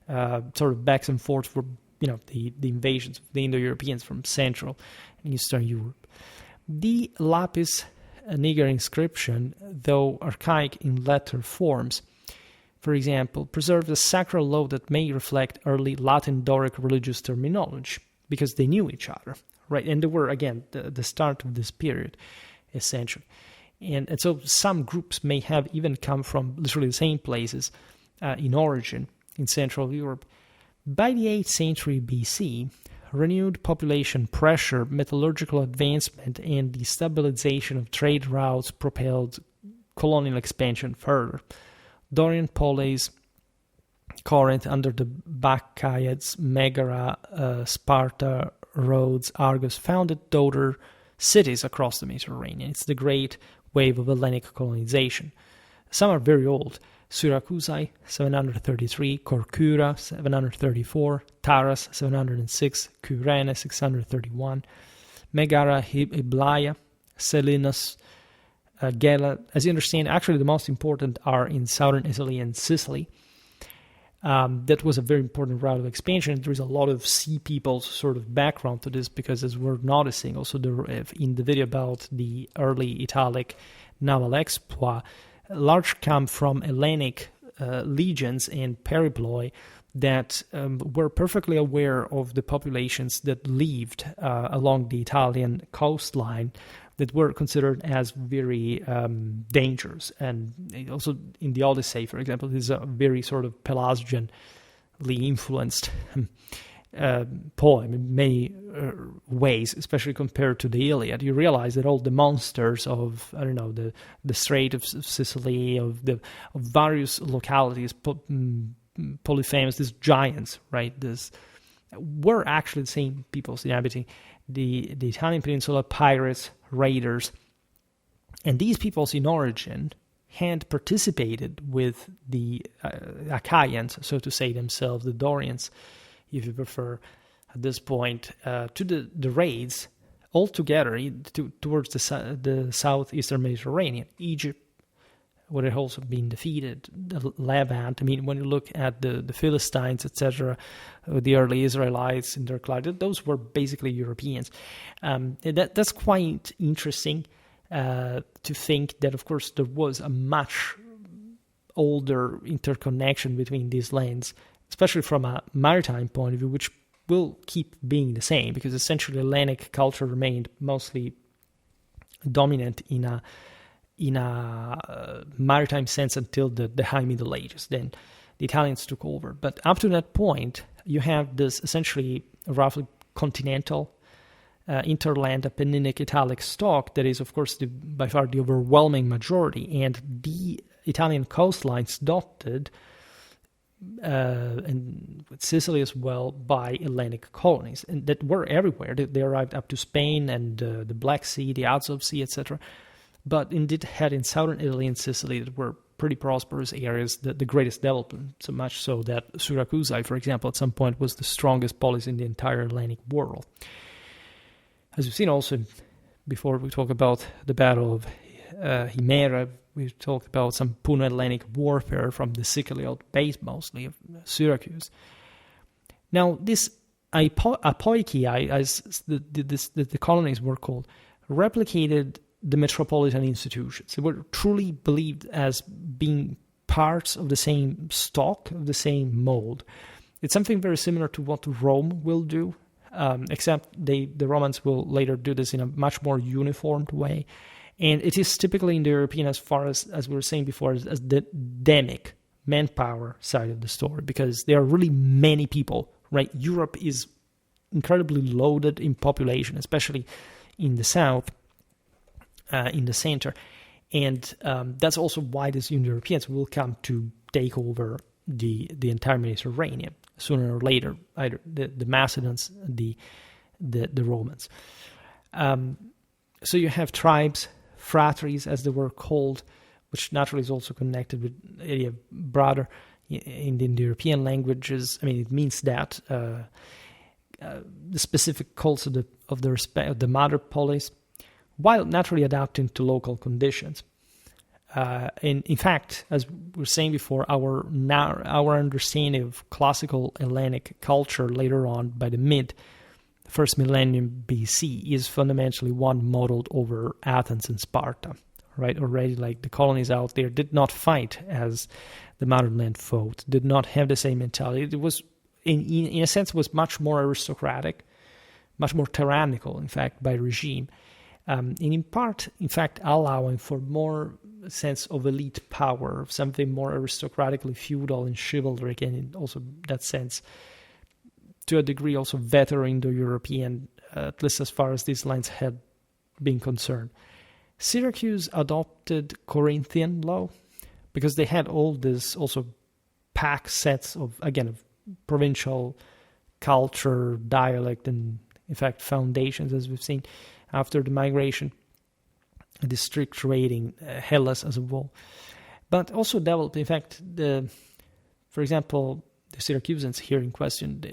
sort of back and forth for, the invasions of the Indo-Europeans from Central and Eastern Europe. The lapis niger inscription, though archaic in letter forms, for example, preserves a sacral law that may reflect early Latin Doric religious terminology because they knew each other, right? And they were, again, the start of this period, essentially. And so some groups may have even come from literally the same places in origin in Central Europe. By the 8th century BC, renewed population pressure, metallurgical advancement, and the stabilization of trade routes propelled colonial expansion further. Dorian Polis, Corinth under the Bacchiads, Megara, Sparta, Rhodes, Argos founded daughter cities across the Mediterranean. It's the great wave of Hellenic colonization. Some are very old. Syracuse, 733, Corcyra, 734, Taras, 706, Kyrene, 631, Megara, Iblaia, Selinus, Gela. As you understand, actually the most important are in southern Italy and Sicily. That was a very important route of expansion. There is a lot of sea people's sort of background to this because, as we're noticing, also in the video about the early Italic naval exploit, large come from Hellenic legions and periploi that were perfectly aware of the populations that lived along the Italian coastline that were considered as very dangerous. And also in the Odyssey, for example, this is a very sort of Pelagianly influenced poem in many ways, especially compared to the Iliad. You realize that all the monsters of, the Strait of Sicily, of various localities, Polyphemus, these giants, right, were actually the same peoples inhabiting the Italian peninsula, pirates, raiders. And these peoples in origin had participated with the Achaeans, so to say themselves, the Dorians, if you prefer, at this point, to the raids altogether towards the southeastern Mediterranean. Egypt would have also been defeated, the Levant. I mean, when you look at the Philistines, etc., the early Israelites in their cloud, those were basically Europeans. That's quite interesting to think that, of course, there was a much older interconnection between these lands, especially from a maritime point of view, which will keep being the same, because essentially Hellenic culture remained mostly dominant in a maritime sense until the High Middle Ages. Then the Italians took over. But up to that point, you have this essentially roughly continental interland Apenninic Italic stock that is, of course, by far the overwhelming majority, and the Italian coastlines dotted and with Sicily as well by Hellenic colonies, and that were everywhere. They arrived up to Spain and the Black Sea, the Azov Sea, etc. But indeed had in southern Italy and Sicily that were pretty prosperous areas, the greatest development, so much so that Syracuse, for example, at some point was the strongest polis in the entire Hellenic world. As we've seen also before, we talk about the Battle of Himera. We talked about some Puno-Hellenic warfare from the Siciliot base, mostly of Syracuse. Now, this apoikia, as the colonies were called, replicated the metropolitan institutions. They were truly believed as being parts of the same stock, of the same mold. It's something very similar to what Rome will do, except the Romans will later do this in a much more uniformed way. And it is typically Indo-European as far as we were saying before, as the demic, manpower side of the story, because there are really many people, right? Europe is incredibly loaded in population, especially in the south, in the center. And that's also why these Indo-Europeans will come to take over the entire Mediterranean sooner or later, either the Macedons, the Romans. So you have tribes, phratries, as they were called, which naturally is also connected with the idea of brother in the Indo-European languages. I mean, it means that the specific cults of the mother polis, while naturally adapting to local conditions. In fact, as we were saying before, our understanding of classical Hellenic culture later on by the mid-first millennium BC is fundamentally one modeled over Athens and Sparta, right? Already, like, the colonies out there did not fight as the motherland fought, did not have the same mentality. It was, in a sense, was much more aristocratic, much more tyrannical, in fact, by regime. And in part, in fact, allowing for more sense of elite power, something more aristocratically feudal and chivalric, and in also that sense, to a degree, also veteran Indo-European, at least as far as these lines had been concerned. Syracuse adopted Corinthian law because they had all this also packed sets of, again, of provincial culture, dialect, and in fact foundations, as we've seen after the migration, the strict rating, Hellas as a whole. But also developed, in fact, for example, the Syracusans here in question,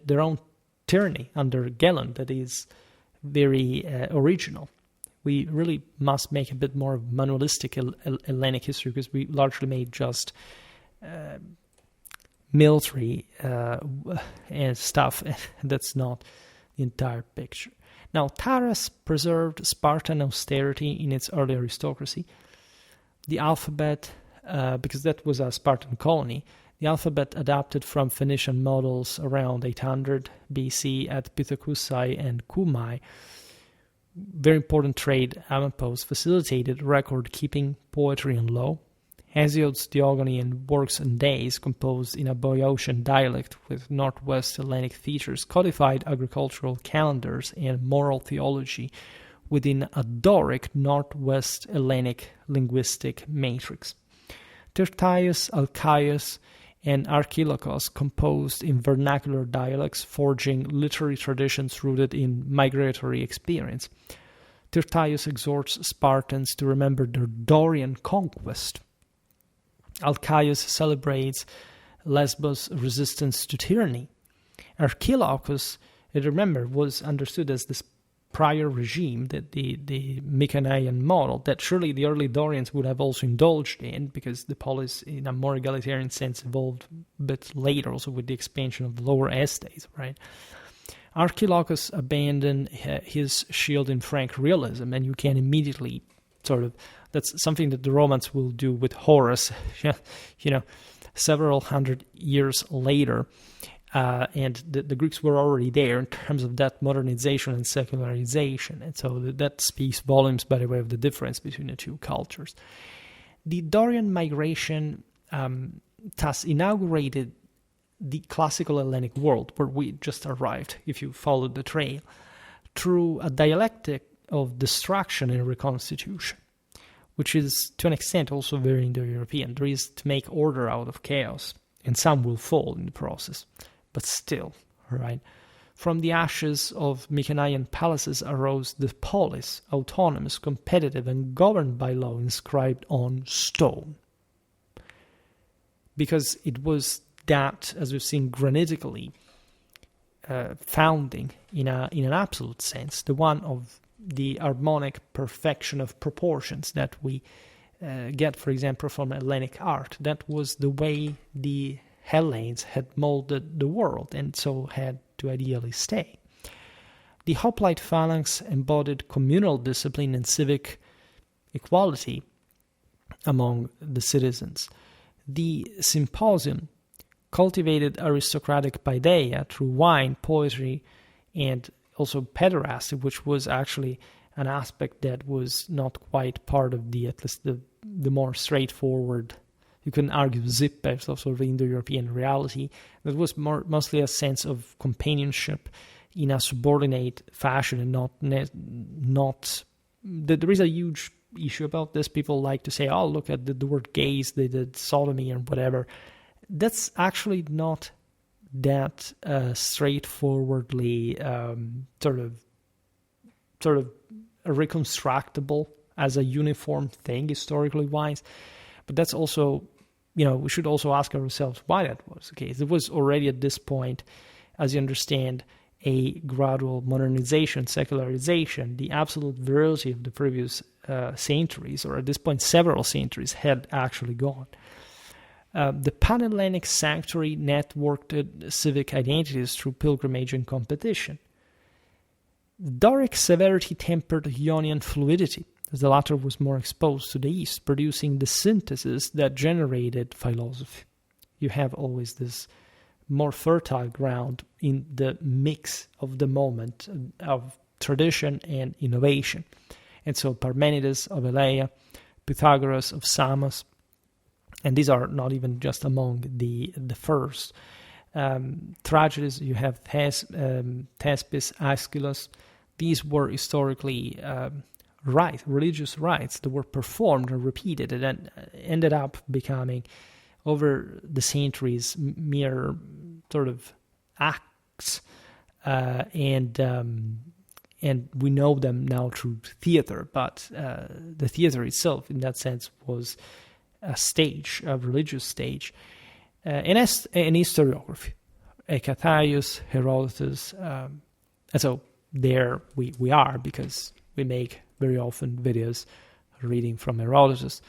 their own tyranny under Gelon that is very original. We really must make a bit more of manualistic Hellenic history, because we largely made just military and stuff. That's not the entire picture. Now, Taras preserved Spartan austerity in its early aristocracy. The alphabet, because that was a Spartan colony, the alphabet adapted from Phoenician models around 800 BC at Pithecusae and Cumae. Very important trade avamposts facilitated record-keeping, poetry, and law. Hesiod's Theogony and Works and Days, composed in a Boeotian dialect with Northwest Hellenic features, codified agricultural calendars and moral theology within a Doric Northwest Hellenic linguistic matrix. Tertius, Alcaius, and Archilochos composed in vernacular dialects, forging literary traditions rooted in migratory experience. Tertius exhorts Spartans to remember their Dorian conquest. Alcaius celebrates Lesbos' resistance to tyranny. Archilochus, remember, was understood as this prior regime, that the Mycenaean model, that surely the early Dorians would have also indulged in, because the polis, in a more egalitarian sense, evolved a bit later, also with the expansion of the lower estates, right? Archilochus abandoned his shield in Frank realism, and you can immediately that's something that the Romans will do with Horace, several hundred years later. And the Greeks were already there in terms of that modernization and secularization. And so that speaks volumes, by the way, of the difference between the two cultures. The Dorian migration thus inaugurated the classical Hellenic world, where we just arrived, if you followed the trail, through a dialectic of destruction and reconstitution, which is, to an extent, also very Indo-European. There is to make order out of chaos, and some will fall in the process. But still, right? From the ashes of Mycenaean palaces arose the polis, autonomous, competitive, and governed by law inscribed on stone. Because it was that, as we've seen granitically, founding in an absolute sense, the one of the harmonic perfection of proportions that we get, for example, from Hellenic art. That was the way the Hellenes had molded the world, and so had to ideally stay. The hoplite phalanx embodied communal discipline and civic equality among the citizens. The symposium cultivated aristocratic paideia through wine, poetry, and also pederasty, which was actually an aspect that was not quite part of at least the more straightforward, you can argue, zippers of sort of Indo-European reality. That was mostly a sense of companionship in a subordinate fashion, and not. There is a huge issue about this. People like to say, "Oh, look at the word gays, they did sodomy and whatever." That's actually not that straightforwardly sort of reconstructible as a uniform thing historically wise. But that's also, we should also ask ourselves why that was the case. It was already at this point, as you understand, a gradual modernization, secularization. The absolute virility of the previous centuries, or at this point several centuries, had actually gone. The Panhellenic sanctuary networked civic identities through pilgrimage and competition. Doric severity tempered Ionian fluidity, as the latter was more exposed to the East, producing the synthesis that generated philosophy. You have always this more fertile ground in the mix of the moment of tradition and innovation. And so Parmenides of Elea, Pythagoras of Samos, and these are not even just among the first tragedies. You have Thespis, Aeschylus. These were historically religious rites that were performed and repeated, and then ended up becoming, over the centuries, mere sort of acts, and we know them now through theater. But the theater itself, in that sense, was a stage, a religious stage, and historiography. Hecataius, Herodotus, and so there we are, because we make very often videos reading from Herodotus,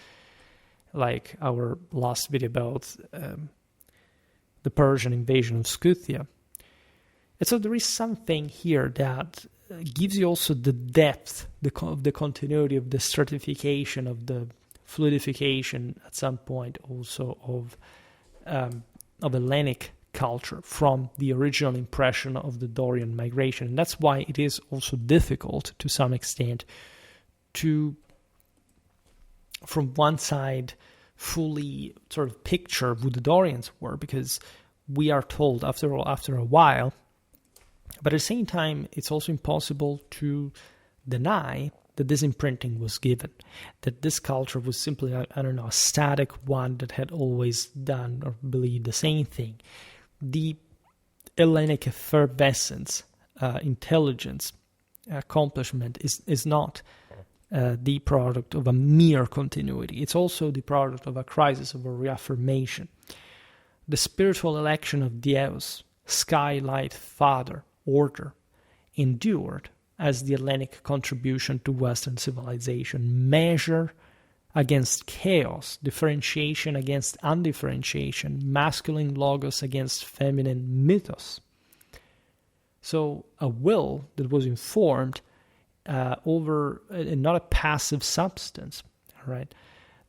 like our last video about the Persian invasion of Scythia. And so there is something here that gives you also the depth, of the continuity, of the stratification, of the fluidification at some point also of Hellenic culture from the original impression of the Dorian migration. And that's why it is also difficult to some extent to, from one side, fully sort of picture who the Dorians were, because we are told after a while, but at the same time it's also impossible to deny that this imprinting was given, that this culture was simply, a static one that had always done or believed the same thing. The Hellenic effervescence, intelligence, accomplishment is not the product of a mere continuity. It's also the product of a crisis, of a reaffirmation. The spiritual election of Deus, skylight father, order, endured as the Hellenic contribution to Western civilization, measure against chaos, differentiation against undifferentiation, masculine logos against feminine mythos. So a will that was informed over, and not a passive substance. Right?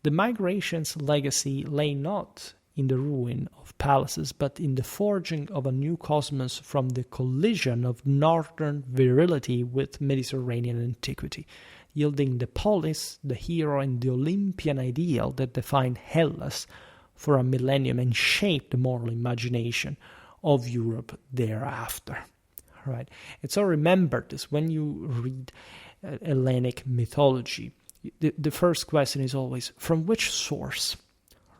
The migration's legacy lay not in the ruin of palaces, but in the forging of a new cosmos from the collision of northern virility with Mediterranean antiquity, yielding the polis, the hero, and the Olympian ideal that defined Hellas for a millennium and shaped the moral imagination of Europe thereafter. Right? And so remember this when you read Hellenic mythology. The first question is always, from which source?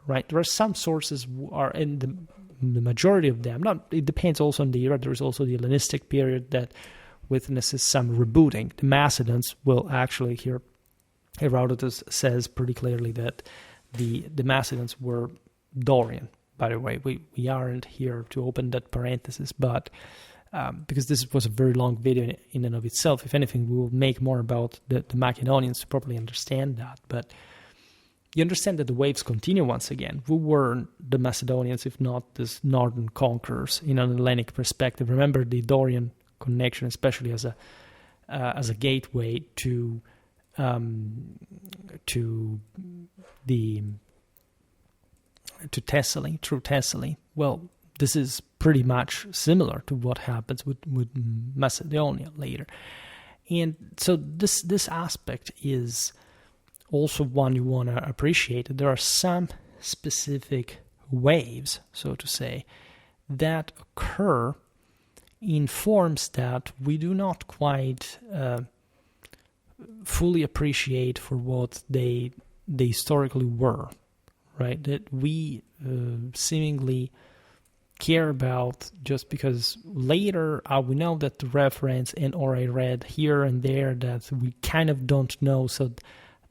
Right? There are some sources are in the majority of them. It depends also on the era. There is also the Hellenistic period that witnesses some rebooting. The Macedons will actually here, Herodotus says pretty clearly that the Macedons were Dorian. By the way, we aren't here to open that parenthesis, but because this was a very long video in and of itself. If anything, we will make more about the Macedonians to properly understand that. But you understand that the waves continue once again. Who were the Macedonians if not these northern conquerors in an Hellenic perspective? Remember the Dorian connection, especially as a gateway to Thessaly, through Thessaly. Well, this is pretty much similar to what happens with Macedonia later. And so this aspect is also one you want to appreciate. There are some specific waves, so to say, that occur in forms that we do not quite fully appreciate for what they historically were, right? That we seemingly care about just because later we know that the reference or I read here and there that we kind of don't know, so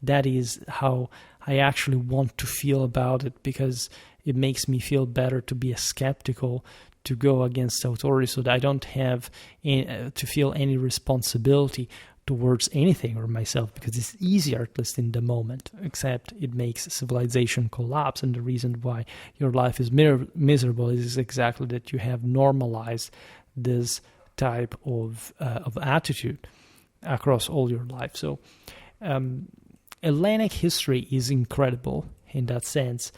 that is how I actually want to feel about it, because it makes me feel better to be skeptical, to go against authority, so that I don't have to feel any responsibility towards anything or myself, because it's easier, at least in the moment, except it makes civilization collapse. And the reason why your life is miserable is exactly that you have normalized this type of attitude across all your life. So Hellenic history is incredible in that sense,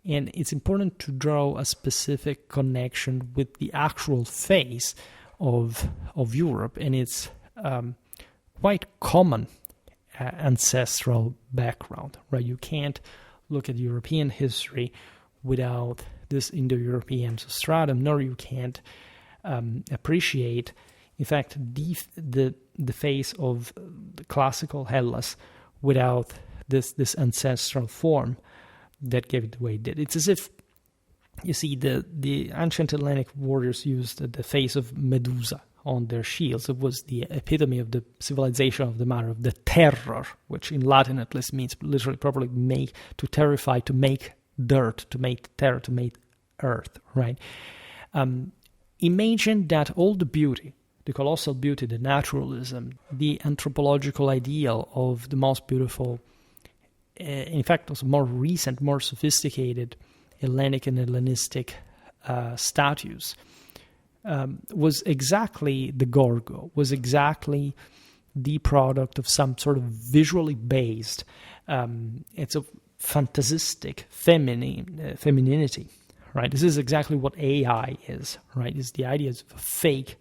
and it's important to draw a specific connection with the actual face of Europe and its quite common ancestral background, right? You can't look at European history without this Indo-European substratum, nor you can't appreciate, in fact, the face of the classical Hellas without this ancestral form that gave it the way it did. It's as if, you see, the ancient Hellenic warriors used the face of Medusa on their shields. It was the epitome of the civilization of the matter, of the terror, which in Latin at least means literally properly to terrify, to make dirt, to make terror, to make earth, right? Imagine that all the beauty, the colossal beauty, the naturalism, the anthropological ideal of the most beautiful, in fact, also more recent, more sophisticated Hellenic and Hellenistic statues, was exactly the Gorgo, was exactly the product of some sort of visually based, it's a fantasistic femininity, right? This is exactly what AI is, right? It's the idea of a fake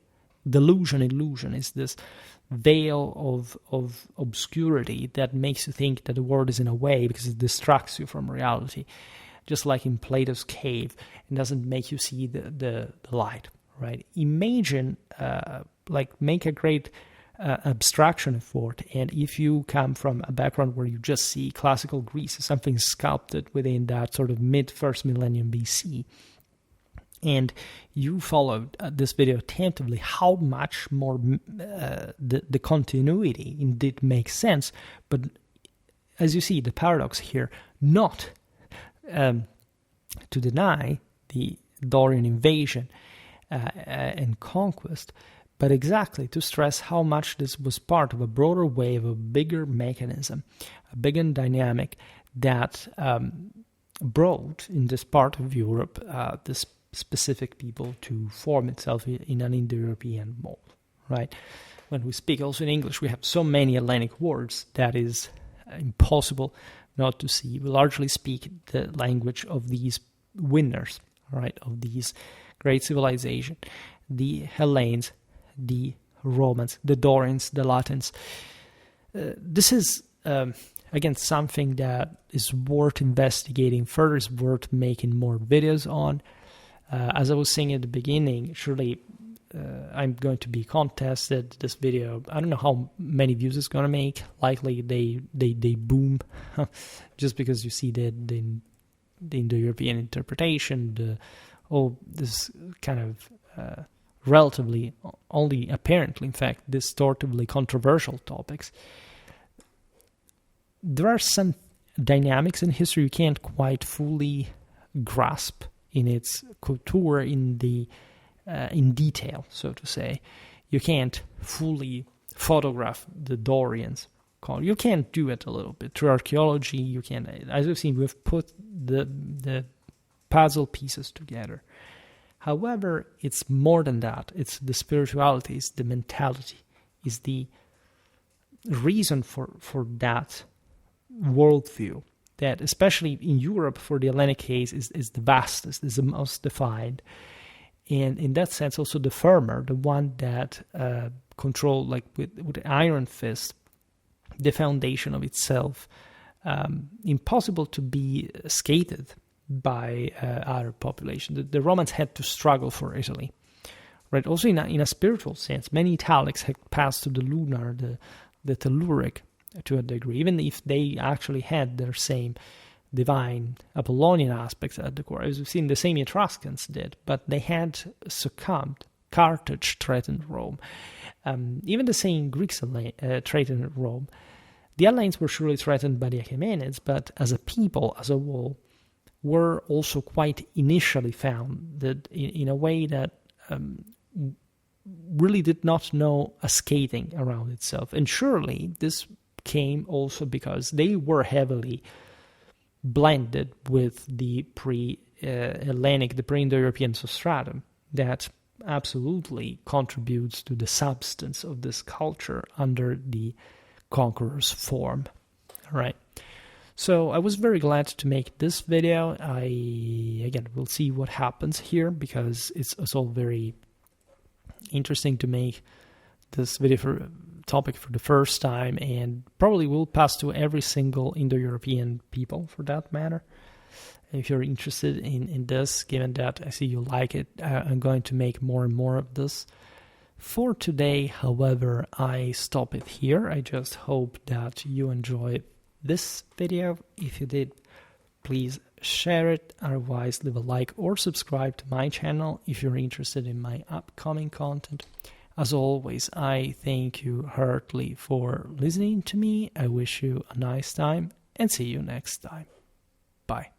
delusion, illusion. It's this veil of obscurity that makes you think that the world is in a way, because it distracts you from reality. Just like in Plato's cave, it doesn't make you see the light, right? Imagine, make a great abstraction effort, and if you come from a background where you just see classical Greece, something sculpted within that sort of mid-first millennium BC, and you followed this video attentively, how much more the continuity indeed makes sense. But as you see, the paradox here, not to deny the Dorian invasion and conquest, but exactly to stress how much this was part of a broader wave, a bigger mechanism, a bigger dynamic that brought in this part of Europe this specific people to form itself in an Indo-European mold, right? When we speak also in English, we have so many Hellenic words that is impossible not to see. We largely speak the language of these winners, right, of these great civilization, the Hellenes, the Romans, the Dorians, the Latins. This is, again, something that is worth investigating further, is worth making more videos on. As I was saying at the beginning, surely I'm going to be contested. This video, I don't know how many views it's going to make. Likely they boom, just because you see the Indo-European interpretation, this kind of relatively, only apparently, in fact, distortively controversial topics. There are some dynamics in history you can't quite fully grasp in its couture, in detail, so to say. You can't fully photograph the Dorians. You can do it a little bit through archaeology. You can, as we've seen, we've put the puzzle pieces together. However, it's more than that. It's the spirituality, it's the mentality, it's the reason for that worldview that, especially in Europe, for the Hellenic case, is the vastest, is the most defined. and in that sense also the farmer, the one that controlled, like with iron fist, the foundation of itself, impossible to be skated by other population. The Romans had to struggle for Italy, right? Also in a spiritual sense, many Italics had passed to the lunar, the telluric to a degree, even if they actually had their same divine Apollonian aspects at the core. As we've seen, the same Etruscans did, but they had succumbed. Carthage threatened Rome. Even the same Greeks threatened Rome. The Hellenes were surely threatened by the Achaemenids, but as a people, as a whole, were also quite initially founded in a way that really did not know a skating around itself. And surely this came also because they were heavily blended with the pre-Hellenic, the pre-Indo-European substratum that absolutely contributes to the substance of this culture under the conqueror's form. All right. So I was very glad to make this video. Again, we'll see what happens here, because it's all very interesting to make this video topic for the first time, and probably will pass to every single Indo-European people for that matter. If you're interested in this, given that I see you like it, I'm going to make more and more of this. For today, however, I stop it here. I just hope that you enjoyed this video. If you did, please share it. Otherwise, leave a like or subscribe to my channel if you're interested in my upcoming content. As always, I thank you heartily for listening to me. I wish you a nice time and see you next time. Bye.